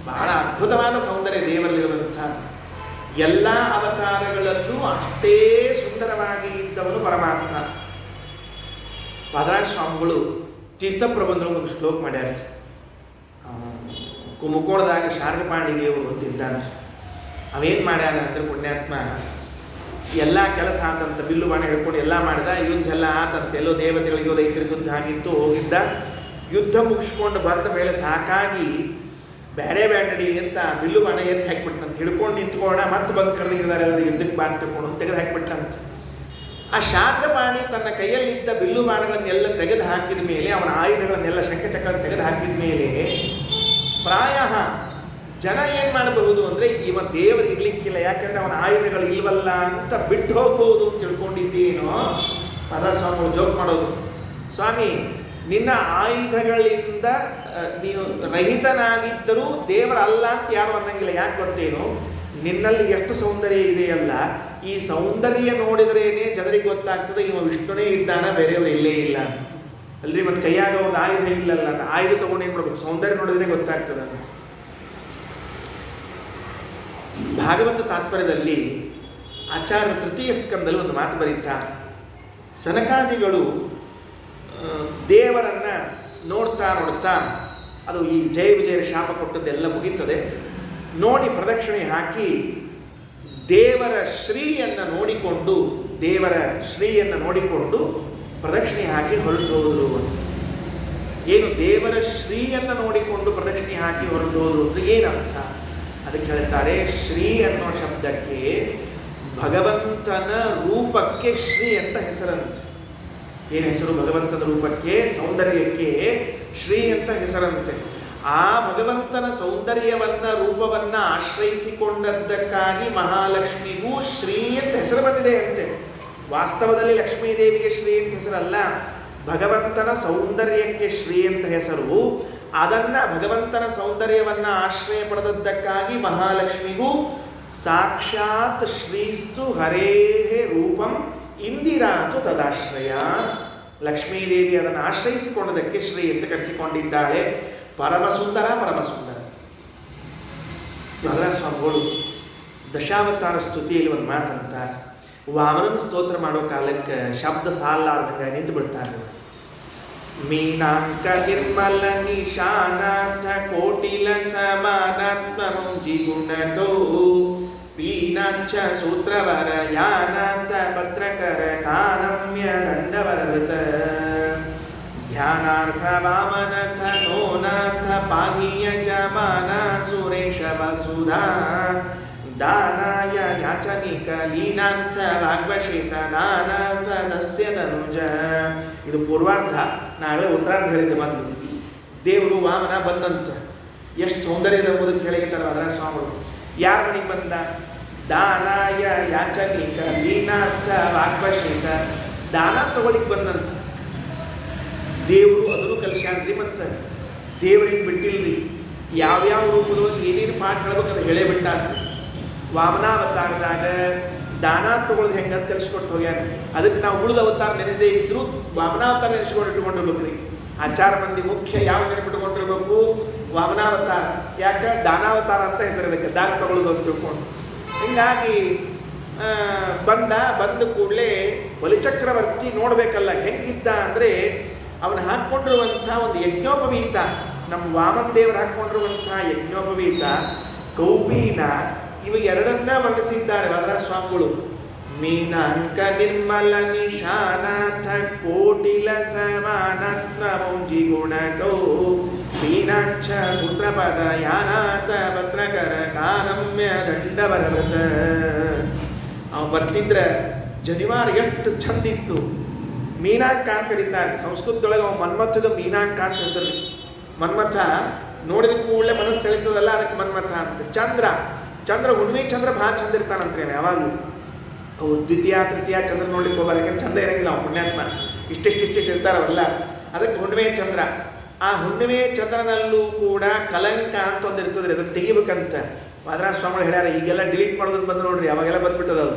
ಬಹಳ ಅದ್ಭುತವಾದ ಸೌಂದರ್ಯ ದೇವರಲ್ಲಿರುವಂಥ. ಎಲ್ಲ ಅವತಾರಗಳಲ್ಲೂ ಅಷ್ಟೇ ಸುಂದರವಾಗಿ ಇದ್ದವನು ಪರಮಾತ್ಮ. ಪಾದರಾಜ ಸ್ವಾಮಿಗಳು ತೀರ್ಥಪ್ರಬಂಧಗಳು ಒಂದು ಶ್ಲೋಕ ಮಾಡ್ಯಾರ. ಮುಕ್ಕೋಣದಾಗ ಶಾರ್ಗಪಾಣಿ ದೇವರು ಅಂತಿದ್ದಾನೆ. ಅವೇನು ಮಾಡ್ಯಾರ ಅಂದರೆ ಪುಣ್ಯಾತ್ಮ ಎಲ್ಲ ಕೆಲಸ ಆತಂತ, ಬಿಲ್ಲು ಬಾಣ ಹಿಡ್ಕೊಂಡು ಎಲ್ಲ ಮಾಡಿದ, ಯುದ್ಧ ಎಲ್ಲ ಆತಂತ. ಎಲ್ಲೋ ದೇವತೆಗಳಿಗೆ ರೈತರ ಯುದ್ಧ ಆಗಿತ್ತು, ಹೋಗಿದ್ದ. ಯುದ್ಧ ಮುಗಿಸ್ಕೊಂಡು ಬಂದ ಮೇಲೆ ಸಾಕಾಗಿ ಬೇಡ ನಡಿ ಅಂತ ಬಿಲ್ಲು ಬಾಣ ಎತ್ತು ಹಾಕಿಬಿಟ್ಟಂತ. ಹಿಡ್ಕೊಂಡು ನಿಂತ್ಕೋಣ, ಮತ್ತೆ ಬಂದು ಕರೆದಿದ್ದಾರೆ ಎಲ್ಲರೂ ಯುದ್ಧಕ್ಕೆ ಬಾಣ ತಗೊಂಡು ತೆಗೆದು ಹಾಕಿಬಿಟ್ಟಂತ. ಆ ಶಾರ್ಗಪಾಣಿ ತನ್ನ ಕೈಯಲ್ಲಿದ್ದ ಬಿಲ್ಲು ಬಾಣಗಳನ್ನೆಲ್ಲ ತೆಗೆದು ಹಾಕಿದ ಮೇಲೆ, ಅವನ ಆಯುಧಗಳನ್ನೆಲ್ಲ ಶಂಖಚಕ್ರ ತೆಗೆದು ಹಾಕಿದ ಮೇಲೆ ಪ್ರಾಯ ಜನ ಏನು ಮಾಡಬಹುದು ಅಂದರೆ ಇವ ದೇವರು ಇರ್ಲಿಕ್ಕಿಲ್ಲ, ಯಾಕೆಂದ್ರೆ ಅವನ ಆಯುಧಗಳು ಇಲ್ವಲ್ಲ ಅಂತ ಬಿಟ್ಟು ಹೋಗ್ಬೋದು ಅಂತ ತಿಳ್ಕೊಂಡಿದ್ದೇನೋ. ಅದ ಸ್ವಾಮಿ ಜೋಕ್ ಮಾಡೋದು, ಸ್ವಾಮಿ ನಿನ್ನ ಆಯುಧಗಳಿಂದ ನೀನು ರಹಿತನಾಗಿದ್ದರೂ ದೇವರಲ್ಲ ಅಂತ ಯಾರು ಅನ್ನಂಗಿಲ್ಲ. ಯಾಕೆ ಗೊತ್ತೇನು? ನಿನ್ನಲ್ಲಿ ಎಷ್ಟು ಸೌಂದರ್ಯ ಇದೆಯಲ್ಲ, ಈ ಸೌಂದರ್ಯ ನೋಡಿದ್ರೇನೆ ಜನರಿಗೆ ಗೊತ್ತಾಗ್ತದೆ ಇವ ವಿಷ್ಣುನೇ ಇದ್ದಾನ, ಬೇರೆಯವರು ಇಲ್ಲೇ ಇಲ್ಲ ಅಲ್ರಿ. ಮತ್ತು ಕೈಯಾಗ ಒಂದು ಆಯುಧ ಇಲ್ಲಲ್ಲ, ಆಯುಧ ತಗೊಂಡು ಏನು ಮಾಡ್ಬೇಕು? ಸೌಂದರ್ಯ ನೋಡಿದ್ರೆ ಗೊತ್ತಾಗ್ತದೆ ಅಂತ. ಭಾಗವತ ತಾತ್ಪರ್ಯದಲ್ಲಿ ಆಚಾರ್ಯ ತೃತೀಯ ಸ್ಕಂದಲ್ಲಿ ಒಂದು ಮಾತು ಬರೀತಾರೆ. ಸನಕಾದಿಗಳು ದೇವರನ್ನು ನೋಡ್ತಾ ನೋಡ್ತಾ, ಅದು ಈ ಜಯ ವಿಜಯ ಶಾಪ ಕೊಟ್ಟದ್ದೆಲ್ಲ ಮುಗೀತದೆ, ನೋಡಿ ಪ್ರದಕ್ಷಿಣೆ ಹಾಕಿ ದೇವರ ಶ್ರೀಯನ್ನು ನೋಡಿಕೊಂಡು ಪ್ರದಕ್ಷಿಣೆ ಹಾಕಿ ಹೊರಟು ಹೋದರು ಅಂತ. ಏನು ದೇವರ ಶ್ರೀಯನ್ನು ನೋಡಿಕೊಂಡು ಪ್ರದಕ್ಷಿಣೆ ಹಾಕಿ ಹೊರಟು ಹೋದರು ಅಂದರೆ ಏನರ್ಥ? ಅದಕ್ಕೆ ಹೇಳ್ತಾರೆ, ಶ್ರೀ ಅನ್ನೋ ಶಬ್ದಕ್ಕೆ ಭಗವಂತನ ರೂಪಕ್ಕೆ ಶ್ರೀ ಅಂತ ಹೆಸರಂತೆ. ಏನು ಹೆಸರು? ಭಗವಂತನ ರೂಪಕ್ಕೆ, ಸೌಂದರ್ಯಕ್ಕೆ ಶ್ರೀ ಅಂತ ಹೆಸರಂತೆ. ಆ ಭಗವಂತನ ಸೌಂದರ್ಯವನ್ನ ರೂಪವನ್ನ ಆಶ್ರಯಿಸಿಕೊಂಡದ್ದಕ್ಕಾಗಿ ಮಹಾಲಕ್ಷ್ಮಿಗೂ ಶ್ರೀ ಅಂತ ಹೆಸರು ಬಂದಿದೆ ಅಂತೆ. ವಾಸ್ತವದಲ್ಲಿ ಲಕ್ಷ್ಮೀದೇವಿಗೆ ಶ್ರೀ ಅಂತ ಹೆಸರಲ್ಲ, ಭಗವಂತನ ಸೌಂದರ್ಯಕ್ಕೆ ಶ್ರೀ ಅಂತ ಹೆಸರು. ಅದನ್ನ ಭಗವಂತನ ಸೌಂದರ್ಯವನ್ನ ಆಶ್ರಯ ಪಡೆದದ್ದಕ್ಕಾಗಿ ಮಹಾಲಕ್ಷ್ಮಿಗೂ ಸಾಕ್ಷಾತ್ ಶ್ರೀಸ್ತು ಹರೇಹೇ ರೂಪಂ ಇಂದಿರಾತು ತದಾಶ್ರಯ. ಲಕ್ಷ್ಮೀದೇವಿ ಅದನ್ನು ಆಶ್ರಯಿಸಿಕೊಂಡದಕ್ಕೆ ಶ್ರೀ ಅಂತ ಕರೆಸಿಕೊಂಡಿದ್ದಾಳೆ. ಪರಮಸುಂದರ. ನಾಗರಾಜ ಸ್ವಾಮಿಗಳು ದಶಾವತಾರ ಸ್ತುತಿಯಲ್ಲಿ ಒಂದು ಮಾತಂತಾರೆ, ವಾಮನನ ಸ್ತೋತ್ರ ಮಾಡೋ ಕಾಲಕ್ಕೆ ಶಬ್ದ ಸಾಲಾರ್ದಂಗ ನಿಂತು ಬಿಡ್ತಾರೆ. ಮೀನಾಂಕ ನಿರ್ಮಲ ನಿಶಾನಾಥ ಕೋಟಿಲ ಸಮಾನಾತ್ಮನುಂಜಿ ಗುಣಕೋ ಪೀನಾಂಚ ಸೂತ್ರವರ ಯಾನಾಥ ಪತ್ರಕರ ಕಾನಮ್ಯ ದಂಡವರತ ಧ್ಯಾನಾರ್ಥ ವಾಮನಥ ನೋನಾಥ ಪಾಹೀಯ ಜಮಾನ ಸುರೇಶ ವಸುಧಾ ದಾನಾಯ ಯಾಚನಿಕ ಲೀನಾಂಚ ವಾಗ್ವಶೇತ ನಾನ ಸದಸ್ಯ ತನುಜ. ಇದು ಪೂರ್ವಾರ್ಧ. ನಾವೇ ಉತ್ತರಾರ್ಧ ಹೇಳಿದ್ದೆ ಮೊದಲು. ದೇವರು ವಾಮನ ಬಂದಂತ ಎಷ್ಟು ಸೌಂದರ್ಯ ಎಂಬುದಕ್ಕೆ ಹೇಳಿರ್ತಾರೆ ಅದರ ಸ್ವಾಮಿಗಳು. ಯಾರ ಮನೆಗೆ ಬಂದ? ದಾನಾಯ ಯಾಚನಿಕ ಲೀನಾಂಚ ವಾಗ್ವಶೇತ. ದಾನ ತಗೊಳಿಕ್ ಬಂದಂತ ದೇವರು ಅದನ್ನು ಕಲಿಸ್ಯಾನ್ರಿ. ಮತ್ತು ದೇವರಿಗೆ ಬಿಟ್ಟಿಲ್ರಿ, ಯಾವ್ಯಾವ ರೂಪದೊಳಗೆ ಏನೇನು ಪಾಠ ಹೇಳ್ಬೇಕು ಅದು ಹೇಳೇ ಬಿಟ್ಟಾನ್ರಿ. ವಾಮನಾವತಾರದಾಗ ದಾನ ತಗೊಳ್ಳೋದು ಹೆಂಗಂತ ತಿಳಿಸ್ಕೊಟ್ಟು ಹೋಗ್ಯಾರ. ಅದಕ್ಕೆ ನಾವು ಉಳಿದ ಅವತಾರ ನೆನೆದೇ ಇದ್ರು ವಾಮನಾವತಾರ ನೆನೆಸ್ಕೊಂಡು ಇಟ್ಕೊಂಡಿರ್ಬೇಕ್ರಿ. ಆಚಾರ ಮಂದಿ ಮುಖ್ಯ ಯಾವ ನೆನಪಿಟ್ಕೊಂಡಿರ್ಬೇಕು? ವಾಮನಾವತಾರ. ಯಾಕೆ ದಾನಾವತಾರ ಅಂತ ಹೆಸರಿದಕ್ಕೆ, ದಾನ ತಗೊಳ್ಳೋದು ಅಂತ ತಿಳ್ಕೊಂಡು. ಹಿಂಗಾಗಿ ಬಂದ ಕೂಡಲೇ ಬಲಿಚಕ್ರವರ್ತಿ ನೋಡ್ಬೇಕಲ್ಲ ಹೆಂಗಿದ್ದ ಅಂದರೆ, ಅವನು ಹಾಕ್ಕೊಂಡಿರುವಂಥ ಒಂದು ಯಜ್ಞೋಪವೀತ, ನಮ್ಮ ವಾಮನ ದೇವರು ಹಾಕ್ಕೊಂಡಿರುವಂಥ ಯಜ್ಞೋಪವೀತ, ಕೌಪೀನ, ಇವು ಎರಡನ್ನ ವರ್ಣಿಸಿದ್ದಾರೆ ವರದರ ಸ್ವಾಮಿಗಳು. ಮೀನಾಂಕ ನಿರ್ಮಲ ನಿಶಾನಾಥ ಕೋಟಿಲ ಸಮಾನತ್ವ ಮೌಂಜಿ ಗುಣಕೌ ಮೀನಾಕ್ಷ ಸೂತ್ರಪದ ಯಾನಾಥ ಭದ್ರಕರ ಕಾರಮ್ಯ ದಂಡವರವೃತ. ಅವ ಬರ್ತಿದ್ರೆ ಜನಿವಾರ ಎಷ್ಟು ಚಂದಿತ್ತು. ಮೀನಾಂಕ ಅಂತ ಕರೀತಾರೆ ಸಂಸ್ಕೃತದೊಳಗೆ. ಅವ ಮನ್ಮಥಗ ಮೀನಾಂಕ ಅಂತ ಹೆಸರು. ಮನ್ಮಥ ನೋಡಿದ ಕೂಡಲೇ ಮನಸ್ಸು ಸೆಳಿತದಲ್ಲ, ಅದಕ್ಕೆ ಮನ್ಮಥ ಅಂತ. ಚಂದ್ರ ಹುಣ್ಣಿಮೆ ಚಂದ್ರ ಭಾಳ ಚಂದ ಇರ್ತಾನಂತ್ರಿ ಯಾವಾಗಲೂ. ಅವು ದ್ವಿತೀಯ ತೃತೀಯ ಚಂದ್ರ ನೋಡ್ಲಿಕ್ಕೆ ಹೋಗಲ್ಲ, ಯಾಕಂದ್ರೆ ಚಂದ ಇರಂಗಿಲ್ಲ ಅವ್ನು ಪುಣ್ಯಾತ್ಮ. ಇಷ್ಟಿಷ್ಟು ಇರ್ತಾರವಲ್ಲ, ಅದಕ್ಕೆ ಹುಣ್ಣಿಮೆ ಚಂದ್ರ. ಆ ಹುಣ್ಣಿಮೆ ಚಂದ್ರನಲ್ಲೂ ಕೂಡ ಕಲಂಕ ಅಂತ ಒಂದು ಇರ್ತದ್ರಿ, ಅದನ್ನು ತೆಗಿಬೇಕಂತ ವಾದರಾಜ ಸ್ವಾಮಿಗಳು ಹೇಳ್ಯಾರ. ಈಗೆಲ್ಲ ಡಿಲೀಟ್ ಮಾಡೋದನ್ನು ಬಂದು ನೋಡ್ರಿ, ಅವಾಗೆಲ್ಲ ಬಂದ್ಬಿಟ್ಟದ ಅದು.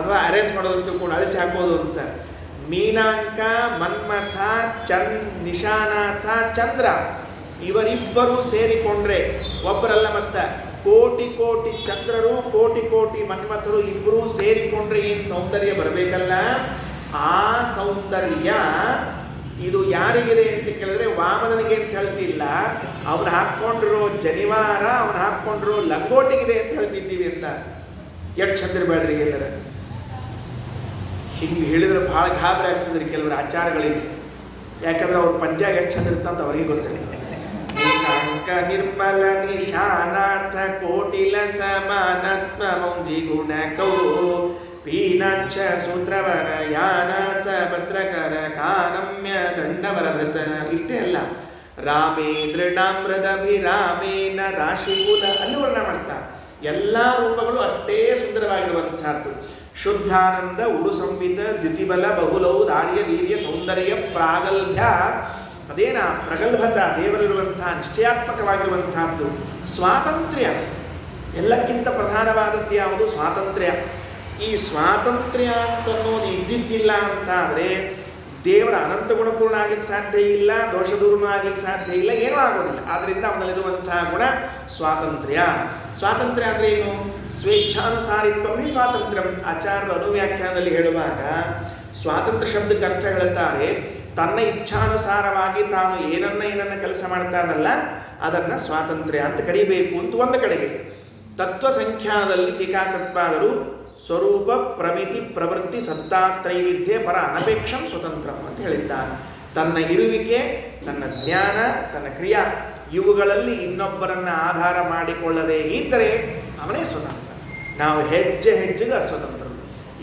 ಅಥವಾ ಅರೇಸ್ ಮಾಡೋದಂತ ಕೂಡ ಅಳಿಸಿ ಹಾಕೋದು ಅಂತ. ಮೀನಾಂಕ, ಮನ್ಮಥ, ನಿಶಾನಾಥ, ಚಂದ್ರ ಇವರಿಬ್ಬರು ಸೇರಿಕೊಂಡ್ರೆ ಒಬ್ಬರಲ್ಲ, ಮತ್ತ ಕೋಟಿ ಕೋಟಿ ಚಂದ್ರರು ಕೋಟಿ ಕೋಟಿ ಮನ್ಮಥರು ಇಬ್ಬರು ಸೇರಿಕೊಂಡ್ರೆ ಏನು ಸೌಂದರ್ಯ ಬರಬೇಕಲ್ಲ. ಆ ಸೌಂದರ್ಯ ಇದು ಯಾರಿಗಿದೆ ಅಂತ ಕೇಳಿದ್ರೆ ವಾಮನನಿಗೆ ಅಂತ ಹೇಳ್ತಿಲ್ಲ, ಅವನು ಹಾಕ್ಕೊಂಡಿರೋ ಜನಿವಾರ, ಅವನು ಹಾಕ್ಕೊಂಡಿರೋ ಲಂಗೋಟಿಗಿದೆ ಅಂತ ಹೇಳ್ತಿದ್ದೀವಿ ಅಂತ. ಎಷ್ಟು ಚಂದಿರಬೇಡ್ರಿ ಎಲ್ಲರ. ಹಿಂಗೆ ಹೇಳಿದ್ರೆ ಭಾಳ ಗಾಬರಿ ಆಗ್ತದ್ರಿ ಕೆಲವರು ಆಚಾರಗಳಿಗೆ. ಯಾಕಂದ್ರೆ ಅವ್ರ ಪಂಚಾಗ ಎಷ್ಟು ಚಂದ ಇರ್ತಂತ ಅವ್ರಿಗೆ ಗೊತ್ತಿರ್ತದೆ. ಮೀನಾಂಕ ನಿರ್ಮಲ ನಿಶಾನಾಥ ಕೋಟಿಲ ಸಮಾನತ್ವ ಮೌಂಜಿ ಗುಣಕೌ ಪೀನಾಕ್ಷ ಸೂತ್ರವರ ಯಾನಾಥ ಭದ್ರಕರ ಕಾರಮ್ಯ ದಂಡವರಭೃತ. ಇಷ್ಟೇ ಅಲ್ಲ, ರಾಮೇಂದ್ರನಾಮೃತಭಿರಾಮೇನ ರಾಶಿಕುಲ ಅಲ್ಲಿ ವರ್ಣ ಮಾಡ್ತಾ. ಎಲ್ಲ ರೂಪಗಳು ಅಷ್ಟೇ ಸುಂದರವಾಗಿರುವಂಥದ್ದು. ಶುದ್ಧಾನಂದ ಉರು ಸಂವಿತ ದ್ಯುತಿಬಲ ಬಹುಲೌ ದಾರ್ಯ ವೀರ್ಯ ಸೌಂದರ್ಯ ಪ್ರಾಗಲ್ಭ್ಯ. ಅದೇನ ಪ್ರಗಲ್ಭತ ದೇವರಿರುವಂಥ ನಿಶ್ಚಯಾತ್ಮಕವಾಗಿರುವಂತಹದ್ದು. ಸ್ವಾತಂತ್ರ್ಯ, ಎಲ್ಲಕ್ಕಿಂತ ಪ್ರಧಾನವಾದದ್ದು ಯಾವುದು? ಸ್ವಾತಂತ್ರ್ಯ. ಈ ಸ್ವಾತಂತ್ರ್ಯ ಅಂತನ್ನೋದು ಇದ್ದಿದ್ದಿಲ್ಲ ಅಂತ ಆದರೆ ದೇವರ ಅನಂತ ಗುಣಪೂರ್ಣ ಆಗ್ಲಿಕ್ಕೆ ಸಾಧ್ಯ ಇಲ್ಲ, ದೋಷದೂರನೂ ಆಗ್ಲಿಕ್ಕೆ ಸಾಧ್ಯ ಇಲ್ಲ, ಏನೂ ಆಗೋದಿಲ್ಲ. ಆದ್ದರಿಂದ ಅವನಲ್ಲಿರುವಂತಹ ಗುಣ ಸ್ವಾತಂತ್ರ್ಯ. ಸ್ವಾತಂತ್ರ್ಯ ಅಂದರೆ ಏನು? ಸ್ವೇಚ್ಛಾನುಸಾರಿತ್ವವೇ ಸ್ವಾತಂತ್ರ್ಯ. ಆಚಾರ್ಯರು ಅನುವ್ಯಾಖ್ಯಾನದಲ್ಲಿ ಹೇಳುವಾಗ ಸ್ವಾತಂತ್ರ್ಯ ಶಬ್ದಕ್ಕೆ ಅರ್ಥ ಹೇಳುತ್ತಾರೆ, ತನ್ನ ಇಚ್ಛಾನುಸಾರವಾಗಿ ತಾನು ಏನನ್ನ ಕೆಲಸ ಮಾಡ್ತಾನಲ್ಲ ಅದನ್ನು ಸ್ವಾತಂತ್ರ್ಯ ಅಂತ ಕರೀಬೇಕು ಅಂತ ಒಂದು ಕಡೆಗೆ. ತತ್ವ ಸಂಖ್ಯಾನದಲ್ಲಿ ಟೀಕಾಕೃತ್ಪಾದರು ಸ್ವರೂಪ ಪ್ರಮಿತಿ ಪ್ರವೃತ್ತಿ ಸತ್ತಾತ್ರೈವಿಧ್ಯ ಪರ ಅನಪೇಕ್ಷಂ ಸ್ವತಂತ್ರಂ ಅಂತ ಹೇಳಿದ್ದಾನೆ. ತನ್ನ ಇರುವಿಕೆ, ತನ್ನ ಜ್ಞಾನ, ತನ್ನ ಕ್ರಿಯಾ ಇವುಗಳಲ್ಲಿ ಇನ್ನೊಬ್ಬರನ್ನು ಆಧಾರ ಮಾಡಿಕೊಳ್ಳದೇ ಇದ್ದರೆ ಅವನೇ ಸ್ವತಂತ್ರ. ನಾವು ಹೆಜ್ಜೆ ಹೆಜ್ಜೆಗೆ ಅಸ್ವತಂತ್ರರು.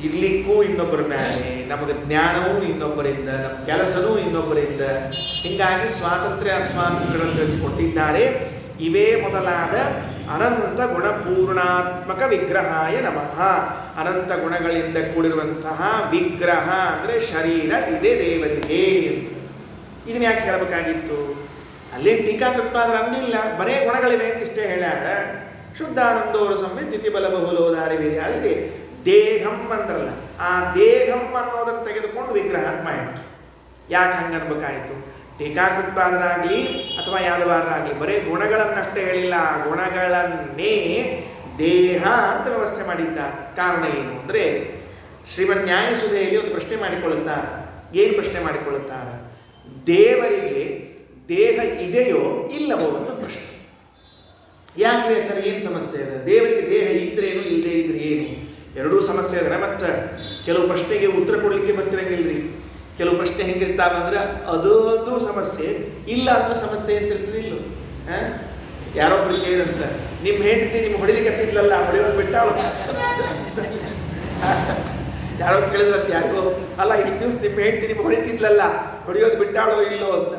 ಇರ್ಲಿಕ್ಕೂ ಇನ್ನೊಬ್ಬರ ಮೇಲೆ, ನಮಗೆ ಜ್ಞಾನವೂ ಇನ್ನೊಬ್ಬರಿಂದ, ನಮ್ಮ ಕೆಲಸವೂ ಇನ್ನೊಬ್ಬರಿಂದ. ಹೀಗಾಗಿ ಸ್ವಾತಂತ್ರ್ಯ ಅಸ್ವಾತಂತ್ರ್ಯಗಳನ್ನು ತಿಳಿಸಿಕೊಟ್ಟಿದ್ದಾರೆ. ಇವೇ ಮೊದಲಾದ ಅನಂತ ಗುಣಪೂರ್ಣಾತ್ಮಕ ವಿಗ್ರಹಾಯ ನಮಃ. ಅನಂತ ಗುಣಗಳಿಂದ ಕೂಡಿರುವಂತಹ ವಿಗ್ರಹ ಅಂದರೆ ಶರೀರ ಇದೆ ದೇವರಿಗೆ. ಇದನ್ನ ಯಾಕೆ ಹೇಳಬೇಕಾಗಿತ್ತು? ಅಲ್ಲೇನು ಟೀಕಾಕೃತ್ಪಾದರು ಅಂದಿಲ್ಲ, ಬರೇ ಗುಣಗಳಿವೆ ಅಂತ ಇಷ್ಟೇ ಹೇಳ್ಯಾರ. ಶುದ್ಧಾನಂದೋರು ಸಂವಿತ್ ದ್ಯುತಿಬಲ ಬಹುಲೋದಾರಿ ಇದೆ. ದೇಹಂ ಅಂದ್ರಲ್ಲ, ಆ ದೇಹಂ ಅನ್ನೋದನ್ನು ತೆಗೆದುಕೊಂಡು ವಿಗ್ರಹ ಮಾಡಿತು. ಯಾಕೆ ಹಂಗನ್ಬೇಕಾಯಿತು? ಟೀಕಾಕೃತ್ಪಾದರಾಗಲಿ ಅಥವಾ ಯಾದವಾರರಾಗಲಿ ಬರೀ ಗುಣಗಳನ್ನಷ್ಟೇ ಹೇಳಿಲ್ಲ, ಆ ಗುಣಗಳನ್ನೇ ದೇಹ ಅಂತ ವ್ಯವಸ್ಥೆ ಮಾಡಿದ್ದ. ಕಾರಣ ಏನು ಅಂದರೆ ಶ್ರೀಮನ್ ನ್ಯಾಯಸುಧೆಯಲ್ಲಿ ಒಂದು ಪ್ರಶ್ನೆ ಮಾಡಿಕೊಳ್ಳುತ್ತಾರೆ. ಏನು ಪ್ರಶ್ನೆ ಮಾಡಿಕೊಳ್ಳುತ್ತಾರೆ? ದೇವರಿಗೆ ದೇಹ ಇದೆಯೋ ಇಲ್ಲವೋ ಅನ್ನೋ ಪ್ರಶ್ನೆ. ಯಾಕ್ರಿ ಆಚಾರ ಏನು ಸಮಸ್ಯೆ ಇದೆ? ದೇವರಿಗೆ ದೇಹ ಇದ್ರೇನು ಇಲ್ಲದೇ ಇದ್ರೆ ಏನು? ಎರಡೂ ಸಮಸ್ಯೆ ಇದ್ರೆ ಮತ್ತು ಕೆಲವು ಪ್ರಶ್ನೆಗೆ ಉತ್ತರ ಕೊಡಲಿಕ್ಕೆ ಬರ್ತಿರಂಗಿಲ್ರಿ. ಕೆಲವು ಪ್ರಶ್ನೆ ಹೆಂಗಿರ್ತಾವೆ ಅಂದ್ರೆ ಅದೊಂದು ಸಮಸ್ಯೆ, ಇಲ್ಲ ಅಂದ್ರೆ ಸಮಸ್ಯೆ ಅಂತ ಇರ್ತದೆ. ಇಲ್ಲ ಯಾರೊಬ್ರು ಕೇಳಿದಂತ, ನಿಮ್ಮ ಹೆಂಡತಿ ನಿಮ್ಮ ಹೊಡಿಲಿಕ್ಕೆ ಹತ್ತಿದ್ಲಲ್ಲ, ಹೊಡೆಯೋದು ಬಿಟ್ಟಾಳು. ಯಾರೋ ಕೇಳಿದ್ರಂತ ಯಾರಿಗೋ, ಅಲ್ಲ ಇಷ್ಟು ದಿವಸ ನಿಮ್ಮ ಹೆಂಡತಿ ನಿಮ್ಗೆ ಹೊಡಿತಿದ್ಲಲ್ಲ, ಹೊಡೆಯೋದು ಬಿಟ್ಟಾಳೋ ಇಲ್ಲೋ ಅಂತ.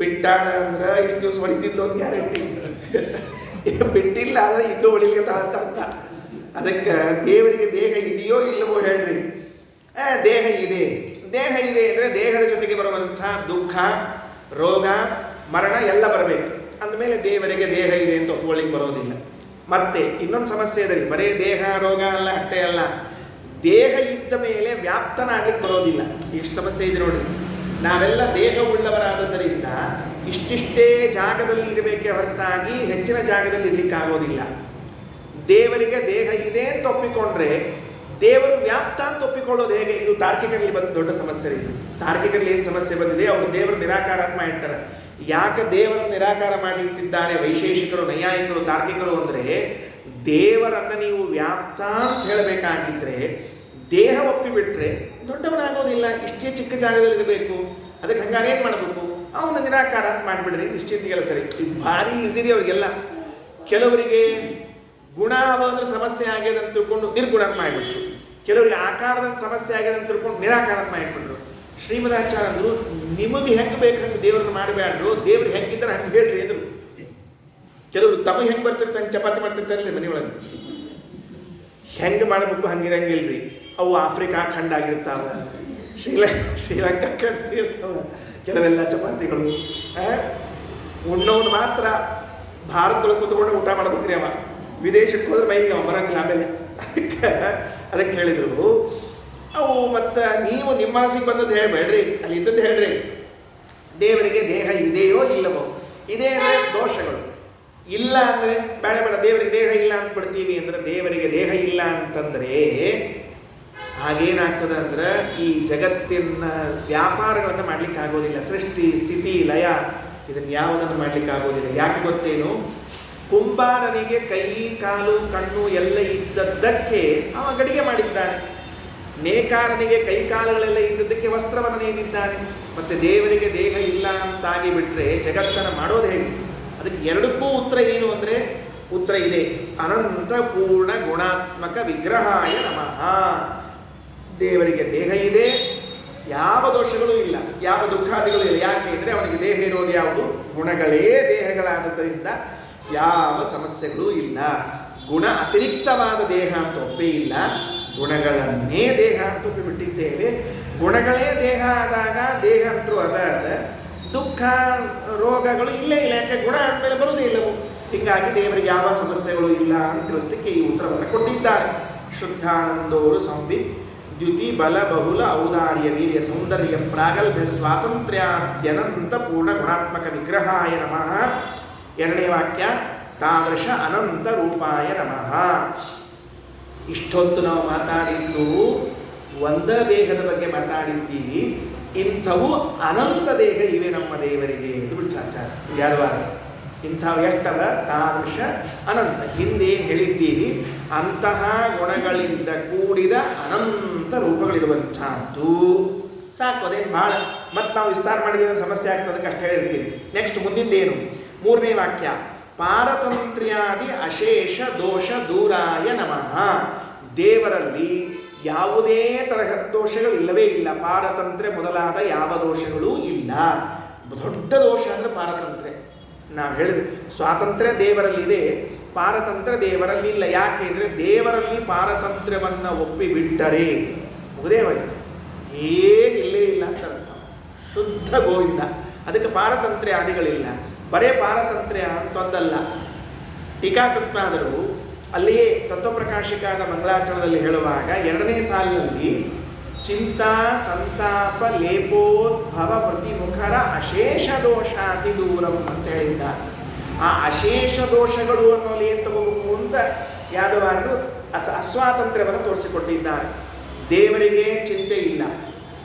ಬಿಟ್ಟಾಳ ಅಂದ್ರೆ ಇಷ್ಟು ದಿವಸ ಹೊಡಿತಿದ್ಲು ಅಂತ ಗ್ಯಾರಂಟಿ. ಬಿಟ್ಟಿಲ್ಲ ಅಂದ್ರೆ ಇನ್ನೂ ಹೊಡಿಲಿಕ್ಕೆ ಅರ್ಥ. ಅದಕ್ಕೆ ದೇವರಿಗೆ ದೇಹ ಇದೆಯೋ ಇಲ್ಲವೋ ಹೇಳ್ರಿ. ದೇಹ ಇದೆ. ದೇಹ ಇದೆ ಅಂದರೆ ದೇಹದ ಜೊತೆಗೆ ಬರುವಂಥ ದುಃಖ, ರೋಗ, ಮರಣ ಎಲ್ಲ ಬರಬೇಕು. ಅಂದಮೇಲೆ ದೇವರಿಗೆ ದೇಹ ಇದೆ ಅಂತ ಒಪ್ಕೊಳ್ಳಿಕ್ಕೆ ಬರೋದಿಲ್ಲ. ಮತ್ತೆ ಇನ್ನೊಂದು ಸಮಸ್ಯೆ ಇದೆ, ಬರೀ ದೇಹ ರೋಗ ಅಲ್ಲ, ಅಷ್ಟೇ ಅಲ್ಲ, ದೇಹ ಇದ್ದ ಮೇಲೆ ವ್ಯಾಪ್ತನಾಗಲಿಕ್ಕೆ ಬರೋದಿಲ್ಲ. ಇಷ್ಟು ಸಮಸ್ಯೆ ಇದೆ ನೋಡಿ. ನಾವೆಲ್ಲ ದೇಹ ಉಳ್ಳವರಾದದ್ದರಿಂದ ಇಷ್ಟಿಷ್ಟೇ ಜಾಗದಲ್ಲಿ ಇರಬೇಕೇ ಹೊರತಾಗಿ ಹೆಚ್ಚಿನ ಜಾಗದಲ್ಲಿ ಇರಲಿಕ್ಕೆ ಆಗೋದಿಲ್ಲ. ದೇವರಿಗೆ ದೇಹ ಇದೆ ಅಂತ ಒಪ್ಪಿಕೊಂಡ್ರೆ ದೇವರು ವ್ಯಾಪ್ತ ಅಂತ ಒಪ್ಪಿಕೊಳ್ಳೋದು ಹೇಗೆ? ಇದು ತಾರ್ಕಿಕರಲ್ಲಿ ಬಂದ ದೊಡ್ಡ ಸಮಸ್ಯೆ. ಇದು ತಾರ್ಕಿಕರಲ್ಲಿ ಏನು ಸಮಸ್ಯೆ ಬಂದಿದೆ, ಅವರು ದೇವರು ನಿರಾಕಾರಾತ್ಮ ಇರ್ತಾರೆ. ಯಾಕೆ ದೇವರನ್ನು ನಿರಾಕಾರ ಮಾಡಿಟ್ಟಿದ್ದಾರೆ ವೈಶೇಷಿಕರು, ನೈಯಾಯಿಕರು, ತಾರ್ಕಿಕರು ಅಂದರೆ, ದೇವರನ್ನು ನೀವು ವ್ಯಾಪ್ತ ಅಂತ ಹೇಳಬೇಕಾಗಿದ್ದರೆ ದೇಹ ಒಪ್ಪಿಬಿಟ್ರೆ ದೊಡ್ಡವನಾಗೋದಿಲ್ಲ, ಇಷ್ಟೇ ಚಿಕ್ಕ ಜಾಗದಲ್ಲಿ ಇರಬೇಕು. ಅದಕ್ಕೆ ಹಂಗಾರೆ ಏನು ಮಾಡಬೇಕು? ಅವನು ನಿರಾಕಾರ ಅಂತ ಮಾಡಿಬಿಡ್ರಿ, ನಿಶ್ಚಿಂತೆಗೆಲ್ಲ ಸರಿ. ಇದು ಭಾರಿ ಈಸಿರಿ ಅವರಿಗೆಲ್ಲ. ಕೆಲವರಿಗೆ ಗುಣ ಅಂದ್ರೆ ಸಮಸ್ಯೆ ಆಗಿದೆ ಅಂತ ತಿಳ್ಕೊಂಡು ನಿರ್ಗುಣ ಮಾಡಿಬಿಟ್ರು, ಕೆಲವರಿಗೆ ಆಕಾರದ ಸಮಸ್ಯೆ ಆಗಿದೆ ಅಂತ ತಿಳ್ಕೊಂಡು ನಿರಾಕಾರ ಮಾಡಿಬಿಟ್ರು. ಶ್ರೀಮದಾಚಾರ್ಯರು ನಿಮಗೆ ಹೆಂಗೆ ಬೇಕು ಹಂಗೆ ದೇವ್ರನ್ನ ಮಾಡಬೇಡ್ರು, ದೇವ್ರು ಹೆಂಗಿದ್ದಾರೆ ಹಂಗೆ ಹೇಳ್ರಿ ಅಂದರು. ಕೆಲವರು ತಮಗೆ ಹೆಂಗೆ ಬರ್ತಿರ್ತಾನೆ, ಚಪಾತಿ ಮಾಡ್ತಿರ್ತಾರಲ್ಲ ಮನೆಯೊಳಗೆ, ಹೆಂಗೆ ಮಾಡಬೇಕು ಹಂಗಿರಂಗಿಲ್ರಿ. ಅವು ಆಫ್ರಿಕಾ ಖಂಡ ಆಗಿರ್ತಾವ, ಶ್ರೀಲಂಕಾ ಖಂಡ ಇರ್ತಾವ ಕೆಲವೆಲ್ಲ ಚಪಾತಿಗಳು. ಉಣ್ಣವನು ಮಾತ್ರ ಭಾರತದೊಳಗೆ ಕೂತ್ಕೊಂಡು ಊಟ ಮಾಡ್ಬೇಕ್ರಿ. ಅವ ವಿದೇಶಕ್ಕೆ ಹೋದ್ರೆ ಮೈಗೆ ಅವ ಬರಂಗಿಲ್ಲ. ಆಮೇಲೆ ಅದಕ್ಕೆ ಹೇಳಿದ್ರು ಅವು. ಮತ್ತು ನೀವು ನಿಮ್ಮ ಆಸೆಗೆ ಬಂದದ್ದು ಹೇಳಬೇಡ್ರಿ, ಅಲ್ಲಿ ಇದ್ದದ್ದು ಹೇಳ್ರಿ. ದೇವರಿಗೆ ದೇಹ ಇದೆಯೋ ಇಲ್ಲವೋ? ಇದೆ ಅಂದರೆ ದೋಷಗಳು, ಇಲ್ಲ ಅಂದರೆ ಬೇಡ ಬೇಡ ದೇವರಿಗೆ ದೇಹ ಇಲ್ಲ ಅಂತ ಬಿಡ್ತೀವಿ ಅಂದರೆ, ದೇವರಿಗೆ ದೇಹ ಇಲ್ಲ ಅಂತಂದರೆ ಹಾಗೇನಾಗ್ತದೆ ಅಂದ್ರೆ ಈ ಜಗತ್ತಿನ ವ್ಯಾಪಾರಗಳನ್ನು ಮಾಡ್ಲಿಕ್ಕೆ ಆಗೋದಿಲ್ಲ. ಸೃಷ್ಟಿ, ಸ್ಥಿತಿ, ಲಯ ಇದನ್ನು ಯಾವುದನ್ನು ಮಾಡ್ಲಿಕ್ಕೆ ಆಗೋದಿಲ್ಲ. ಯಾಕೆ ಗೊತ್ತೇನು? ಕುಂಬಾರನಿಗೆ ಕೈ, ಕಾಲು, ಕಣ್ಣು ಎಲ್ಲ ಇದ್ದದ್ದಕ್ಕೆ ಅವ ಗಡಿಗೆ ಮಾಡಿದ್ದಾನೆ. ನೇಕಾರನಿಗೆ ಕೈ ಕಾಲುಗಳೆಲ್ಲ ಇದ್ದದ್ದಕ್ಕೆ ವಸ್ತ್ರವನ್ನು ನೇದಿದ್ದಾನೆ. ಮತ್ತು ದೇವರಿಗೆ ದೇಹ ಇಲ್ಲ ಅಂತಾಗಿ ಬಿಟ್ಟರೆ ಜಗತ್ತನ್ನು ಮಾಡೋದು ಹೇಗೆ? ಅದಕ್ಕೆ ಎರಡಕ್ಕೂ ಉತ್ತರ ಏನು ಅಂದರೆ, ಉತ್ತರ ಇದೆ. ಅನಂತ ಪೂರ್ಣ ಗುಣಾತ್ಮಕ ವಿಗ್ರಹಾಯ ನಮಃ. ದೇವರಿಗೆ ದೇಹ ಇದೆ, ಯಾವ ದೋಷಗಳೂ ಇಲ್ಲ, ಯಾವ ದುಃಖಾದಿಗಳು ಇಲ್ಲ. ಯಾಕೆ ಅಂದರೆ ಅವನಿಗೆ ದೇಹ ಇರೋದು ಯಾವುದು? ಗುಣಗಳೇ ದೇಹಗಳಾದದ್ದರಿಂದ ಯಾವ ಸಮಸ್ಯೆಗಳೂ ಇಲ್ಲ. ಗುಣ ಅತಿರಿಕ್ತವಾದ ದೇಹ ಅಂತ ಒಪ್ಪೇ ಇಲ್ಲ, ಗುಣಗಳನ್ನೇ ದೇಹ ಅಂತ ಒಪ್ಪಿಬಿಟ್ಟಿದ್ದೇವೆ. ಗುಣಗಳೇ ದೇಹ ಆದಾಗ ದೇಹ ಅಂತರೂ ಅದ, ದುಃಖ ರೋಗಗಳು ಇಲ್ಲೇ ಇಲ್ಲ. ಯಾಕೆ? ಗುಣ ಆದಮೇಲೆ ಬರುವುದೇ ಇಲ್ಲವು. ಹೀಗಾಗಿ ದೇವರಿಗೆ ಯಾವ ಸಮಸ್ಯೆಗಳು ಇಲ್ಲ ಅಂತ ತಿಳಿಸ್ಲಿಕ್ಕೆ ಈ ಉತ್ತರವನ್ನು ಕೊಟ್ಟಿದ್ದಾರೆ. ಶುದ್ಧಾನಂದೋರು ಸಂವಿತ್ ದ್ಯುತಿ ಬಲ ಬಹುಲ ಔದಾರ್ಯ ವೀರ್ಯ ಸೌಂದರ್ಯ ಪ್ರಾಗಲ್ಭ್ಯ ಸ್ವಾತಂತ್ರ್ಯಾದ್ಯನಂತ ಪೂರ್ಣ ಗುಣಾತ್ಮಕ ವಿಗ್ರಹಾಯ ನಮಃ. ಎರಡನೇ ವಾಕ್ಯ, ತಾದೃಶ ಅನಂತ ರೂಪಾಯ ನಮಃ. ಇಷ್ಟೊತ್ತು ನಾವು ಮಾತಾಡಿದ್ದು ಒಂದ ದೇಹದ ಬಗ್ಗೆ ಮಾತಾಡಿದ್ದೀವಿ. ಇಂಥವು ಅನಂತ ದೇಹ ಇವೆ ನಮ್ಮ ದೇವರಿಗೆ ಎಂದು ಬಿಟ್ಟಾಚಾರ ಯಾದವಾರ. ಇಂಥವು ಎಷ್ಟದ? ತಾದೃಶ ಅನಂತ. ಹಿಂದೇನು ಹೇಳಿದ್ದೀವಿ, ಅಂತಹ ಗುಣಗಳಿಂದ ಕೂಡಿದ ಅನಂತ ರೂಪಗಳಿರುವಂಥದ್ದು. ಸಾಕು, ಅದೇನು ಭಾಳ ಮತ್ತು ನಾವು ವಿಸ್ತಾರ ಮಾಡಿದ್ರೆ ಸಮಸ್ಯೆ ಆಗ್ತದಕ್ಕೆ ಅಷ್ಟು ಹೇಳಿರ್ತೀವಿ. ನೆಕ್ಸ್ಟ್ ಮುಂದಿಂದೇನು? ಮೂರನೇ ವಾಕ್ಯ, ಪಾರತಂತ್ರ್ಯಾದಿ ಅಶೇಷ ದೋಷ ದೂರಾಯ ನಮಃ. ದೇವರಲ್ಲಿ ಯಾವುದೇ ತರಹದ ದೋಷಗಳು ಇಲ್ಲವೇ ಇಲ್ಲ. ಪಾರತಂತ್ರ್ಯ ಮೊದಲಾದ ಯಾವ ದೋಷಗಳೂ ಇಲ್ಲ. ದೊಡ್ಡ ದೋಷ ಅಂದರೆ ಪಾರತಂತ್ರ್ಯ. ನಾವು ಹೇಳಿದ್ವಿ ಸ್ವಾತಂತ್ರ್ಯ ದೇವರಲ್ಲಿದೆ, ಪಾರತಂತ್ರ್ಯ ದೇವರಲ್ಲಿ ಇಲ್ಲ. ಯಾಕೆ ಅಂದರೆ ದೇವರಲ್ಲಿ ಪಾರತಂತ್ರ್ಯವನ್ನು ಒಪ್ಪಿಬಿಟ್ಟರೆ ಮುಗದೇ ಹೋಯ್ತು, ಏನಿಲ್ಲೇ ಇಲ್ಲ ಅಂತ ಅರ್ಥ. ಶುದ್ಧ ಗೋವಿಂದ. ಅದಕ್ಕೆ ಪಾರತಂತ್ರ್ಯ ಆದಿಗಳಿಲ್ಲ. ಬರೇ ಪಾರತಂತ್ರ್ಯ ಅಂತೊಂದಲ್ಲ. ಟೀಕಾಕೃತ್ನಾದರು ಅಲ್ಲಿಯೇ ತತ್ವಪ್ರಕಾಶಿಕಾದ ಮಂಗಳಾಚರಣದಲ್ಲಿ ಹೇಳುವಾಗ ಎರಡನೇ ಸಾಲಿನಲ್ಲಿ ಚಿಂತಾ ಸಂತಾಪ ಲೇಪೋದ್ಭವ ಪ್ರತಿಮುಖರ ಅಶೇಷ ದೋಷಾತಿ ದೂರಂ ಅಂತ ಹೇಳಿದ್ದ. ಆ ಅಶೇಷ ದೋಷಗಳು ಅನ್ನೋಲ್ಲಿ ಏನು ತಗೋಬೇಕು ಅಂತ ಯಾದವಾರರು ಅಸ್ವಾತಂತ್ರ್ಯವನ್ನು ತೋರಿಸಿಕೊಟ್ಟಿದ್ದಾರೆ. ದೇವರಿಗೆ ಚಿಂತೆ ಇಲ್ಲ,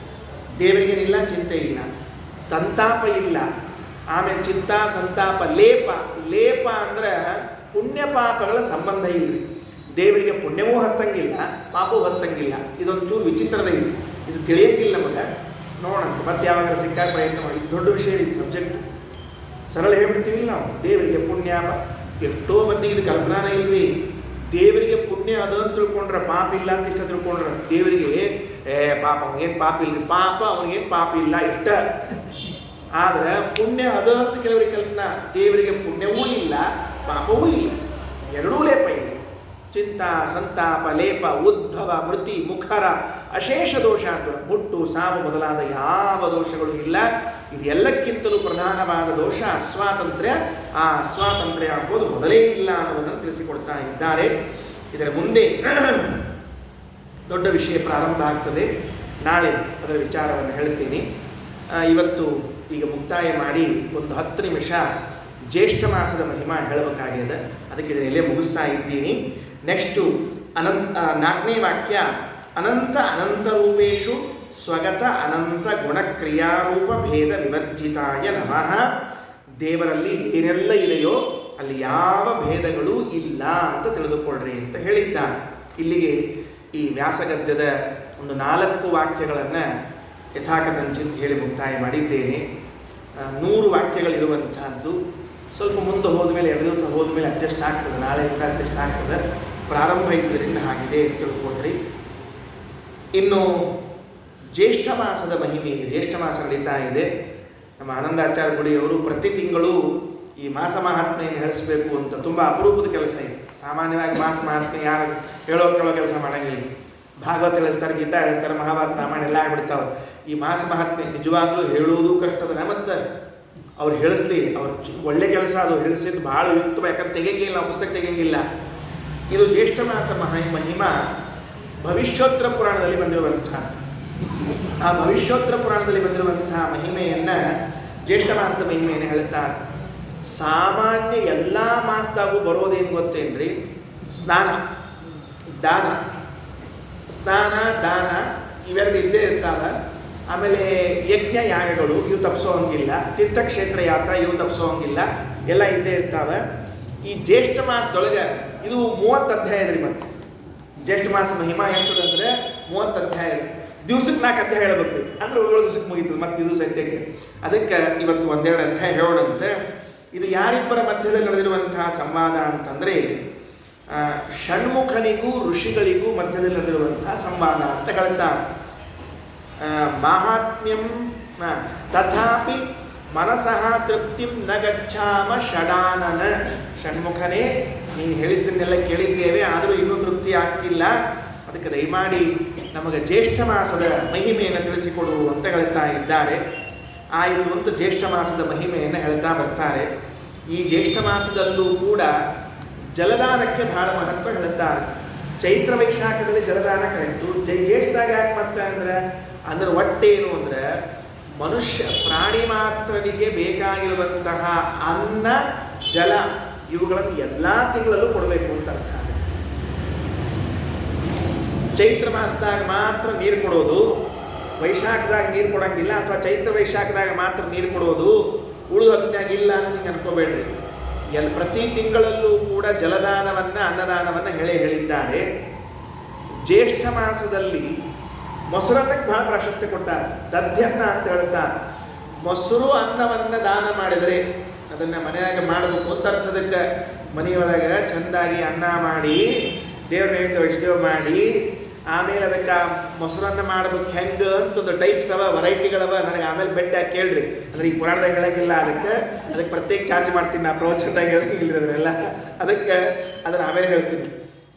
ದೇವರಿಗೇನಿಲ್ಲ ಚಿಂತೆ ಇಲ್ಲ, ಸಂತಾಪ ಇಲ್ಲ. ಆಮೇಲೆ ಚಿಂತಾ ಸಂತಾಪ ಲೇಪ. ಲೇಪ ಅಂದ್ರೆ ಪುಣ್ಯ ಪಾಪಗಳ ಸಂಬಂಧ ಇಲ್ಲರಿ. ದೇವರಿಗೆ ಪುಣ್ಯವೂ ಹತ್ತಂಗಿಲ್ಲ, ಪಾಪವೂ ಹತ್ತಂಗಿಲ್ಲ. ಇದೊಂದು ಚೂರು ವಿಚಿತ್ರದ ಇದೆ, ಇದು ತಿಳಿಯಂಗಿಲ್ಲ ನಮಗೆ. ನೋಡೋಣ ಮತ್ತೆ ಯಾವಾಗ ಸಿಕ್ಕಾಗ ಪ್ರಯತ್ನ ಮಾಡಿ. ದೊಡ್ಡ ವಿಷಯ ಇದು, ಸಬ್ಜೆಕ್ಟ್ ಸರಳ ಹೇಳ್ಬಿಡ್ತೀವಿ ನಾವು. ದೇವರಿಗೆ ಪುಣ್ಯ ಎಷ್ಟೋ ಮಂದಿಗೆ ಇದು ಕಲ್ಪನಾನೇ ಇಲ್ರಿ. ದೇವರಿಗೆ ಪುಣ್ಯ ಅದು ಅಂತ ತಿಳ್ಕೊಂಡ್ರೆ ಪಾಪ ಇಲ್ಲ ಅಂತ ಇಷ್ಟ ತಿಳ್ಕೊಂಡ್ರೆ ದೇವರಿಗೆ ಪಾಪ ಅವ್ನಿಗೇನು ಪಾಪ ಇಲ್ರಿ, ಪಾಪ ಅವ್ನಿಗೇನು ಪಾಪ ಇಲ್ಲ ಇಷ್ಟ. ಆದ್ರೆ ಪುಣ್ಯ ಅದು ಅಂತ ಕೆಲವರಿಗೆ ಕಲ್ಪನಾ. ದೇವರಿಗೆ ಪುಣ್ಯವೂ ಇಲ್ಲ ಪಾಪವೂ ಇಲ್ಲ, ಎರಡೂ ಲೇಪ ಇಲ್ಲ. ಚಿಂತಾ ಸಂತಾಪ ಲೇಪ ಉದ್ಭವ ಮೃತಿ ಮುಖರ ಅಶೇಷ ದೋಷ ಅಂತ ಹುಟ್ಟು ಸಾವು ಮೊದಲಾದ ಯಾವ ದೋಷಗಳು ಇಲ್ಲ. ಇದು ಎಲ್ಲಕ್ಕಿಂತಲೂ ಪ್ರಧಾನವಾದ ದೋಷ ಅಸ್ವಾತಂತ್ರ್ಯ. ಆ ಅಸ್ವಾತಂತ್ರ್ಯ ಅಂಬೋದು ಮೊದಲೇ ಇಲ್ಲ ಅನ್ನೋದನ್ನು ತಿಳಿಸಿಕೊಡ್ತಾ ಇದ್ದಾರೆ. ಇದರ ಮುಂದೆ ದೊಡ್ಡ ವಿಷಯ ಪ್ರಾರಂಭ ಆಗ್ತದೆ. ನಾಳೆ ಅದರ ವಿಚಾರವನ್ನು ಹೇಳ್ತೀನಿ. ಇವತ್ತು ಈಗ ಮುಕ್ತಾಯ ಮಾಡಿ ಒಂದು 10 ನಿಮಿಷ ಜ್ಯೇಷ್ಠ ಮಾಸದ ಮಹಿಮಾ ಹೇಳಬೇಕಾಗಿದೆ. ಅದಕ್ಕೆ ಇದರಲ್ಲೇ ಮುಗಿಸ್ತಾ ಇದ್ದೀನಿ. ನೆಕ್ಸ್ಟು 4ನೇ ವಾಕ್ಯ, ಅನಂತ ಅನಂತ ರೂಪೇಶು ಸ್ವಗತ ಅನಂತ ಗುಣಕ್ರಿಯಾರೂಪ ಭೇದ ವಿವರ್ಜಿತಾಯ ನಮಃ. ದೇವರಲ್ಲಿ ಏನೆಲ್ಲ ಇದೆಯೋ ಅಲ್ಲಿ ಯಾವ ಭೇದಗಳೂ ಇಲ್ಲ ಅಂತ ತಿಳಿದುಕೊಳ್ಳ್ರಿ ಅಂತ ಹೇಳಿದ್ದಾನೆ. ಇಲ್ಲಿಗೆ ಈ ವ್ಯಾಸಗದ್ಯದ ಒಂದು 4 ವಾಕ್ಯಗಳನ್ನು ಯಥಾಕಥಂಚಿತ್ ಹೇಳಿ ಮುಕ್ತಾಯ ಮಾಡಿದ್ದೇನೆ. 100 ವಾಕ್ಯಗಳಿರುವಂತಹದ್ದು. ಸ್ವಲ್ಪ ಮುಂದೆ ಹೋದ್ಮೇಲೆ 2 ದಿವಸ ಹೋದ್ಮೇಲೆ ಅಡ್ಜಸ್ಟ್ ಆಗ್ತದೆ, ನಾಳೆಯಿಂದ ಅಡ್ಜಸ್ಟ್ ಆಗ್ತದೆ. ಪ್ರಾರಂಭ ಇದ್ದರಿಂದ ಆಗಿದೆ ಅಂತ ತಿಳ್ಕೊಂಡ್ರಿ. ಇನ್ನು ಜ್ಯೇಷ್ಠ ಮಾಸದ ಮಹಿಮೆ, ಜ್ಯೇಷ್ಠ ಮಾಸ ನಡೀತಾ ಇದೆ. ನಮ್ಮ ಆನಂದಾಚಾರ್ಯ ಗುಡಿಯವರು ಪ್ರತಿ ತಿಂಗಳು ಈ ಮಾಸ ಮಹಾತ್ಮೆಯನ್ನು ಹೇಳಿಸ್ಬೇಕು ಅಂತ ತುಂಬ ಅಪರೂಪದ ಕೆಲಸ ಇದೆ. ಸಾಮಾನ್ಯವಾಗಿ ಮಾಸ ಮಹಾತ್ಮೆ ಯಾರು ಹೇಳೋ ಕೆಲಸ ಮಾಡಂಗಿಲ್ಲ. ಭಾಗವತ ಹೇಳಿಸ್ತಾರೆ, ಗೀತಾ ಹೇಳಿಸ್ತಾರೆ, ಮಹಾಭಾರತ ರಾಮಾಯಣ ಎಲ್ಲ ಆಗ್ಬಿಡ್ತಾವೆ. ಈ ಮಾಸ ಮಹಾತ್ಮೆ ನಿಜವಾಗ್ಲೂ ಹೇಳುವುದು ಕಷ್ಟದ. ಮತ್ತು ಅವ್ರು ಹೇಳಿಸ್ಲಿ, ಅವ್ರು ಒಳ್ಳೆ ಕೆಲಸ ಅದು ಹೇಳಿಸಿದ್ದು ಭಾಳ ಉತ್ತಮ. ಯಾಕಂದ್ರೆ ತೆಗೆಯಂಗಿಲ್ಲ, ನಾವು ಪುಸ್ತಕ ತೆಗೆಯಂಗಿಲ್ಲ. ಇದು ಜ್ಯೇಷ್ಠ ಮಾಸ ಮಹಿಮಾ ಭವಿಷ್ಯೋತ್ತರ ಪುರಾಣದಲ್ಲಿ ಬಂದಿರುವಂಥ, ಆ ಭವಿಷ್ಯೋತ್ತರ ಪುರಾಣದಲ್ಲಿ ಬಂದಿರುವಂತಹ ಮಹಿಮೆಯನ್ನು, ಜ್ಯೇಷ್ಠ ಮಾಸದ ಮಹಿಮೆಯನ್ನು ಹೇಳ್ತಾರೆ. ಸಾಮಾನ್ಯ ಎಲ್ಲ ಮಾಸದಾಗೂ ಬರೋದೇನು ಗೊತ್ತೇನ್ರಿ? ಸ್ನಾನ, ದಾನ. ಸ್ನಾನ ದಾನ ಇವೆರಡು ಇದ್ದೇ ಇರ್ತಾವೆ. ಆಮೇಲೆ ಯಜ್ಞ ಯಾಗಗಳು ಇವು ತಪ್ಪಿಸೋಂಗಿಲ್ಲ. ತೀರ್ಥಕ್ಷೇತ್ರ ಯಾತ್ರೆ ಇವು ತಪ್ಪಿಸೋಂಗಿಲ್ಲ, ಎಲ್ಲ ಇದ್ದೇ ಇರ್ತಾವೆ. ಈ ಜ್ಯೇಷ್ಠ ಮಾಸದೊಳಗೆ ಇದು 30 ಅಧ್ಯಾಯ ಇದ್ರಿ. ಮತ್ತು ಜ್ಯೇಷ್ಠ ಮಾಸ ಮಹಿಮಾ ಎಂತದಂದ್ರೆ 30 ಅಧ್ಯಾಯ. ದಿವ್ಸಕ್ಕೆ 4 ಅಧ್ಯಾಯ ಹೇಳಬೇಕು ಅಂದ್ರೆ 7 ದಿವಸಕ್ಕೆ ಮುಗೀತದೆ. ಮತ್ತು ಇದು ಸದ್ಯಕ್ಕೆ ಅದಕ್ಕೆ ಇವತ್ತು 1-2 ಅಧ್ಯಾಯ ಹೇಳೋಣಂತೆ. ಇದು ಯಾರಿಬ್ಬರ ಮಧ್ಯದಲ್ಲಿ ನಡೆದಿರುವಂತಹ ಸಂವಾದ ಅಂತಂದರೆ ಷಣ್ಮುಖನಿಗೂ ಋಷಿಗಳಿಗೂ ಮಧ್ಯದಲ್ಲಿ ನಡೆದಿರುವಂತಹ ಸಂವಾದ ಅಂತ ಹೇಳ್ತಾರೆ. ಮಾಹಾತ್ಮ್ಯಂ ತಥಾಪಿ ಮನಸಃ ತೃಪ್ತಿಂ ನ ಗಚ್ಛಾಮ ಷಡಾನನ. ಷಣ್ಮುಖನೇ, ನೀನು ಹೇಳಿದ್ದನ್ನೆಲ್ಲ ಕೇಳಿದ್ದೇವೆ, ಆದರೂ ಇನ್ನೂ ತೃಪ್ತಿ ಆಗ್ತಿಲ್ಲ. ಅದಕ್ಕೆ ದಯಮಾಡಿ ನಮಗೆ ಜ್ಯೇಷ್ಠ ಮಾಸದ ಮಹಿಮೆಯನ್ನು ತಿಳಿಸಿಕೊಡು ಅಂತ ಹೇಳ್ತಾ ಇದ್ದಾರೆ. ಆಯಿತು ಅಂತ ಜ್ಯೇಷ್ಠ ಮಾಸದ ಮಹಿಮೆಯನ್ನು ಹೇಳ್ತಾ ಬರ್ತಾರೆ. ಈ ಜ್ಯೇಷ್ಠ ಮಾಸದಲ್ಲೂ ಕೂಡ ಜಲದಾನಕ್ಕೆ ಬಹಳ ಮಹತ್ವ ಹೇಳ್ತಾರೆ. ಚೈತ್ರ ವೈಶಾಖದಲ್ಲಿ ಜಲದಾನ ಕರೆಕ್ಟು. ಜ್ಯೇಷ್ಠದಾಗ ಯಾಕೆ ಮಾಡ್ತಾರೆ ಅಂದ್ರೆ ಒಟ್ಟೇನು ಅಂದರೆ ಮನುಷ್ಯ ಪ್ರಾಣಿ ಮಾತ್ರನಿಗೆ ಬೇಕಾಗಿರುವಂತಹ ಅನ್ನ ಜಲ ಇವುಗಳನ್ನು ಎಲ್ಲ ತಿಂಗಳಲ್ಲೂ ಕೊಡಬೇಕು ಅಂತ ಅರ್ಥ. ಚೈತ್ರ ಮಾಸದಾಗ ಮಾತ್ರ ನೀರು ಕೊಡೋದು, ವೈಶಾಖದಾಗ ನೀರು ಕೊಡೋಂಗಿಲ್ಲ, ಅಥವಾ ಚೈತ್ರ ವೈಶಾಖದಾಗ ಮಾತ್ರ ನೀರು ಕೊಡೋದು, ಉಳಿದು ಹತ್ತಿನಾಗ ಇಲ್ಲ ಅಂತ ಹಿಂಗೆ ಅನ್ಕೋಬೇಡ್ರಿ. ಪ್ರತಿ ತಿಂಗಳಲ್ಲೂ ಕೂಡ ಜಲದಾನವನ್ನು ಅನ್ನದಾನವನ್ನು ಹೇಳಿದ್ದಾರೆ. ಜ್ಯೇಷ್ಠ ಮಾಸದಲ್ಲಿ ಮೊಸರನ್ನಕ್ಕೆ ಬಹಳ ಪ್ರಾಶಸ್ತ್ಯ ಕೊಟ್ಟಾರೆ. ದಧ್ಯನ್ನ ಅಂತ ಹೇಳ್ತಾರೆ. ಮೊಸರು ಅನ್ನವನ್ನು ದಾನ ಮಾಡಿದರೆ ಅದನ್ನು ಮನೆಯಾಗ ಮಾಡಬೇಕು ಅಂತ ಅರ್ಥದಕ್ಕೆ ಮನೆಯೊಳಗೆ ಚೆಂದಾಗಿ ಅನ್ನ ಮಾಡಿ ದೇವ್ರ ವೈಷ್ಣವ ಮಾಡಿ ಆಮೇಲೆ ಅದಕ್ಕೆ ಮೊಸರನ್ನ ಮಾಡ್ಬೇಕು ಹೆಂಗೆ ಅಂತಂದು ಟೈಪ್ಸ್ ಅವ, ವೆರೈಟಿಗಳವ. ನನಗೆ ಆಮೇಲೆ ಬೆಟ್ಟ ಕೇಳ್ರಿ. ಅಂದ್ರೆ ಈ ಪುರಾಣದಾಗ ಹೇಳೋಂಗಿಲ್ಲ, ಅದಕ್ಕೆ ಪ್ರತ್ಯೇಕ ಚಾರ್ಜ್ ಮಾಡ್ತೀನಿ. ನಾ ಪ್ರವಚನದಾಗ ಹೇಳೋಂಗಿಲ್ಲ ಅದನ್ನೆಲ್ಲ. ಅದಕ್ಕೆ ಅದನ್ನು ಆಮೇಲೆ ಹೇಳ್ತೀನಿ.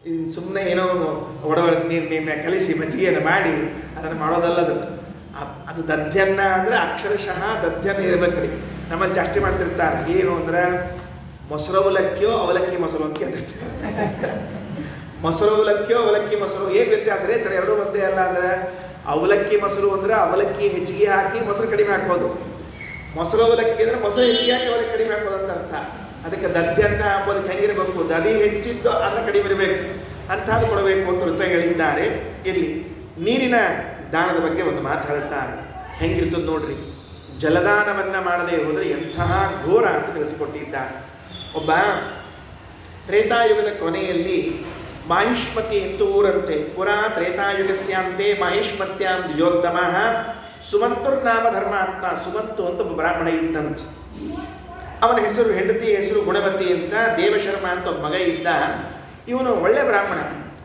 ಇನ್ನು ಸುಮ್ಮನೆ ಏನೋ ನೀರನ್ನ ಕಲಿಸಿ ಮಜ್ಜಿಗೆಯನ್ನು ಮಾಡಿ ಅದನ್ನು ಮಾಡೋದಲ್ಲ. ಅದು ದಧ್ಯನ್ನ ಅಂದರೆ ಅಕ್ಷರಶಃ ದಧ್ಯನ್ನ ಇರಬೇಕ್ರಿ. ನಮ್ಮಲ್ಲಿ ಜಾಸ್ತಿ ಮಾಡ್ತಿರ್ತಾರೆ. ಏನು ಅಂದ್ರೆ ಮೊಸರು ಅವಲಕ್ಕಿಯೋ ಅವಲಕ್ಕಿ ಮೊಸರು ಅಂತ ಅಂತಿರ್ತಾರೆ. ಮೊಸರು ಅವಲಕ್ಕಿಯೋ ಅವಲಕ್ಕಿ ಮೊಸರು ಏನು ವ್ಯತ್ಯಾಸ ರೀ? ಸರಿ, ಎರಡೂ ಒಂದೇ ಅಲ್ಲ. ಅಂದ್ರೆ ಅವಲಕ್ಕಿ ಮೊಸರು ಅಂದ್ರೆ ಅವಲಕ್ಕಿ ಹೆಚ್ಚಿಗೆ ಹಾಕಿ ಮೊಸರು ಕಡಿಮೆ ಹಾಕ್ಬೋದು. ಮೊಸರು ಅವಲಕ್ಕಿ ಅಂದರೆ ಮೊಸರು ಹೆಚ್ಚಿಗೆ ಹಾಕಿ ಅವಲಕ್ಕಿ ಕಡಿಮೆ ಹಾಕ್ಬೋದು ಅಂತ ಅರ್ಥ. ಅದಕ್ಕೆ ದಧ್ಯನ್ನ ಅಂಬೋದಕ್ಕೆ ಹೆಂಗಿರಬೇಕು? ದದಿ ಹೆಚ್ಚಿದ್ದು ಅನ್ನ ಕಡಿಮೆ ಇರಬೇಕು, ಅಂಥದ್ದು ಕೊಡಬೇಕು ಅಂತ ವೃತ್ತ ಹೇಳಿದ್ದಾರೆ. ಇಲ್ಲಿ ನೀರಿನ ದಾನದ ಬಗ್ಗೆ ಒಂದು ಮಾತು ಹೇಳ್ತಾರೆ. ಹೆಂಗಿರ್ತದೆ ನೋಡ್ರಿ. ಜಲದಾನವನ್ನು ಮಾಡದೇ ಹೋದರೆ ಎಂತಹ ಘೋರ ಅಂತ ತಿಳಿಸಿಕೊಟ್ಟಿದ್ದಾರೆ. ಒಬ್ಬ ತ್ರೇತಾಯುಗದ ಕೊನೆಯಲ್ಲಿ ಮಾಹಿಷ್ಮತಿ ಅಂತ ಊರಂತೆ. ಪುರಾ ತ್ರೇತಾಯುಗಸ್ಯಾಂತೆ ಮಾಹಿಷ್ಮತ್ಯಾಂ ದ್ವಿಜೋತ್ತಮ ಸುಮಂತುರ್ನಾಮ ಧರ್ಮಾತ್ಮ. ಸುಮಂತು ಅಂತ ಒಬ್ಬ ಬ್ರಾಹ್ಮಣ ಇದ್ದಂತೆ. ಅವನ ಹೆಸರು, ಹೆಂಡತಿ ಹೆಸರು ಗುಣವತಿ ಅಂತ, ದೇವಶರ್ಮ ಅಂತ ಒಬ್ಬ ಮಗ ಇದ್ದ. ಇವನು ಒಳ್ಳೆ ಬ್ರಾಹ್ಮಣ,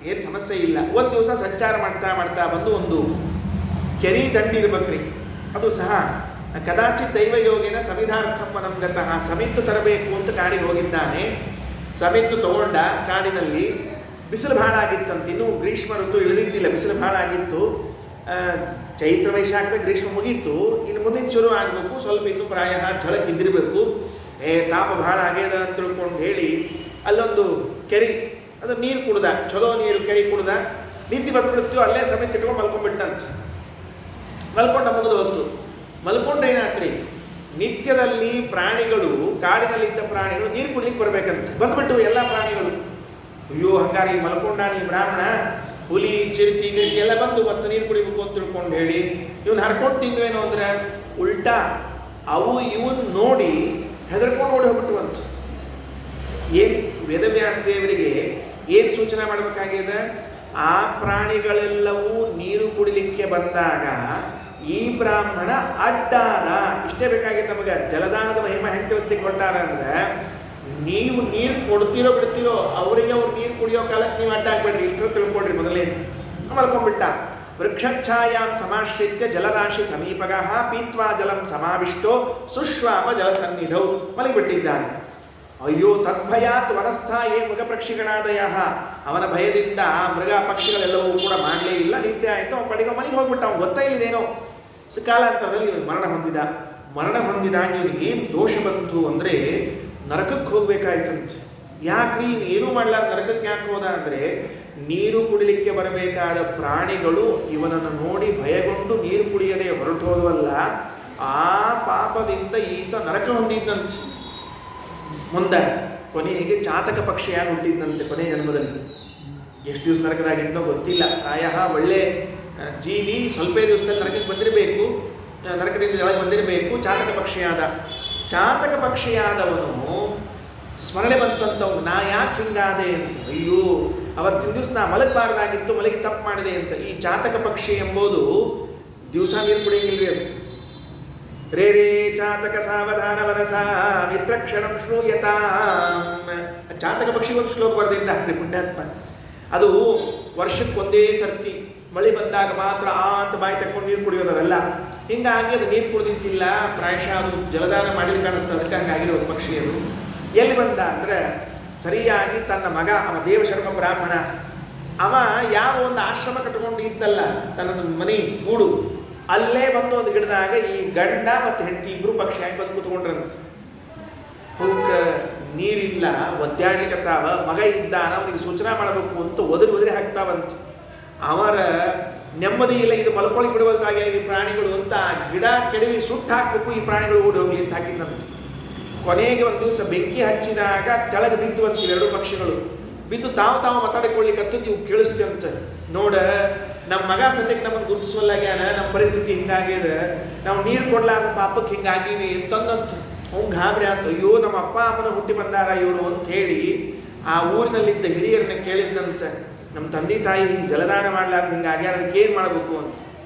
ಏನು ಸಮಸ್ಯೆ ಇಲ್ಲ. ಒಂದು ದಿವಸ ಸಂಚಾರ ಮಾಡ್ತಾ ಮಾಡ್ತಾ ಬಂದು ಒಂದು ಕೆರಿ ದಂಡಿರ್ಬೇಕ್ರಿ, ಅದು ಸಹ ಕದಾಚಿತ್ ದೈವಯೋಗಿನ ಸಮಿಧಾರ್ಥಮ್ಮ ನಮ್ಗತಃ ಸಮಿತ್ತು ತರಬೇಕು ಅಂತ ಕಾಡಿಗೆ ಹೋಗಿದ್ದಾನೆ. ಸಮಿತ್ತು ತಗೊಂಡ. ಕಾಡಿನಲ್ಲಿ ಬಿಸಿಲು ಭಾಳ ಆಗಿತ್ತಂತ, ಇನ್ನೂ ಗ್ರೀಷ್ಮ ಋತು ಇಳಿದಿದ್ದಿಲ್ಲ, ಬಿಸಿಲು ಭಾಳ ಆಗಿತ್ತು. ಚೈತ್ರ ವೈಶಾಖದ ಗ್ರೀಷ್ಮ ಮುಗೀತು, ಇನ್ನು ಮುಂದಿನ ಶುರು ಆಗಬೇಕು, ಸ್ವಲ್ಪ ಇನ್ನೂ ಪ್ರಾಯ ಝಳಕ್ಕೆ ಇದ್ದಿರಬೇಕು. ತಾಪ ಭಾಳ ಆಗ್ಯದ ಅಂತ ತಿಳ್ಕೊಂಡು ಹೇಳಿ ಅಲ್ಲೊಂದು ಕೆರೆ, ಅದು ನೀರು ಕುಡ್ದ, ಚಲೋ ನೀರು ಕೆರೆ ಕುಡ್ದ. ನಿಂತು ಬಂದ್ಬಿಡ್ತೀವೋ ಅಲ್ಲೇ ಸಮಿತಿ ಇಟ್ಕೊಂಡು ಮಲ್ಕೊಂಡ್ಬಿಟ್ಟಂತ. ಮಲ್ಕೊಂಡ ಮುಗಿದು ಹೊತ್ತು ಮಲ್ಕೊಂಡ್ರೆ ಏನಾತ್ರಿ, ನಿತ್ಯದಲ್ಲಿ ಪ್ರಾಣಿಗಳು, ಕಾಡಿನಲ್ಲಿದ್ದ ಪ್ರಾಣಿಗಳು ನೀರು ಕುಡ್ಲಿಕ್ಕೆ ಬರ್ಬೇಕಂತ ಬಂದ್ಬಿಟ್ಟು ಎಲ್ಲ ಪ್ರಾಣಿಗಳು. ಅಯ್ಯೋ ಹಂಗಾಗಿ ಮಲ್ಕೊಂಡ ಈ ಬ್ರಾಹ್ಮಣ, ಹುಲಿ ಚಿರತಿ ಗಿರಿತಿ ಎಲ್ಲ ಬಂದು ಮತ್ತೆ ನೀರು ಕುಡಿಬೇಕು ಅಂತ ತಿಳ್ಕೊಂಡು ಹೇಳಿ ಇವನು ಹರ್ಕೊಂಡು ತಿಂದ್ವೇನೋ ಅಂದ್ರೆ ಉಲ್ಟಾ ಅವು ಇವನ್ ನೋಡಿ ಹೆದರ್ಕೊಂಡು ಓಡಿ ಹೋಗ್ಬಿಟ್ಟುವಂತ. ಏನು ವೇದವ್ಯಾಸ ದೇವರಿಗೆ ಏನು ಸೂಚನೆ ಮಾಡಬೇಕಾಗಿದೆ, ಆ ಪ್ರಾಣಿಗಳೆಲ್ಲವೂ ನೀರು ಕುಡಿಲಿಕ್ಕೆ ಬಂದಾಗ ಈ ಬ್ರಾಹ್ಮಣ ಅಡ್ಡಾದ. ಇಷ್ಟೇ ಬೇಕಾಗಿದೆ ನಮಗೆ. ಜಲದಾನದ ಮಹಿಮ ಹೆಂಗೆ ತಿಳಿಸ್ಲಿಕ್ಕೆ ಹೊರಟಾರ ಅಂದ್ರೆ, ನೀವು ನೀರು ಕೊಡ್ತಿರೋ ಬಿಡ್ತಿರೋ ಅವರಿಗೆ ಅವ್ರು ನೀರು ಕುಡಿಯೋ ಕಾಲಕ್ಕೆ ನೀವು ಅಡ್ಡ ಆಗ್ಬೇಡ್ರಿ, ಇಷ್ಟು ತಿಳ್ಕೊಡ್ರಿ. ಮೊದಲೇ ಮಲ್ಕೊಂಡ್ಬಿಟ್ಟ. ವೃಕ್ಷಛಾಯಾಂ ಸಮಾಶ್ರಿತ್ಯ ಜಲರಾಶಿ ಸಮೀಪಗ ಪೀತ್ವಾ ಜಲಂ ಸಮಾವಿಷ್ಟೋ ಸುಶ್ವಾಪ ಜಲಸನ್ನಿಧೌ ಮಲಗಿಬಿಟ್ಟಿದ್ದಾನೆ. ಅಯ್ಯೋ ತದ್ಭಯಾತ್ ವನಸ್ಥಾಯೇ ಮೃಗ ಪಕ್ಷಿಗಳಾದಯ. ಅವನ ಭಯದಿಂದ ಮೃಗ ಪಕ್ಷಿಗಳೆಲ್ಲವೂ ಕೂಡ ಮಾಡಲೇ ಇಲ್ಲ, ನಿದ್ದೆ ಆಯಿತು. ಅವನ ಪಡಿಗೆ ಮನೆಗೆ ಹೋಗ್ಬಿಟ್ಟ. ಅವ್ನು ಗೊತ್ತೇ ಇಲ್ಲದೇನೋ. ಕಾಲಾಂತರದಲ್ಲಿ ಇವನು ಮರಣ ಹೊಂದಿದಾಗ ಇವನಿಗೆ ಏನು ದೋಷ ಬಂತು ಅಂದರೆ ನರಕಕ್ಕೆ ಹೋಗ್ಬೇಕಾಯ್ತಂತೆ. ಯಾಕ್ರಿ ಏನೂ ಮಾಡಲಾರ ನರಕಕ್ಕೆ ಯಾಕೆ ಹೋದ ಅಂದರೆ, ನೀರು ಕುಡಿಲಿಕ್ಕೆ ಬರಬೇಕಾದ ಪ್ರಾಣಿಗಳು ಇವನನ್ನು ನೋಡಿ ಭಯಗೊಂಡು ನೀರು ಕುಡಿಯದೆ ಹೊರಟು ಹೋದವಲ್ಲ, ಆ ಪಾಪದಿಂದ ಈತ ನರಕ ಹೊಂದಿದ್ದಂತೆ. ಮುಂದೆ ಕೊನೆಗೆ ಚಾತಕ ಪಕ್ಷಿಯಾಗಿ ಹುಟ್ಟಿದ್ದಂತೆ ಕೊನೆ ಜನ್ಮದಲ್ಲಿ. ಎಷ್ಟು ದಿವಸ ನರಕದಾಗಿದ್ದೋ ಗೊತ್ತಿಲ್ಲ. ಪ್ರಾಯ ಒಳ್ಳೆ ಜೀವಿ, ಸ್ವಲ್ಪ ದಿವಸದಲ್ಲಿ ನರಕಕ್ಕೆ ಬಂದಿರಬೇಕು, ನರಕದಿಂದ ಒಳಗೆ ಬಂದಿರಬೇಕು. ಚಾತಕ ಪಕ್ಷಿಯಾದವನು ಸ್ಮರಣೆ ಬಂತಂತವ್ನು, ನಾ ಯಾಕೆ ಹಿಂಗಾದೆ ಅಂತ. ಅಯ್ಯೋ ಅವತ್ತಿನ ದಿವಸ ನಾ ಮಲಗಬಾರ್ದಾಗಿತ್ತು, ಮಲಗಿ ತಪ್ಪು ಮಾಡಿದೆ ಅಂತ. ಈ ಚಾತಕ ಪಕ್ಷಿ ಎಂಬುದು ದಿವಸ ನೀರು ಕುಡಿಯಂಗಿಲ್ರಿ ಅದು. ರೇ ರೇ ಚಾತಕ ಸಾವಧಾನ ವನಸ ಮಿತ್ರಕ್ಷಣಂ ಶ್ರೂಯತಾ. ಚಾತಕ ಪಕ್ಷಿ ಒಂದು ಶ್ಲೋಕ ಬರೆದಿದ್ದ ಪುಣ್ಯಾತ್ಮ. ಅದು ವರ್ಷಕ್ಕೊಂದೇ ಸರ್ತಿ ಮಳೆ ಬಂದಾಗ ಮಾತ್ರ ಅಂತ ಬಾಯಿ ತಕ್ಕೊಂಡು ನೀರು ಕುಡಿಯೋದವೆಲ್ಲ. ಹಿಂಗಾಗಿ ಅದು ನೀರು ಕುಡಿದಿದ್ದಿಲ್ಲ. ಪ್ರಾಯಶಃ ಅದು ಜಲದಾನ ಮಾಡಲಿಕ್ಕೆ ಕಾಣಿಸ್ತದೆ, ಅದಕ್ಕೆ ಹಂಗಾಗಿರೋದು ಪಕ್ಷಿ. ಅದು ಎಲ್ಲಿ ಬಂದ ಅಂದರೆ, ಸರಿಯಾಗಿ ತನ್ನ ಮಗ, ಅವ ದೇವಶರ್ಮ ಬ್ರಾಹ್ಮಣ, ಅವ ಯಾವ ಒಂದು ಆಶ್ರಮ ಕಟ್ಕೊಂಡು ಇದ್ದಲ್ಲ, ತನ್ನದು ಮನೆ ಗೂಡು, ಅಲ್ಲೇ ಬಂದು ಒಂದು ಗಿಡದಾಗ ಈ ಗಂಡ ಮತ್ತು ಹೆಂಡತಿ ಇಬ್ರು ಪಕ್ಷಿಯಾಗಿ ಬಂದು ಕೂತ್ಕೊಂಡ್ರಂತ. ಹೋಗ ನೀರಿಲ್ಲ, ಒದ್ದಾಡ್ಲಿಕ್ಕತ್ತಾವ. ಮಗ ಇದ್ದಾನ, ಅವನಿಗೆ ಸೂಚನೆ ಮಾಡಬೇಕು ಅಂತ ಒದರಿ ಹಾಕ್ತಾವಂತ. ಅವರ ನೆಮ್ಮದಿ ಇಲ್ಲ, ಇದು ಮಲ್ಕೊಳ್ಳಿ ಬಿಡುವುದಾಗಿ ಈ ಪ್ರಾಣಿಗಳು ಅಂತ ಗಿಡ ಕೆಡವಿ ಸುಟ್ಟು ಹಾಕಬೇಕು, ಈ ಪ್ರಾಣಿಗಳು ಓಡಿ ಹೋಗ್ಲಿ ಅಂತ ಹಾಕಿದ್ದಂತೆ. ಕೊನೆಗೆ ಒಂದು ದಿವಸ ಬೆಂಕಿ ಹಚ್ಚಿದಾಗ ಕೆಳಗೆ ಬಿದ್ದು ಅಂತ ಎರಡು ಪಕ್ಷಿಗಳು ಬಿದ್ದು ತಾವು ಮಾತಾಡಿಕೊಳ್ಳಿಕ್ಕೆ ಹತ್ತದ್ದು ಇವು ಕೇಳಿಸ್ತಂತ. ನೋಡ ನಮ್ಮ ಮಗ ಸದ್ಯಕ್ಕೆ ನಮ್ಮನ್ನು ಗುರುತಿಸೋಲ್ಲಾಗ್ಯಾನ, ನಮ್ಮ ಪರಿಸ್ಥಿತಿ ಹಿಂಗಾಗ್ಯದ, ನಾವು ನೀರು ಕೊಡ್ಲಾದ ಪಾಪಕ್ಕೆ ಹಿಂಗಾಗೀವಿ ಅಂತಂದಂತ. ಅವ್ನು ಗಾಬರಿ ಅಂತ. ಅಯ್ಯೋ ನಮ್ಮ ಅಪ್ಪ ಅಮ್ಮನ ಹುಟ್ಟಿ ಬಂದಾರ ಇವರು ಅಂತ ಹೇಳಿ ಆ ಊರಿನಲ್ಲಿದ್ದ ಹಿರಿಯರನ್ನ ಕೇಳಿದ್ದಂತ. ನಮ್ಮ ತಂದೆ ತಾಯಿ ಹಿಂಗೆ ಜಲದಾನ ಮಾಡ್ಲಾರ್ದು ಹಿಂಗಾಗ್ಯಾರ, ಅದಕ್ಕೆ ಏನು ಮಾಡಬೇಕು ಅಂತ.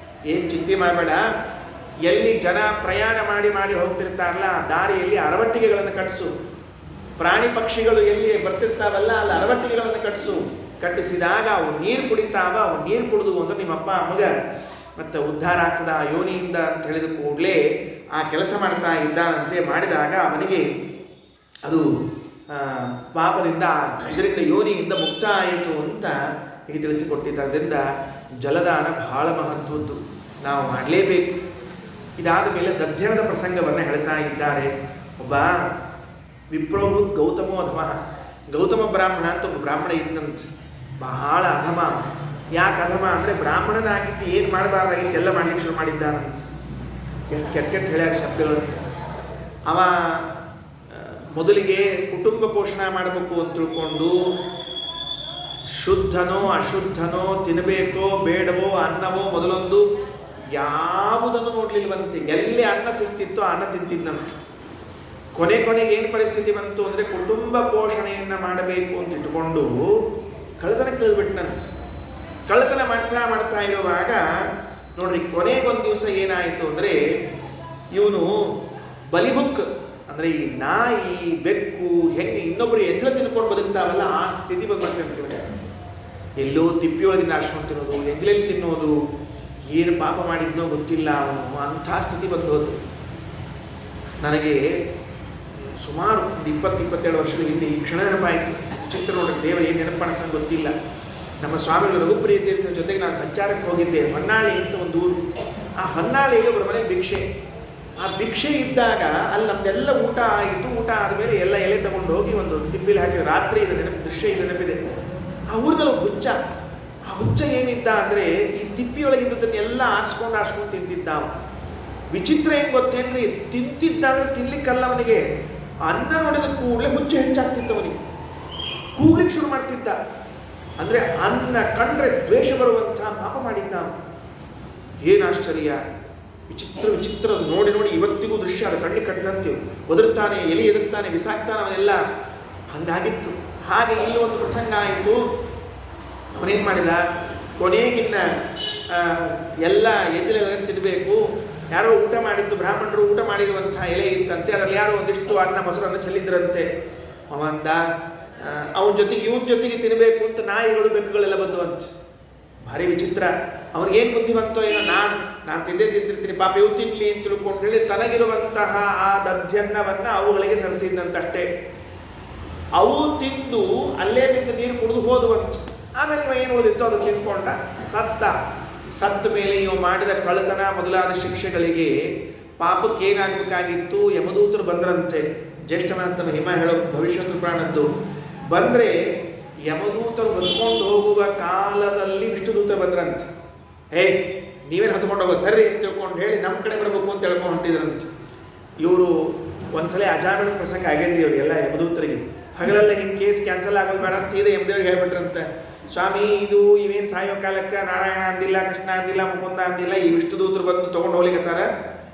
ಏನು ಚಿಂತೆ ಮಾಡಬೇಡ, ಎಲ್ಲಿ ಜನ ಪ್ರಯಾಣ ಮಾಡಿ ಹೋಗ್ತಿರ್ತಾರಲ್ಲ ಆ ದಾರಿಯಲ್ಲಿ ಅರವಟ್ಟಿಗೆಗಳನ್ನು ಕಟ್ಟಿಸು. ಪ್ರಾಣಿ ಪಕ್ಷಿಗಳು ಎಲ್ಲಿ ಬರ್ತಿರ್ತಾವಲ್ಲ ಅಲ್ಲಿ ಅರವಟ್ಟಿಗೆಗಳನ್ನು ಕಟ್ಟಿಸಿದಾಗ ಅವು ನೀರು ಕುಡಿತಾವ. ಅವು ನೀರು ಕುಡಿದು ಅಂದ್ರೆ ನಿಮ್ಮ ಅಪ್ಪ ಮಗ ಮತ್ತು ಉದ್ಧಾರ ಆಗ್ತದ ಆ ಯೋನಿಯಿಂದ ಅಂತ ಹೇಳಿದ ಕೂಡಲೇ ಆ ಕೆಲಸ ಮಾಡ್ತಾ ಇದ್ದಾನಂತೆ. ಮಾಡಿದಾಗ ಅವನಿಗೆ ಅದು ಪಾಪದಿಂದ ಇದರಿಂದ ಯೋನಿಯಿಂದ ಮುಕ್ತ ಆಯಿತು ಅಂತ ಹೀಗೆ ತಿಳಿಸಿಕೊಟ್ಟಿದ್ದರಿಂದ ಜಲದಾನ ಬಹಳ ಮಹತ್ವದ್ದು, ನಾವು ಮಾಡಲೇಬೇಕು. ಇದಾದ ಮೇಲೆ ದಧ್ಯನದ ಪ್ರಸಂಗವನ್ನು ಹೇಳ್ತಾ ಇದ್ದಾರೆ. ಒಬ್ಬ ವಿಪ್ರೋಭೂತ್ ಗೌತಮೋ ಅಧಮ, ಗೌತಮ ಬ್ರಾಹ್ಮಣ ಅಂತ ಒಬ್ಬ ಬ್ರಾಹ್ಮಣ ಇದ್ದಂತ. ಬಹಳ ಅಧಮ. ಯಾಕೆ ಅಧಮ ಅಂದರೆ, ಬ್ರಾಹ್ಮಣನಾಗಿದ್ದು ಏನು ಮಾಡಬಾರ್ದಾಗಿತ್ತು ಎಲ್ಲ ಮಾಡ್ಲಿಕ್ಕೆ ಶುರು ಮಾಡಿದ್ದಾನಂತ. ಕೆಟ್ಟ ಹೇಳ್ಯಾರ ಶಬ್ದಗಳು. ಅವ ಮೊದಲಿಗೆ ಕುಟುಂಬ ಪೋಷಣೆ ಮಾಡಬೇಕು ಅಂತ ತಿಳ್ಕೊಂಡು ಶುದ್ಧನೋ ಅಶುದ್ಧನೋ, ತಿನ್ನಬೇಕೋ ಬೇಡವೋ, ಅನ್ನವೋ ಮೊದಲೊಂದು ಯಾವುದನ್ನು ನೋಡ್ಲಿಲ್ವಂತೆ. ಎಲ್ಲಿ ಅನ್ನ ಸಿಗ್ತಿತ್ತೋ ಅನ್ನ ತಿಂತಿದ್ದಂತೆ. ಕೊನೆಗೆ ಏನು ಪರಿಸ್ಥಿತಿ ಬಂತು ಅಂದರೆ, ಕುಟುಂಬ ಪೋಷಣೆಯನ್ನು ಮಾಡಬೇಕು ಅಂತ ಇಟ್ಕೊಂಡು ಕಳ್ಳತನಕ್ಕೆ ಇಳಿದ್ಬಿಟ್ನಂತೆ. ಕಳ್ಳತನ ಮಾಡ್ತಾ ಇರುವಾಗ ನೋಡ್ರಿ, ಕೊನೆಗೊಂದು ದಿವಸ ಏನಾಯಿತು ಅಂದರೆ, ಇವನು ಬಲಿಬುಕ್ ಅಂದರೆ ಈ ನಾಯಿ ಬೆಕ್ಕು ಹೆಂಗೆ ಇನ್ನೊಬ್ಬರು ಎಂಜಲ ತಿನ್ಕೊಂಡು ಬದುಕ್ತಾವಲ್ಲ ಆ ಸ್ಥಿತಿ ಬಂದಂತೆ ಅನ್ಸಿದೆ. ಎಲ್ಲೋ ತಿಪ್ಪಿಯೊಳಗಿಂದ ಆಶ್ರಮ ತಿನ್ನೋದು, ಎಂಜಲಲ್ಲಿ ತಿನ್ನೋದು, ಏನು ಪಾಪ ಮಾಡಿದ್ನೋ ಗೊತ್ತಿಲ್ಲ ಅವನು, ಅಂಥ ಸ್ಥಿತಿ ಬಂದು ಹೋತು. ನನಗೆ ಸುಮಾರು 20-22 ವರ್ಷದ ಹಿಂದೆ ಈ ಕ್ಷಣ ನೆನಪಾಯಿತು. ಚಿತ್ರ ನೋಡ್ರಿ, ದೇವ ಏನು ನೆನಪಾಣಿಸೋದು ಗೊತ್ತಿಲ್ಲ. ನಮ್ಮ ಸ್ವಾಮಿಗಳು ರಘುಪ್ರಿಯ ತೀರ್ಥರ ಜೊತೆಗೆ ನಾನು ಸಂಚಾರಕ್ಕೆ ಹೋಗಿದ್ದೆ. ಹೊನ್ನಾಳಿ ಅಂತ ಒಂದು ಊರು. ಆ ಹೊನ್ನಾಳಿಯಲ್ಲಿ ಒಬ್ಬರ ಮನೆ ಭಿಕ್ಷೆ. ಆ ಭಿಕ್ಷೆ ಇದ್ದಾಗ ಅಲ್ಲಿ ನಮ್ದೆಲ್ಲ ಊಟ ಆಯಿತು. ಊಟ ಆದಮೇಲೆ ಎಲ್ಲ ಎಲೆ ತಗೊಂಡು ಹೋಗಿ ಒಂದು ತಿಪ್ಪಿಲಿ ಹಾಕಿ ರಾತ್ರಿ ಇದು ದೃಶ್ಯ ಇದು ನೆನಪಿದೆ. ಆ ಊರಿನಲ್ಲಿ ಒಬ್ಬ ಹುಚ್ಚ. ಆ ಹುಚ್ಚ ಏನಿದ್ದ ಅಂದರೆ ಈ ತಿಪ್ಪಿಯೊಳಗಿದ್ದದನ್ನೆಲ್ಲ ಆರಿಸ್ಕೊಂಡು ತಿಂತಿದ್ದ. ವಿಚಿತ್ರ ಏನು ಗೊತ್ತೇನ್ರಿ, ತಿಂತಿದ್ದಾಗ ತಿನ್ಲಿಕ್ಕಲ್ಲ ಅವನಿಗೆ, ಅನ್ನ ನೋಡಿದ ಕೂಡಲೇ ಹುಚ್ಚು ಹೆಚ್ಚಾಗ್ತಿತ್ತು ಅವನಿಗೆ, ಕೂಗ್ಲಿಕ್ಕೆ ಶುರು ಮಾಡ್ತಿದ್ದ. ಅಂದರೆ ಅನ್ನ ಕಂಡ್ರೆ ದ್ವೇಷ ಬರುವಂಥ ಪಾಪ ಮಾಡಿದ್ದ. ಏನು ಆಶ್ಚರ್ಯ, ವಿಚಿತ್ರ ನೋಡಿ ಇವತ್ತಿಗೂ ದೃಶ್ಯ ಅದು ಕಣ್ಣಿಗೆ ಕಟ್ಟಿದಂತೀವಿ. ಒದರ್ತಾನೆ, ಎಲೆ ಎದುರ್ತಾನೆ, ಬಿಸಾಕ್ತಾನೆ, ಅವನೆಲ್ಲ ಹಂಗಾಗಿತ್ತು. ಹಾಗೆ ಇಲ್ಲಿ ಒಂದು ಪ್ರಸಂಗ ಆಯಿತು. ಅವನೇನು ಮಾಡಿದ, ಕೊನೆಗಿನ್ನ ಎಲ್ಲ ಎಂಜಲೆಲ್ಲ ತಿನ್ನಬೇಕು. ಯಾರೋ ಊಟ ಮಾಡಿದ್ದು, ಬ್ರಾಹ್ಮಣರು ಊಟ ಮಾಡಿರುವಂಥ ಎಲೆ ಇತ್ತಂತೆ, ಅದರಲ್ಲಿ ಯಾರೋ ಒಂದಿಷ್ಟು ಅನ್ನ ಮೊಸರನ್ನು ಚೆಲ್ಲಿದ್ರಂತೆ. ಅವಂದ ಅವನ ಜೊತೆಗೆ ಇವನ ಜೊತೆಗೆ ತಿನ್ನಬೇಕು ಅಂತ ನಾಯಿಗಳು ಬೆಕ್ಕುಗಳೆಲ್ಲ ಬಂದುವಂತೆ. ಭಾರಿ ವಿಚಿತ್ರ. ಅವ್ರಿಗೇನು ಬುದ್ಧಿ ಬಂತೋ ಏನೋ, ನಾನು ತಿಂದಿರ್ತೀನಿ ಪಾಪ ಇವು ತಿನ್ನಲಿ ಅಂತ ತಿಳ್ಕೊಂಡು ಹೇಳಿ ತನಗಿರುವಂತಹ ಆ ದಧ್ಯನ್ನವನ್ನು ಅವುಗಳಿಗೆ ಸರಿಸಿದಂತಷ್ಟೇ. ಅವು ತಿಂದು ಅಲ್ಲೇ ಬಿದ್ದು ನೀರು ಕುಡಿದು ಹೋದುವಂತು. ಆಮೇಲೆ ಇವ ಏನು ಓದಿತ್ತು ಅದು ತಿನ್ಕೊಂಡ ಸತ್ತ ಮೇಲೆ ಇವ ಮಾಡಿದ ಕಳ್ಳತನ ಮೊದಲಾದ ಶಿಕ್ಷೆಗಳಿಗೆ ಪಾಪಕ್ಕೆ ಏನಾಗಬೇಕಾಗಿತ್ತು, ಯಮದೂತರು ಬಂದ್ರಂತೆ. ಜ್ಯೇಷ್ಠ ಮಾಸದ ಹಿಮ ಹೇಳೋ ಭವಿಷ್ಯತ್ ಪ್ರಾಣದ್ದು ಬಂದರೆ ಯಮದೂತರು ಹೊತ್ಕೊಂಡು ಹೋಗುವ ಕಾಲದಲ್ಲಿ ವಿಷ್ಣುದೂತರು ಬಂದ್ರಂತೆ. ನೀವೇನು ಹೊತ್ಕೊಂಡು ಹೋಗೋದು ಸರಿ ಅಂತ ತಿಳ್ಕೊಂಡು ಹೇಳಿ ನಮ್ಮ ಕಡೆ ಬರಬೇಕು ಅಂತ ಹೇಳ್ಕೊಂಡು ಹೊಂಟಿದ್ರಂತೆ. ಇವರು ಒಂದ್ಸಲ ಅಜಾಮಿನ ಪ್ರಸಂಗ ಆಗಿದ್ವಿ ಅವರಿಗೆಲ್ಲ ಯಮದೂತರಿಗೆ. ಹಗಲೆಲ್ಲ ಹಿಂಗೆ ಕೇಸ್ ಕ್ಯಾನ್ಸಲ್ ಆಗೋದು ಬೇಡ ಅಂತ ಸೀದಾ ಯಮದೇವ್ರಿಗೆ ಹೇಳ್ಬಿಟ್ರಂತೆ, ಸ್ವಾಮಿ ಇವೇನು ಸಾಯೋ ಕಾಲಕ್ಕೆ ನಾರಾಯಣ ಅಂದಿಲ್ಲ, ಕೃಷ್ಣ ಅಂದಿಲ್ಲ, ಮುಕುಂದ ಅಂದಿಲ್ಲ, ಈ ವಿಷ್ಣುದೂತರು ಬಂದು ತೊಗೊಂಡು ಹೋಗ್ಲಿಕ್ಕತ್ತಾರ,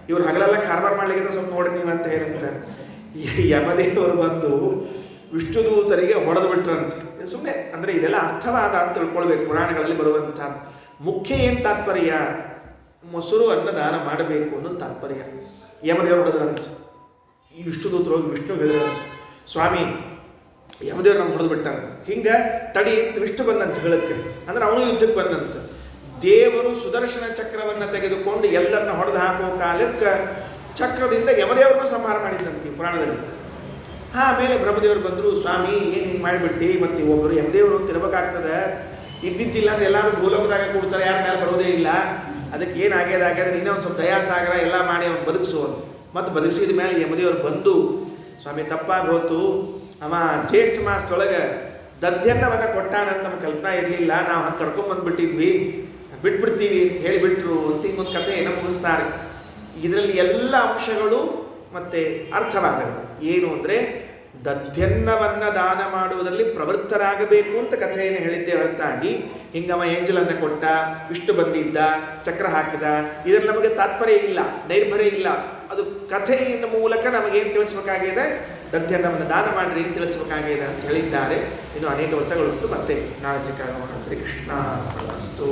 ಇವ್ರು ಹಗಲೆಲ್ಲ ಕಾರ್ಬಾರ್ ಮಾಡ್ಲಿಕ್ಕೆ ಸ್ವಲ್ಪ ನೋಡಿ ನೀವು ಅಂತ ಹೇಳಂತ. ಯಮದೇವರು ಬಂದು ವಿಷ್ಣುದೂತರಿಗೆ ಹೊಡೆದು ಬಿಟ್ರಂತೆ. ಸುಮ್ಮನೆ ಅಂದರೆ ಇದೆಲ್ಲ ಅರ್ಥವಾದ ಅಂತ ತಿಳ್ಕೊಳ್ಬೇಕು. ಪುರಾಣಗಳಲ್ಲಿ ಬರುವಂಥ ಮುಖ್ಯ ಏನು ತಾತ್ಪರ್ಯ, ಮೊಸರು ಅನ್ನದಾನ ಮಾಡಬೇಕು ಅನ್ನೋದು ತಾತ್ಪರ್ಯ. ಯಮದೇವರು ಹೊಡೆದ್ರಂತೆ. ಈ ವಿಷ್ಣುದೂತರು ಹೋಗಿ ವಿಷ್ಣು ಹೇಳಿದ್ರಂತೆ, ಸ್ವಾಮಿ ಯಮದೇವ್ರು ನಮ್ಗೆ ಹೊಡೆದು ಬಿಟ್ಟಾರ, ಹಿಂಗೆ ತಡಿ ಅಂತ ವಿಷ್ಣು ಬಂದಂತ ಹೇಳಕ್ಕೆ. ಅಂದ್ರೆ ಅವನು ಯುದ್ಧಕ್ಕೆ ಬಂದಂತ. ದೇವರು ಸುದರ್ಶನ ಚಕ್ರವನ್ನು ತೆಗೆದುಕೊಂಡು ಎಲ್ಲರನ್ನ ಹೊಡೆದು ಹಾಕೋ ಕಾಲಕ್ಕೆ ಚಕ್ರದಿಂದ ಯಮದೇವ್ರನ್ನ ಸಂಹಾರ ಮಾಡಿದ್ರಂತೆ ಪುರಾಣದಲ್ಲಿ. ಆಮೇಲೆ ಬ್ರಹ್ಮದೇವರು ಬಂದರು, ಸ್ವಾಮಿ ಏನು ಹಿಂಗೆ ಮಾಡಿಬಿಟ್ಟು, ಮತ್ತು ಒಬ್ಬರು ಯಮದೇವರು ಅಂತ ಇರಬೇಕಾಗ್ತದೆ, ಇದ್ದಿದ್ದಿಲ್ಲ ಅಂದ್ರೆ ಎಲ್ಲರೂ ಭೂಲೋಕದಾಗ ಕೂಡ್ತಾರೆ, ಯಾರ ಮೇಲೆ ಬರೋದೇ ಇಲ್ಲ, ಅದಕ್ಕೆ ಏನಾಗ್ಯದಾಗ್ಯದ ನೀನೇ ಒಂದು ಸ್ವಲ್ಪ ದಯಾಸಾಗರ ಎಲ್ಲ ಮಾಡಿ ಅವ್ನು ಬದುಕಿಸೋನು. ಮತ್ತು ಬದುಕಿಸಿದ ಮೇಲೆ ಯಮದೇವರು ಬಂದು, ಸ್ವಾಮಿ ತಪ್ಪಾಗಿ ಹೋತು, ಅವ ಜ್ಯೇಷ್ಠ ಮಾಸದೊಳಗೆ ದಧ್ಯನ್ನವನ್ನು ಕೊಟ್ಟಾನಂತ ನಮ್ಮ ಕಲ್ಪನಾ ಇರಲಿಲ್ಲ, ನಾವು ಹಂಗೆ ಕರ್ಕೊಂಡ್ಬಂದುಬಿಟ್ಟಿದ್ವಿ, ಬಿಟ್ಬಿಡ್ತೀವಿ ಅಂತ ಹೇಳಿಬಿಟ್ರು ಅಂತ ಇನ್ನೊಂದು ಕಥೆಯನ್ನು ಮುಗಿಸ್ತಾರೆ. ಇದರಲ್ಲಿ ಎಲ್ಲ ಅಂಶಗಳು ಮತ್ತು ಅರ್ಥವಾದವು. ಏನು ಅಂದರೆ ದಧ್ಯನ್ನವನ್ನು ದಾನ ಮಾಡುವುದರಲ್ಲಿ ಪ್ರವೃತ್ತರಾಗಬೇಕು ಅಂತ ಕಥೆಯನ್ನು ಹೇಳಿದ್ದೆ ಹೊರತಾಗಿ ಹಿಂಗವ ಏಂಜಲನ್ನು ಕೊಟ್ಟ, ವಿಷ್ಣು ಬಂದಿದ್ದ, ಚಕ್ರ ಹಾಕಿದ, ಇದರಲ್ಲಿ ನಮಗೆ ತಾತ್ಪರ್ಯ ಇಲ್ಲ, ನೈರ್ಭರ್ಯ ಇಲ್ಲ. ಅದು ಕಥೆಯ ಮೂಲಕ ನಮಗೇನು ತಿಳಿಸ್ಬೇಕಾಗಿದೆ, ದಧ್ಯನ್ನವನ್ನು ದಾನ ಮಾಡಿರಿ ಏನು ತಿಳಿಸ್ಬೇಕಾಗಿದೆ ಅಂತ ಹೇಳಿದ್ದಾರೆ. ಇನ್ನು ಅನೇಕ ವೃತ್ತಗಳುಂಟು. ಮತ್ತೆ ನಾಳೆ ಸಿಕ್ಕಾಗೋಣ. ಶ್ರೀಕೃಷ್ಣ ಅರ್ಪಣಮಸ್ತು.